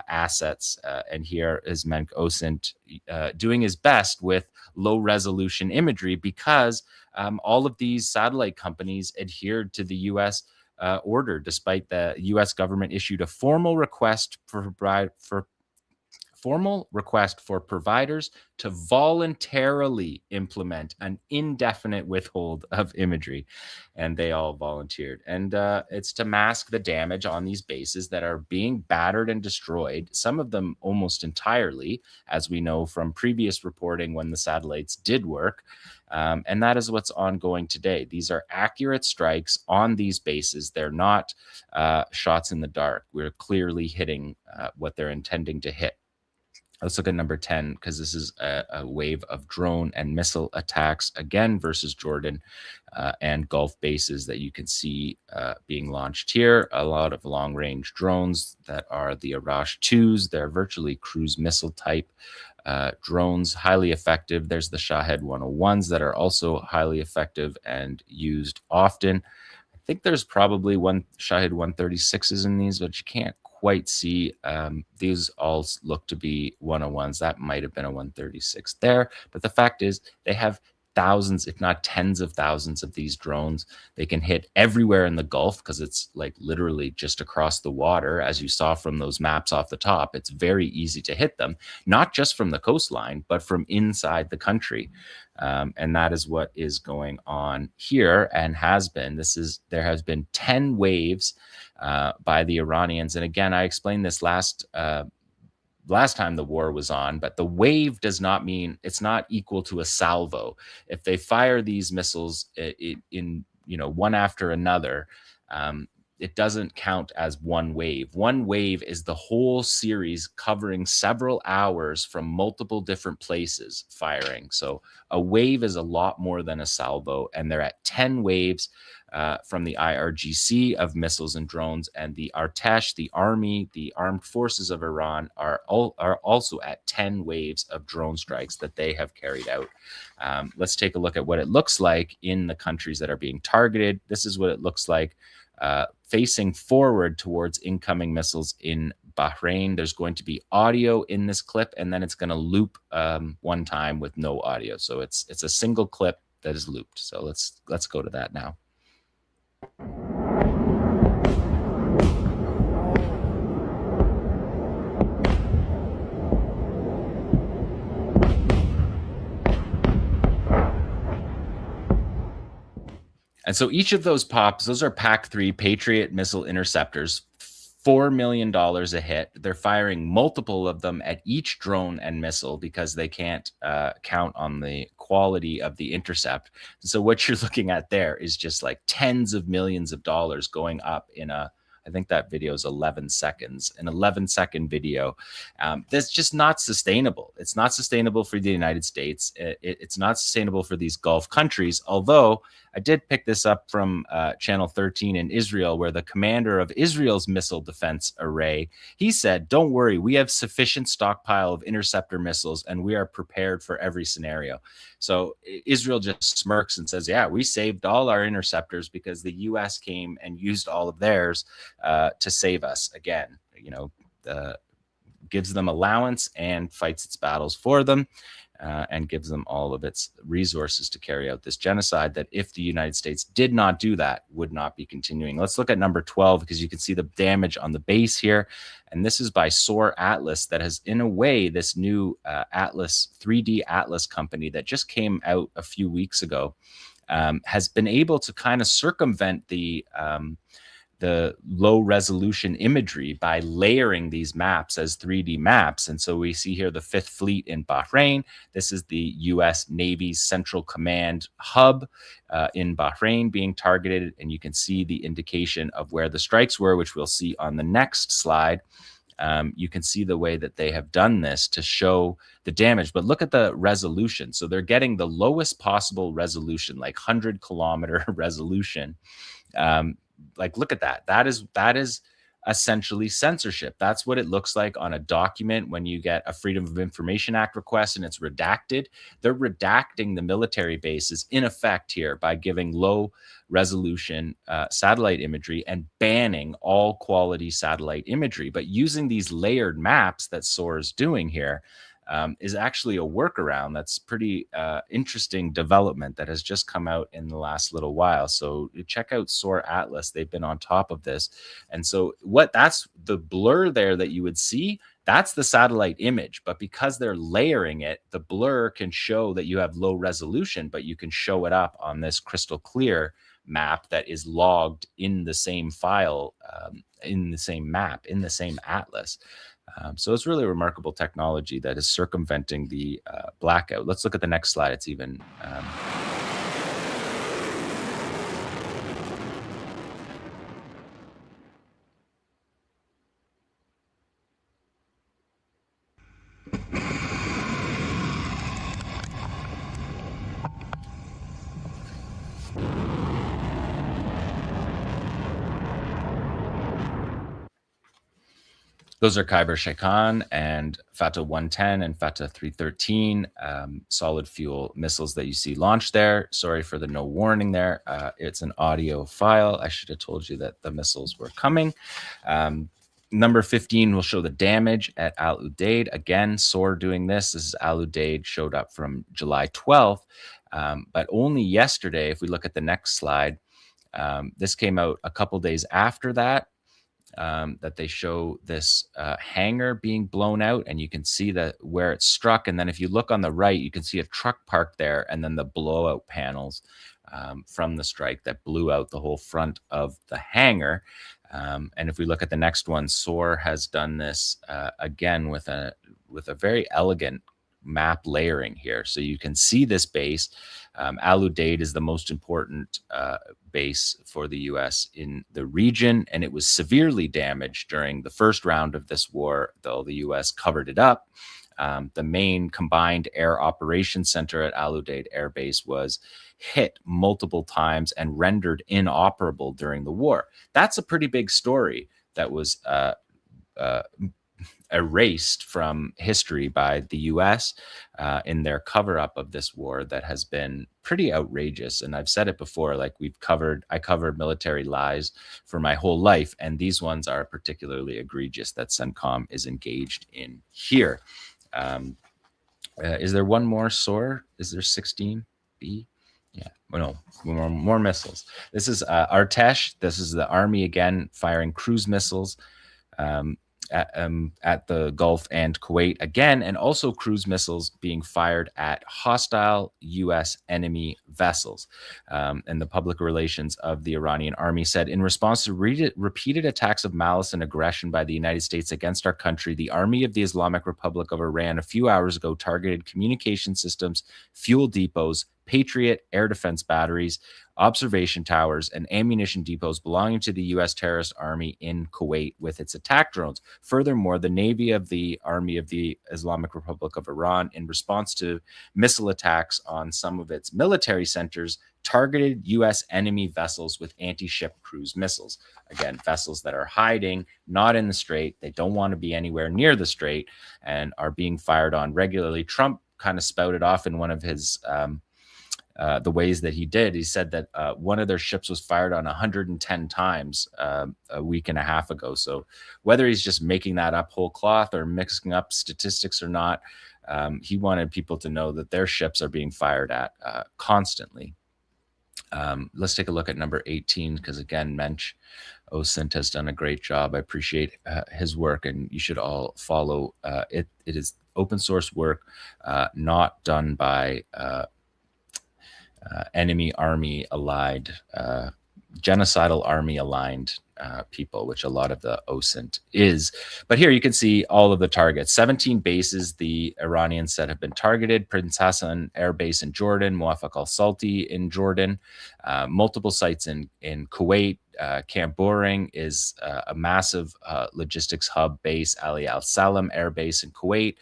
assets. And here is Mensch Osint doing his best with low resolution imagery, because all of these satellite companies adhered to the U.S. Order, despite the U.S. government issued a formal request for providers to voluntarily implement an indefinite withhold of imagery, and they all volunteered. And it's to mask the damage on these bases that are being battered and destroyed, some of them almost entirely, as we know from previous reporting when the satellites did work. And that is what's ongoing today. These are accurate strikes on these bases. They're not shots in the dark. We're clearly hitting what they're intending to hit. Let's look at number 10, because this is a wave of drone and missile attacks, again, versus Jordan and Gulf bases that you can see being launched here. A lot of long-range drones that are the Arash 2s. They're virtually cruise missile type drones, highly effective. There's the Shahed 101s that are also highly effective and used often. I think there's probably one Shahed 136s in these, but you can't quite see. These all look to be 101s. That might have been a 136 there. But the fact is, they have thousands, if not tens of thousands of these drones. They can hit everywhere in the Gulf because it's like literally just across the water. As you saw from those maps off the top, it's very easy to hit them, not just from the coastline, but from inside the country. And that is what is going on here and has been. There has been 10 waves by the Iranians. And again, I explained this last time the war was on, but the wave does not mean it's not equal to a salvo. If they fire these missiles in one after another, it doesn't count as one wave. One wave is the whole series covering several hours from multiple different places firing. So a wave is a lot more than a salvo, and they're at 10 waves from the IRGC of missiles and drones, and the Artesh, the army, the armed forces of Iran are also at 10 waves of drone strikes that they have carried out. Let's take a look at what it looks like in the countries that are being targeted. This is what it looks like facing forward towards incoming missiles in Bahrain. There's going to be audio in this clip, and then it's going to loop one time with no audio. So it's a single clip that is looped. So let's go to that now. And so each of those pops, those are PAC-3 Patriot missile interceptors, $4 million a hit. They're firing multiple of them at each drone and missile because they can't count on the quality of the intercept. So what you're looking at there is just like tens of millions of dollars going up in I think that video is 11 seconds, an 11-second video. That's just not sustainable. It's not sustainable for the United States. It's not sustainable for these Gulf countries, although I did pick this up from Channel 13 in Israel, where the commander of Israel's missile defense array, he said, don't worry, we have sufficient stockpile of interceptor missiles and we are prepared for every scenario. So Israel just smirks and says, yeah, we saved all our interceptors because the US came and used all of theirs to save us again, gives them allowance and fights its battles for them. And gives them all of its resources to carry out this genocide that, if the United States did not do that, would not be continuing. Let's look at number 12, because you can see the damage on the base here. And this is by SOAR Atlas, that has, in a way, this new Atlas, 3D Atlas company that just came out a few weeks ago, has been able to kind of circumvent the low resolution imagery by layering these maps as 3D maps. And so we see here the Fifth Fleet in Bahrain. This is the US Navy's Central Command hub in Bahrain being targeted. And you can see the indication of where the strikes were, which we'll see on the next slide. You can see the way that they have done this to show the damage, but look at the resolution. So they're getting the lowest possible resolution, like 100-kilometer resolution. Like, look at that. That is essentially censorship. That's what it looks like on a document when you get a Freedom of Information Act request and it's redacted. They're redacting the military bases in effect here by giving low resolution satellite imagery and banning all quality satellite imagery. But using these layered maps that SOAR is doing here is actually a workaround that's pretty interesting development that has just come out in the last little while. So check out SOAR Atlas. They've been on top of this. And so that's the blur there that you would see, that's the satellite image. But because they're layering it, the blur can show that you have low resolution, but you can show it up on this crystal clear map that is logged in the same file, in the same map, in the same atlas. So it's really a remarkable technology that is circumventing the blackout. Let's look at the next slide. It's even... Those are Khyber Sheikhan and Fatah 110 and Fatah 313 solid fuel missiles that you see launched there. Sorry for the no warning there. It's an audio file. I should have told you that the missiles were coming. Number 15 will show the damage at Al Udeid. Again, SOAR doing this. This is Al Udeid, showed up from July 12th. But only yesterday, if we look at the next slide, this came out a couple days after that. That they show this hangar being blown out, and you can see that where it struck. And then if you look on the right, you can see a truck parked there, and then the blowout panels from the strike that blew out the whole front of the hangar. And if we look at the next one, SOAR has done this again with a very elegant map layering here. So you can see this base. Al Udeid is the most important base for the U.S. in the region, and it was severely damaged during the first round of this war, though the U.S. covered it up. The main combined air operations center at Al Udeid Air Base was hit multiple times and rendered inoperable during the war. That's a pretty big story that was erased from history by the US in their cover-up of this war that has been pretty outrageous. And I've said it before, like I covered military lies for my whole life, and these ones are particularly egregious that CENTCOM is engaged in here. Is there one more SOAR? Is there 16B? Yeah, well, no, more missiles. This is Artesh. This is the army again firing cruise missiles at the Gulf and Kuwait again, and also cruise missiles being fired at hostile U.S. enemy vessels. And the public relations of the Iranian army said, in response to repeated attacks of malice and aggression by the United States against our country, the army of the Islamic Republic of Iran a few hours ago targeted communication systems, fuel depots, Patriot air defense batteries, observation towers, and ammunition depots belonging to the U.S. terrorist army in Kuwait with its attack drones. Furthermore, the Navy of the Army of the Islamic Republic of Iran, in response to missile attacks on some of its military centers, targeted U.S. enemy vessels with anti-ship cruise missiles. Again, vessels that are hiding, not in the strait. They don't want to be anywhere near the strait and are being fired on regularly. Trump kind of spouted off in one of his the ways that he did. He said that one of their ships was fired on 110 times a week and a half ago. So whether he's just making that up whole cloth or mixing up statistics or not, he wanted people to know that their ships are being fired at constantly. Let's take a look at number 18, because again, Mensch 𝐓𝐡𝐞 has done a great job. I appreciate his work, and you should all follow it. It is open source work, not done by enemy army allied, genocidal army aligned people, which a lot of the 𝐓𝐡𝐞 is. But here you can see all of the targets. 17 bases the Iranians said have been targeted. Prince Hassan Air Base in Jordan, Muwafaq al-Salti in Jordan, multiple sites in Kuwait. Camp Boring is a massive logistics hub base. Ali Al Salam Air Base in Kuwait,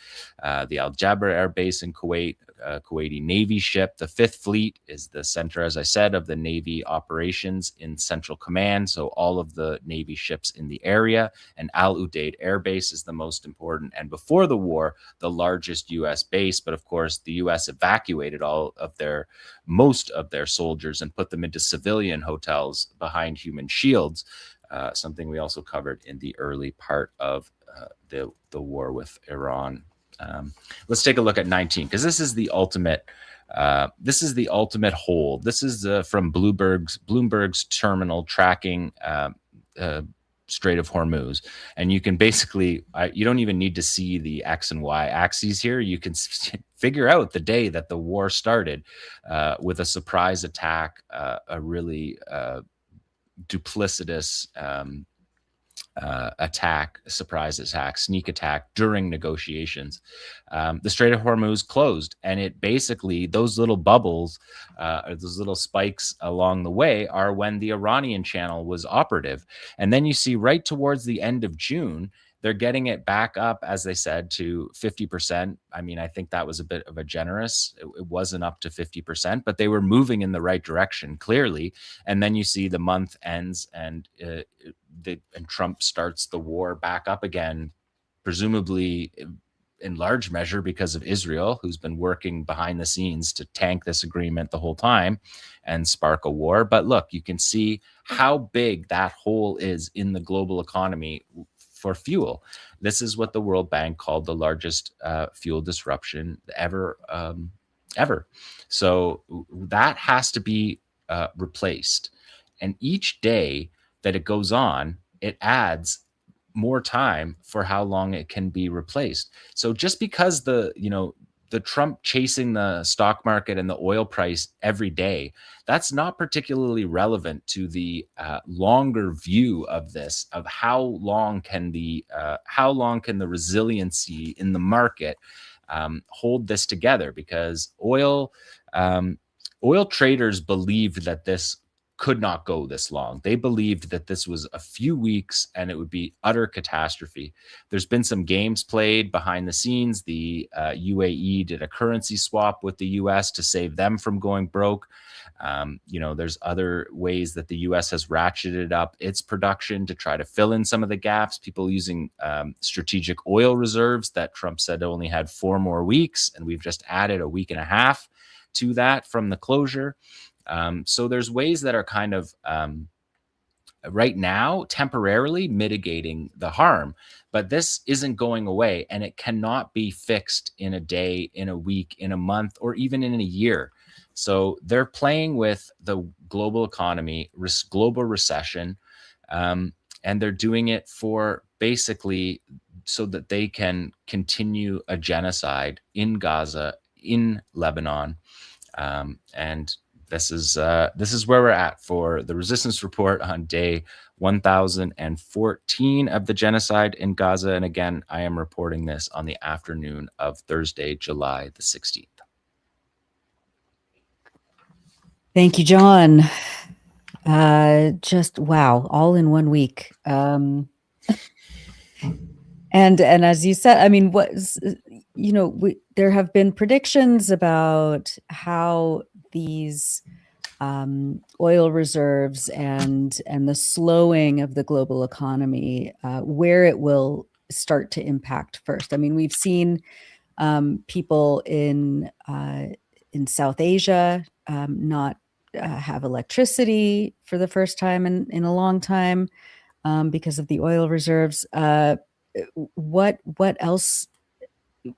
the Al Jabr Air Base in Kuwait, Kuwaiti Navy ship. The Fifth Fleet is the center, as I said, of the Navy operations in Central Command. So all of the Navy ships in the area. And Al Udeid Air Base is the most important, and before the war, the largest U.S. base. But of course, the U.S. evacuated most of their soldiers and put them into civilian hotels behind human shields, something we also covered in the early part of the war with Iran. Let's take a look at 19, because this is the ultimate. This is the ultimate hold. This is from Bloomberg's terminal tracking Strait of Hormuz, and you can basically you don't even need to see the X and Y axes here. You can figure out the day that the war started with a surprise attack, a really duplicitous attack, surprise attack, sneak attack during negotiations. The Strait of Hormuz closed, and it basically, those little bubbles, or those little spikes along the way, are when the Iranian channel was operative. And then you see right towards the end of June, they're getting it back up, as they said, to 50%. I mean, I think that was a bit of a generous. It wasn't up to 50%, but they were moving in the right direction, clearly. And then you see the month ends, and Trump starts the war back up again, presumably in large measure because of Israel, who's been working behind the scenes to tank this agreement the whole time and spark a war. But look, you can see how big that hole is in the global economy for fuel. This is what the World Bank called the largest fuel disruption ever. So that has to be replaced. And each day that it goes on, it adds more time for how long it can be replaced. So just because the Trump chasing the stock market and the oil price every day, that's not particularly relevant to the longer view of this, of how long can the resiliency in the market hold this together, because oil traders believed that this could not go this long. They believed that this was a few weeks and it would be utter catastrophe. There's been some games played behind the scenes. The UAE did a currency swap with the US to save them from going broke. There's other ways that the US has ratcheted up its production to try to fill in some of the gaps. People using strategic oil reserves that Trump said only had 4 more weeks, and we've just added a week and a half to that from the closure. So there's ways that are kind of right now temporarily mitigating the harm, but this isn't going away, and it cannot be fixed in a day, in a week, in a month, or even in a year. So they're playing with the global economy, global recession, and they're doing it for basically so that they can continue a genocide in Gaza, in Lebanon, and this is where we're at for the Resistance Report on day 1014 of the genocide in Gaza. And again, I am reporting this on the afternoon of Thursday, July the 16th. Thank you, Jon. Just wow, all in 1 week. And as you said, I mean, there have been predictions about how these oil reserves and the slowing of the global economy, where it will start to impact first. I mean, we've seen people in South Asia not have electricity for the first time in a long time because of the oil reserves. What else?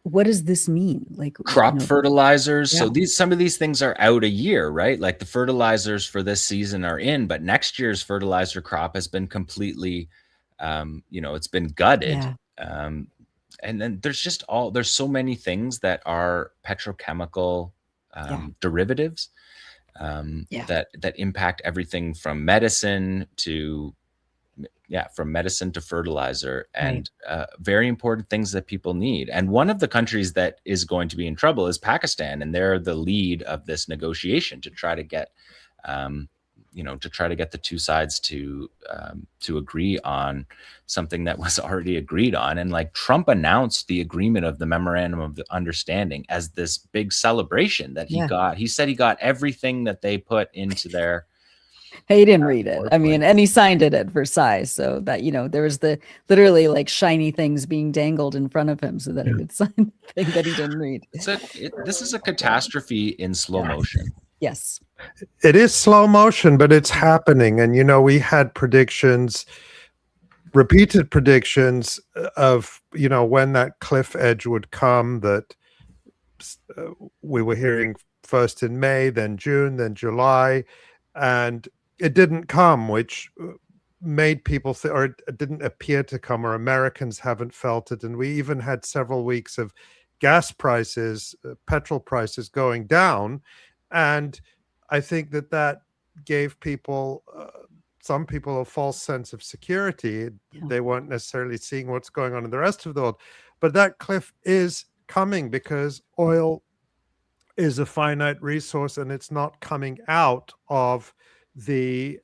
What does this mean? Like crop fertilizers. Yeah. So some of these things are out a year, right? Like the fertilizers for this season are in, but next year's fertilizer crop has been completely, it's been gutted. Yeah. And then there's so many things that are petrochemical derivatives that impact everything from medicine to fertilizer, and very important things that people need. And one of the countries that is going to be in trouble is Pakistan, and they're the lead of this negotiation to try to get, the two sides to agree on something that was already agreed on. And like Trump announced the agreement of the memorandum of the understanding as this big celebration that he got. He said he got everything that they put into their. He didn't read it. I mean, and he signed it at Versailles, so that, there was literally like shiny things being dangled in front of him so that he would sign the thing that he didn't read. This is a catastrophe in slow motion. Yes. It is slow motion, but it's happening. And, we had repeated predictions of, when that cliff edge would come, that we were hearing first in May, then June, then July, and it didn't come, which made people or it didn't appear to come, or Americans haven't felt it. And we even had several weeks of gas prices, petrol prices going down. And I think that gave people, some people, a false sense of security. They weren't necessarily seeing what's going on in the rest of the world. But that cliff is coming because oil is a finite resource, and it's not coming out of the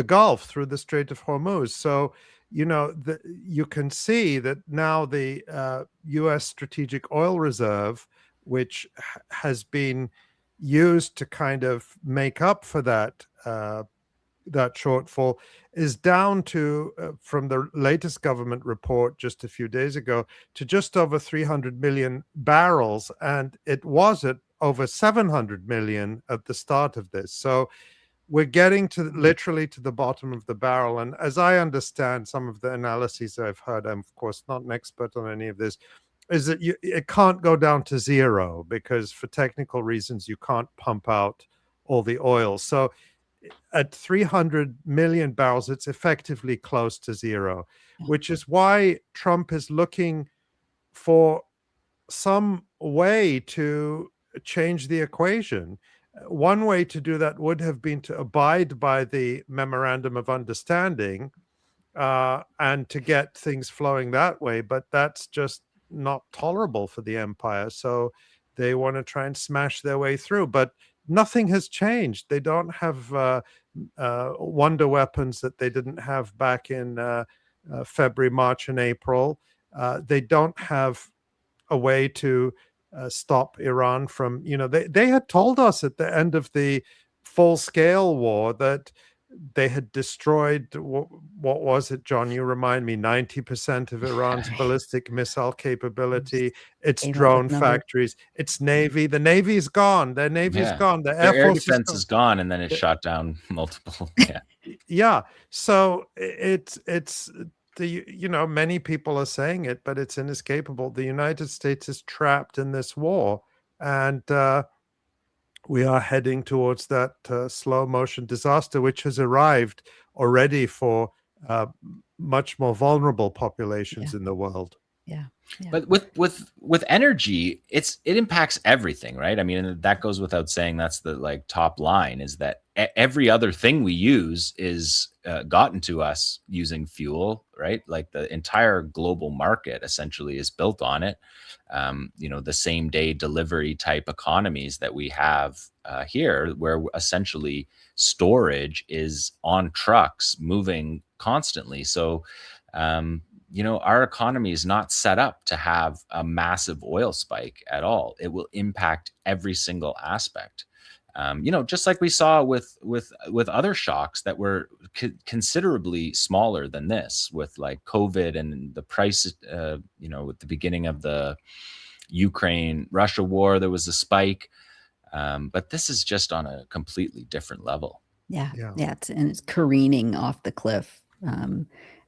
Gulf through the Strait of Hormuz. So, you can see that now the U.S. Strategic Oil Reserve, which has been used to kind of make up for that shortfall, is down to, from the latest government report just a few days ago, to just over 300 million barrels. And it was at over 700 million at the start of this. So we're getting literally to the bottom of the barrel. And as I understand some of the analyses I've heard, I'm of course not an expert on any of this, is that it can't go down to zero because for technical reasons, you can't pump out all the oil. So at 300 million barrels, it's effectively close to zero, which is why Trump is looking for some way to change the equation. One way to do that would have been to abide by the memorandum of understanding and to get things flowing that way. But that's just not tolerable for the empire. So they want to try and smash their way through. But nothing has changed. They don't have wonder weapons that they didn't have back in February, March, and April. They don't have a way to stop Iran from, they had told us at the end of the full-scale war that they had destroyed, what was it, John? You remind me, 90% of Iran's ballistic missile capability, its drone factories, its navy. The navy is gone. Their navy is gone. The air defense is gone, and then it shot down multiple. Yeah. So it's many people are saying it, but it's inescapable. The United States is trapped in this war, and we are heading towards that slow motion disaster, which has arrived already for much more vulnerable populations in the world. Yeah. But with energy, it impacts everything, right? I mean, that goes without saying. That's the like top line, is that every other thing we use is gotten to us using fuel, right? Like the entire global market essentially is built on it. You know, the same day delivery type economies that we have here, where essentially storage is on trucks moving constantly. So, you know, our economy is not set up to have a massive oil spike at all. It will impact every single aspect. You know, just like we saw with other shocks that were considerably smaller than this, with like COVID and the price. You know, at the beginning of the Ukraine-Russia war, there was a spike, but this is just on a completely different level. Yeah. It's careening off the cliff.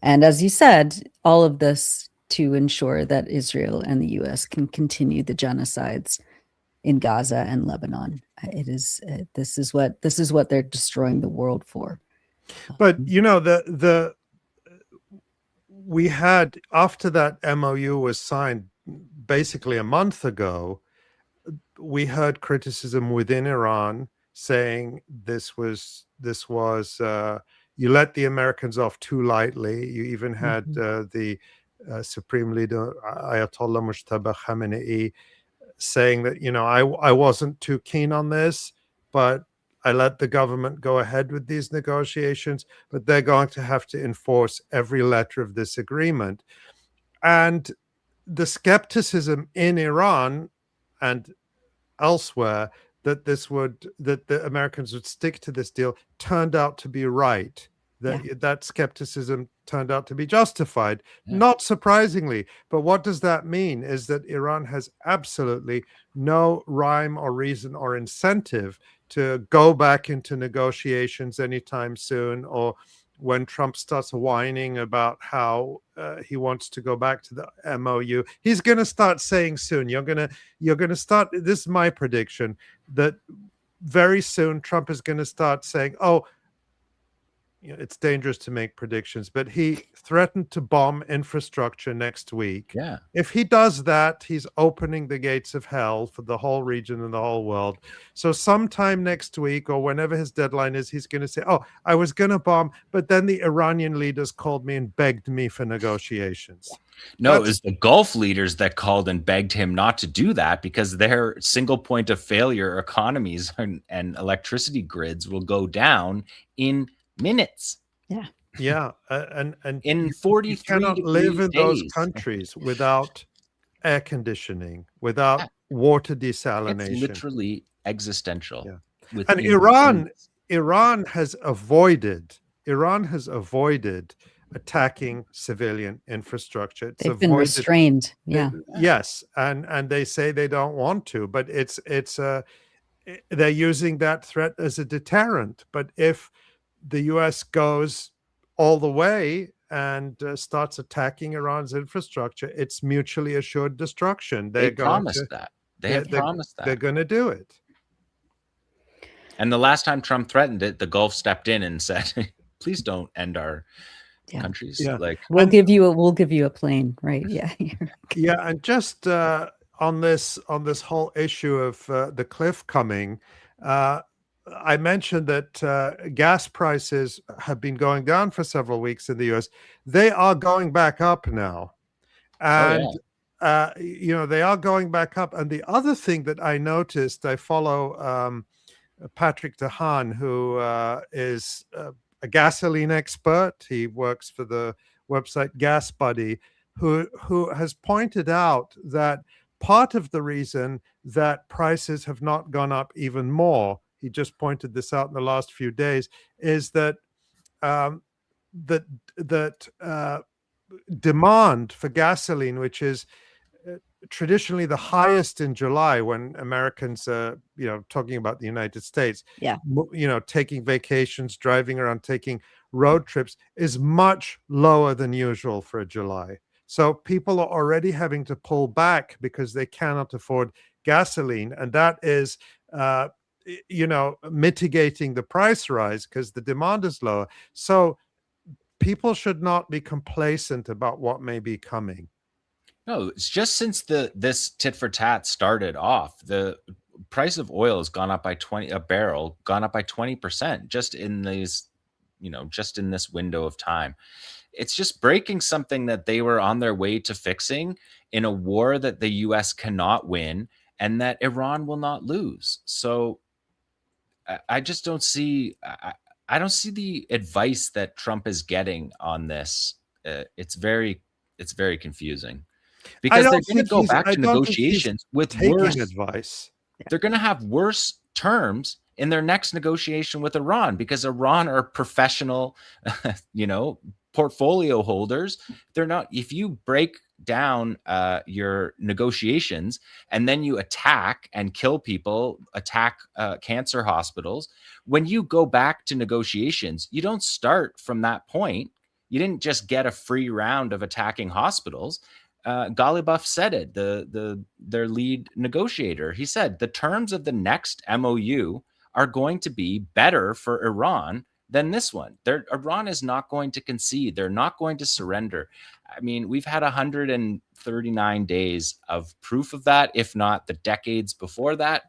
And as you said, all of this to ensure that Israel and the U.S. can continue the genocides in Gaza and Lebanon. It is this is what they're destroying the world for. But you know, we had, after that MOU was signed basically a month ago, we heard criticism within Iran saying this was you let the Americans off too lightly. You even had the Supreme Leader Ayatollah Mujtaba Khamenei saying that, you know, I wasn't too keen on this, but I let the government go ahead with these negotiations, but they're going to have to enforce every letter of this agreement. And the skepticism in Iran and elsewhere that the Americans would stick to this deal turned out to be right. That skepticism turned out to be justified, not surprisingly. But what does that mean is that Iran has absolutely no rhyme or reason or incentive to go back into negotiations anytime soon, or when Trump starts whining about how he wants to go back to the MOU, he's going to start saying soon, you're going to start, this is my prediction, that very soon Trump is going to start saying, oh, you know, it's dangerous to make predictions, but he threatened to bomb infrastructure next week. Yeah. If he does that, he's opening the gates of hell for the whole region and the whole world. So sometime next week, or whenever his deadline is, he's going to say, oh, I was going to bomb, but then the Iranian leaders called me and begged me for negotiations. No, it was the Gulf leaders that called and begged him not to do that, because their single point of failure economies and electricity grids will go down in minutes. And in 43 you cannot live in those countries without air conditioning, without water desalination. It's literally existential. And Iran has avoided attacking civilian infrastructure. They've been restrained. Yes, and they say they don't want to, but they're using that threat as a deterrent. But if the U.S. goes all the way and starts attacking Iran's infrastructure, it's mutually assured destruction. They promised that. They have promised that. They're going to do it. And the last time Trump threatened it, the Gulf stepped in and said, "Please don't end our countries." Like, we'll give you a plane, right? And just on this whole issue of the cliff coming. I mentioned that gas prices have been going down for several weeks in the U.S. They are going back up now. And, you know, they are going back up. And the other thing that I noticed, I follow Patrick DeHaan, who is a gasoline expert. He works for the website Gas Buddy, who has pointed out that part of the reason that prices have not gone up even more, he just pointed this out in the last few days, is that demand for gasoline, which is traditionally the highest in July when Americans are, you know, talking about the United States, you know, taking vacations, driving around, taking road trips, is much lower than usual for July. So people are already having to pull back because they cannot afford gasoline. And that is mitigating the price rise because the demand is lower. So people should not be complacent about what may be coming. No, it's just since this tit for tat started off, the price of oil has gone up by 20 a barrel, gone up by 20% just in these, just in this window of time. It's just breaking something that they were on their way to fixing in a war that the US cannot win and that Iran will not lose. So I just don't see I don't see the advice that Trump is getting on this. It's very confusing because they're going to go back to negotiations with worse advice. They're going to have worse terms in their next negotiation with Iran because Iran are professional, portfolio holders. They're not. If you break down your negotiations and then you attack and kill people, attack cancer hospitals, when you go back to negotiations, you don't start from that point. You didn't just get a free round of attacking hospitals. Ghalibaf said it, their lead negotiator. He said the terms of the next MOU are going to be better for Iran than this one. Iran is not going to concede. They're not going to surrender. I mean, we've had 139 days of proof of that, if not the decades before that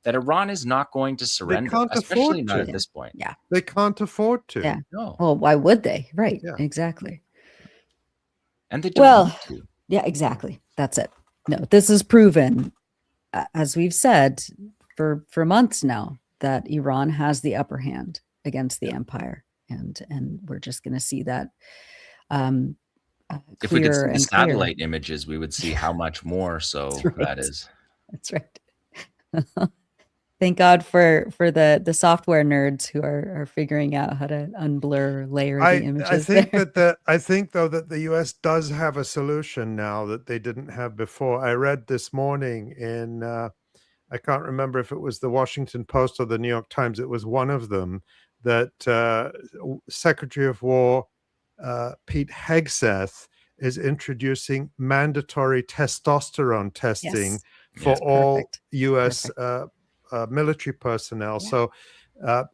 Iran is not going to surrender, especially not at this point. Yeah. They can't afford to. Yeah. No. Well, why would they? Right. Yeah. Exactly. And they don't want to. Yeah, exactly. That's it. No, this is proven, as we've said for months now, that Iran has the upper hand against the empire, and we're just going to see that. If we could see the satellite images, we would see how much more so that is. That's right. Thank God for the software nerds who are figuring out how to unblur, layer the images. I think though that the US does have a solution now that they didn't have before. I read this morning in I can't remember if it was the Washington Post or the New York Times. It was one of them that Secretary of War Pete Hegseth is introducing mandatory testosterone testing for all US military personnel. Yeah. So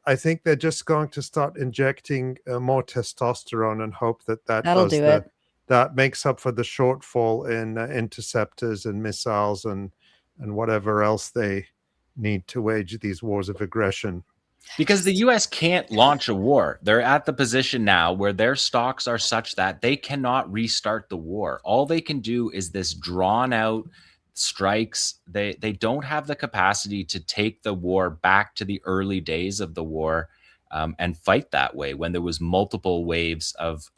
I think they're just going to start injecting more testosterone and hope that makes up for the shortfall in interceptors and missiles and whatever else they need to wage these wars of aggression. Because the U.S. can't launch a war. They're at the position now where their stocks are such that they cannot restart the war. All they can do is this drawn out strikes. They don't have the capacity to take the war back to the early days of the war and fight that way when there was multiple waves of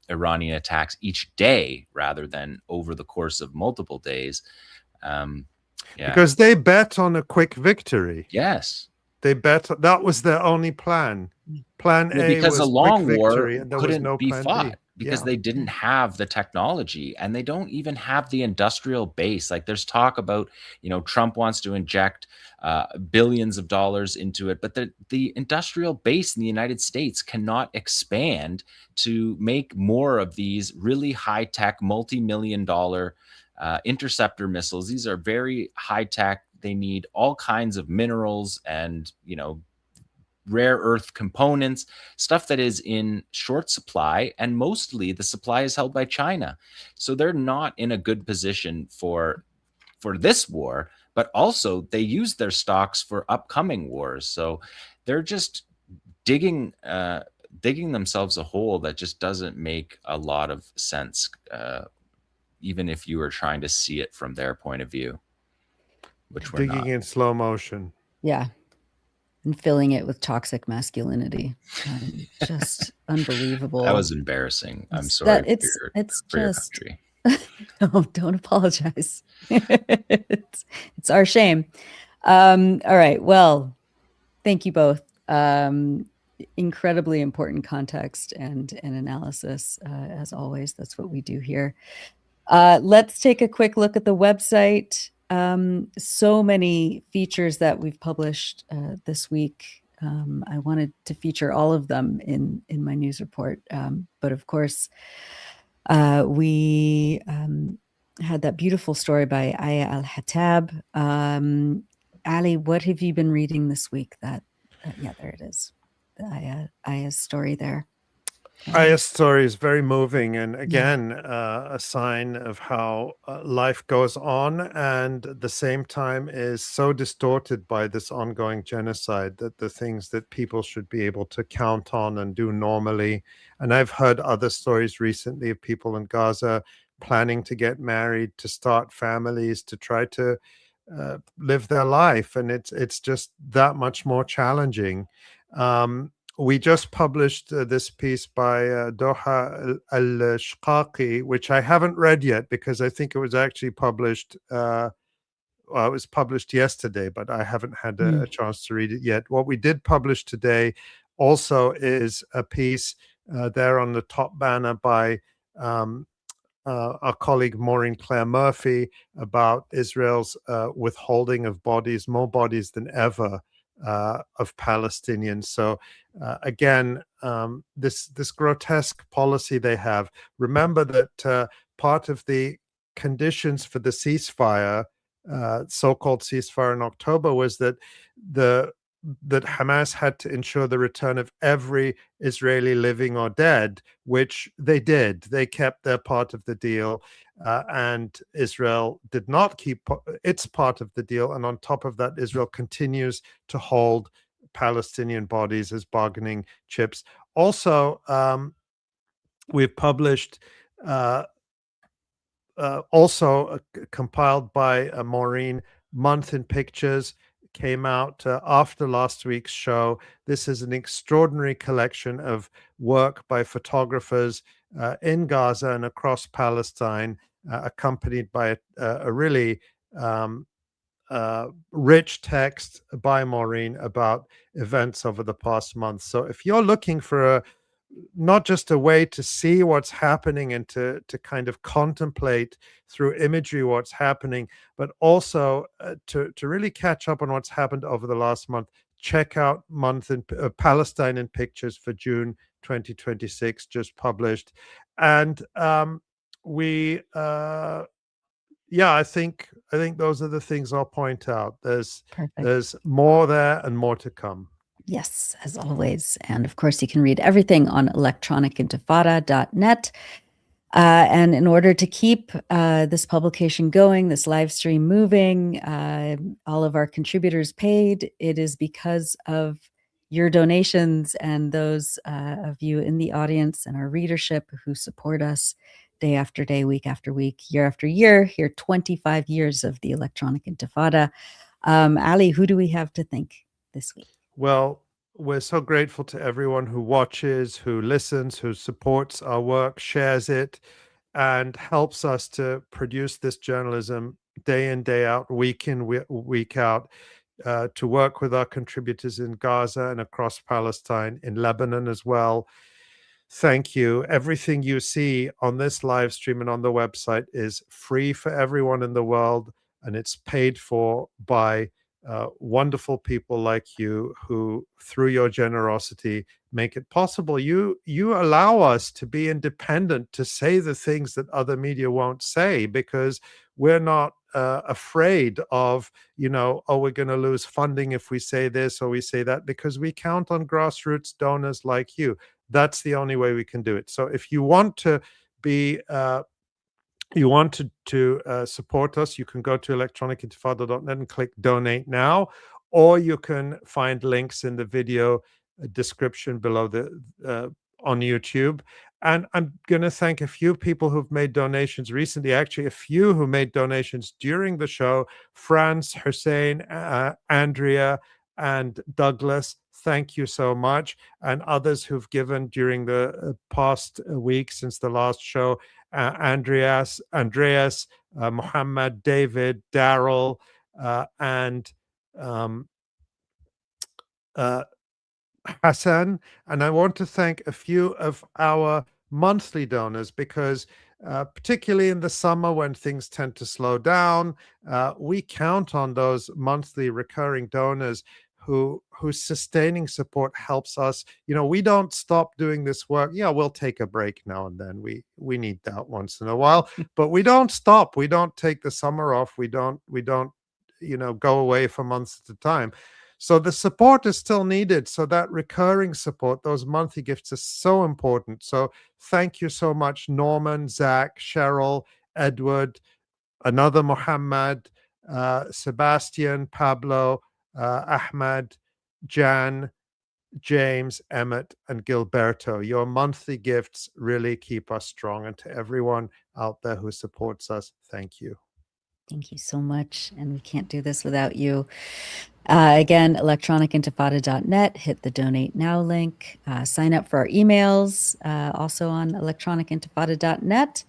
Iranian attacks each day rather than over the course of multiple days. Because they bet on a quick victory. Yes. They bet that was their only plan. Plan A because was a long quick war victory, and there couldn't was no be plan fought B. because they didn't have the technology and they don't even have the industrial base. Like there's talk about, Trump wants to inject billions of dollars into it, but the industrial base in the United States cannot expand to make more of these really high-tech, multi-million-dollar interceptor missiles. These are very high-tech. They need all kinds of minerals and, rare earth components, stuff that is in short supply, and mostly the supply is held by China. So they're not in a good position for this war, but also they use their stocks for upcoming wars. So they're just digging themselves a hole that just doesn't make a lot of sense, even if you were trying to see it from their point of view, which we're digging not. In slow motion. Yeah. And filling it with toxic masculinity. Just unbelievable. That was embarrassing. I'm sorry it's for your just country. No, don't apologize. it's our shame. All right. Well, thank you both. Incredibly important context and analysis. As always, that's what we do here. Let's take a quick look at the website. So many features that we've published this week. I wanted to feature all of them in my news report. But of course, we had that beautiful story by Aya Al-Hattab Ali, what have you been reading this week? Yeah, there it is. The Aya's story there. Aya's story is very moving, and again, a sign of how life goes on, and at the same time is so distorted by this ongoing genocide that the things that people should be able to count on and do normally. And I've heard other stories recently of people in Gaza planning to get married, to start families, to try to live their life, and it's just that much more challenging. We just published this piece by Doha Al-Shqaqi, which I haven't read yet because I think it was actually published. Well, it was published yesterday, but I haven't had a chance to read it yet. What we did publish today also is a piece there on the top banner by our colleague Maureen Claire Murphy about Israel's withholding of bodies, more bodies than ever, of Palestinians. So again, this grotesque policy they have. Remember that part of the conditions for the ceasefire, so-called ceasefire in October, was that Hamas had to ensure the return of every Israeli living or dead, which they did. They kept their part of the deal, and Israel did not keep its part of the deal. And on top of that, Israel continues to hold Palestinian bodies as bargaining chips. Also, we've published compiled by Maureen, Month in Pictures, came out after last week's show. This is an extraordinary collection of work by photographers in Gaza and across Palestine, accompanied by a really rich text by Maureen about events over the past month. So if you're looking for not just a way to see what's happening and to kind of contemplate through imagery what's happening, but also to really catch up on what's happened over the last month, check out Month in Palestine in Pictures for June 2026, just published. And I think those are the things I'll point out. There's more there and more to come. Yes, as always. And of course, you can read everything on electronicintifada.net. And in order to keep this publication going, this live stream moving, all of our contributors paid, it is because of your donations and those of you in the audience and our readership who support us day after day, week after week, year after year, here 25 years of the Electronic Intifada. Ali, who do we have to thank this week? Well, we're so grateful to everyone who watches, who listens, who supports our work, shares it, and helps us to produce this journalism day in, day out, week in, week out, to work with our contributors in Gaza and across Palestine, in Lebanon as well. Thank you. Everything you see on this live stream and on the website is free for everyone in the world, and it's paid for by wonderful people like you who, through your generosity, make it possible. You allow us to be independent, to say the things that other media won't say, because we're not afraid of, we're going to lose funding if we say this or we say that, because we count on grassroots donors like you. That's the only way we can do it. So if you want to be support us, you can go to electronicintifada.net and click donate now, or you can find links in the video description below on YouTube. And I'm going to thank a few people who've made donations recently, actually a few who made donations during the show: France, Hussein, Andrea, and Douglas. Thank you so much. And others who've given during the past week since the last show: Andreas, Muhammad, David, Daryl, and Hassan. And I want to thank a few of our monthly donors, because particularly in the summer when things tend to slow down, we count on those monthly recurring donors whose sustaining support helps us. We don't stop doing this work. Yeah, we'll take a break now and then. We need that once in a while, but we don't stop. We don't take the summer off. We don't go away for months at a time. So the support is still needed. So that recurring support, those monthly gifts, is so important. So thank you so much, Norman, Zach, Cheryl, Edward, another Muhammad, Sebastian, Pablo, Ahmad, Jan, James, Emmett, and Gilberto. Your monthly gifts really keep us strong. And to everyone out there who supports us, thank you. Thank you so much. And we can't do this without you. Again, electronicintifada.net, hit the donate now link, sign up for our emails, also on electronicintifada.net.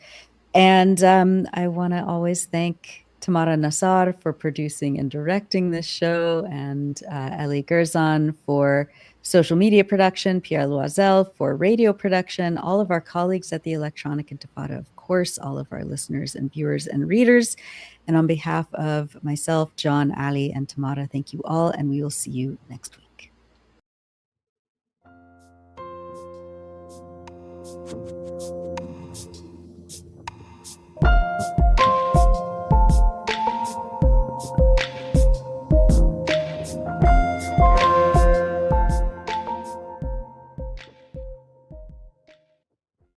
And I want to always thank Tamara Nassar for producing and directing this show, and Eli Gerzon for social media production, Pierre Loisel for radio production, all of our colleagues at the Electronic Intifada, of course, all of our listeners and viewers and readers. And on behalf of myself, John, Ali, and Tamara, thank you all, and we will see you next week.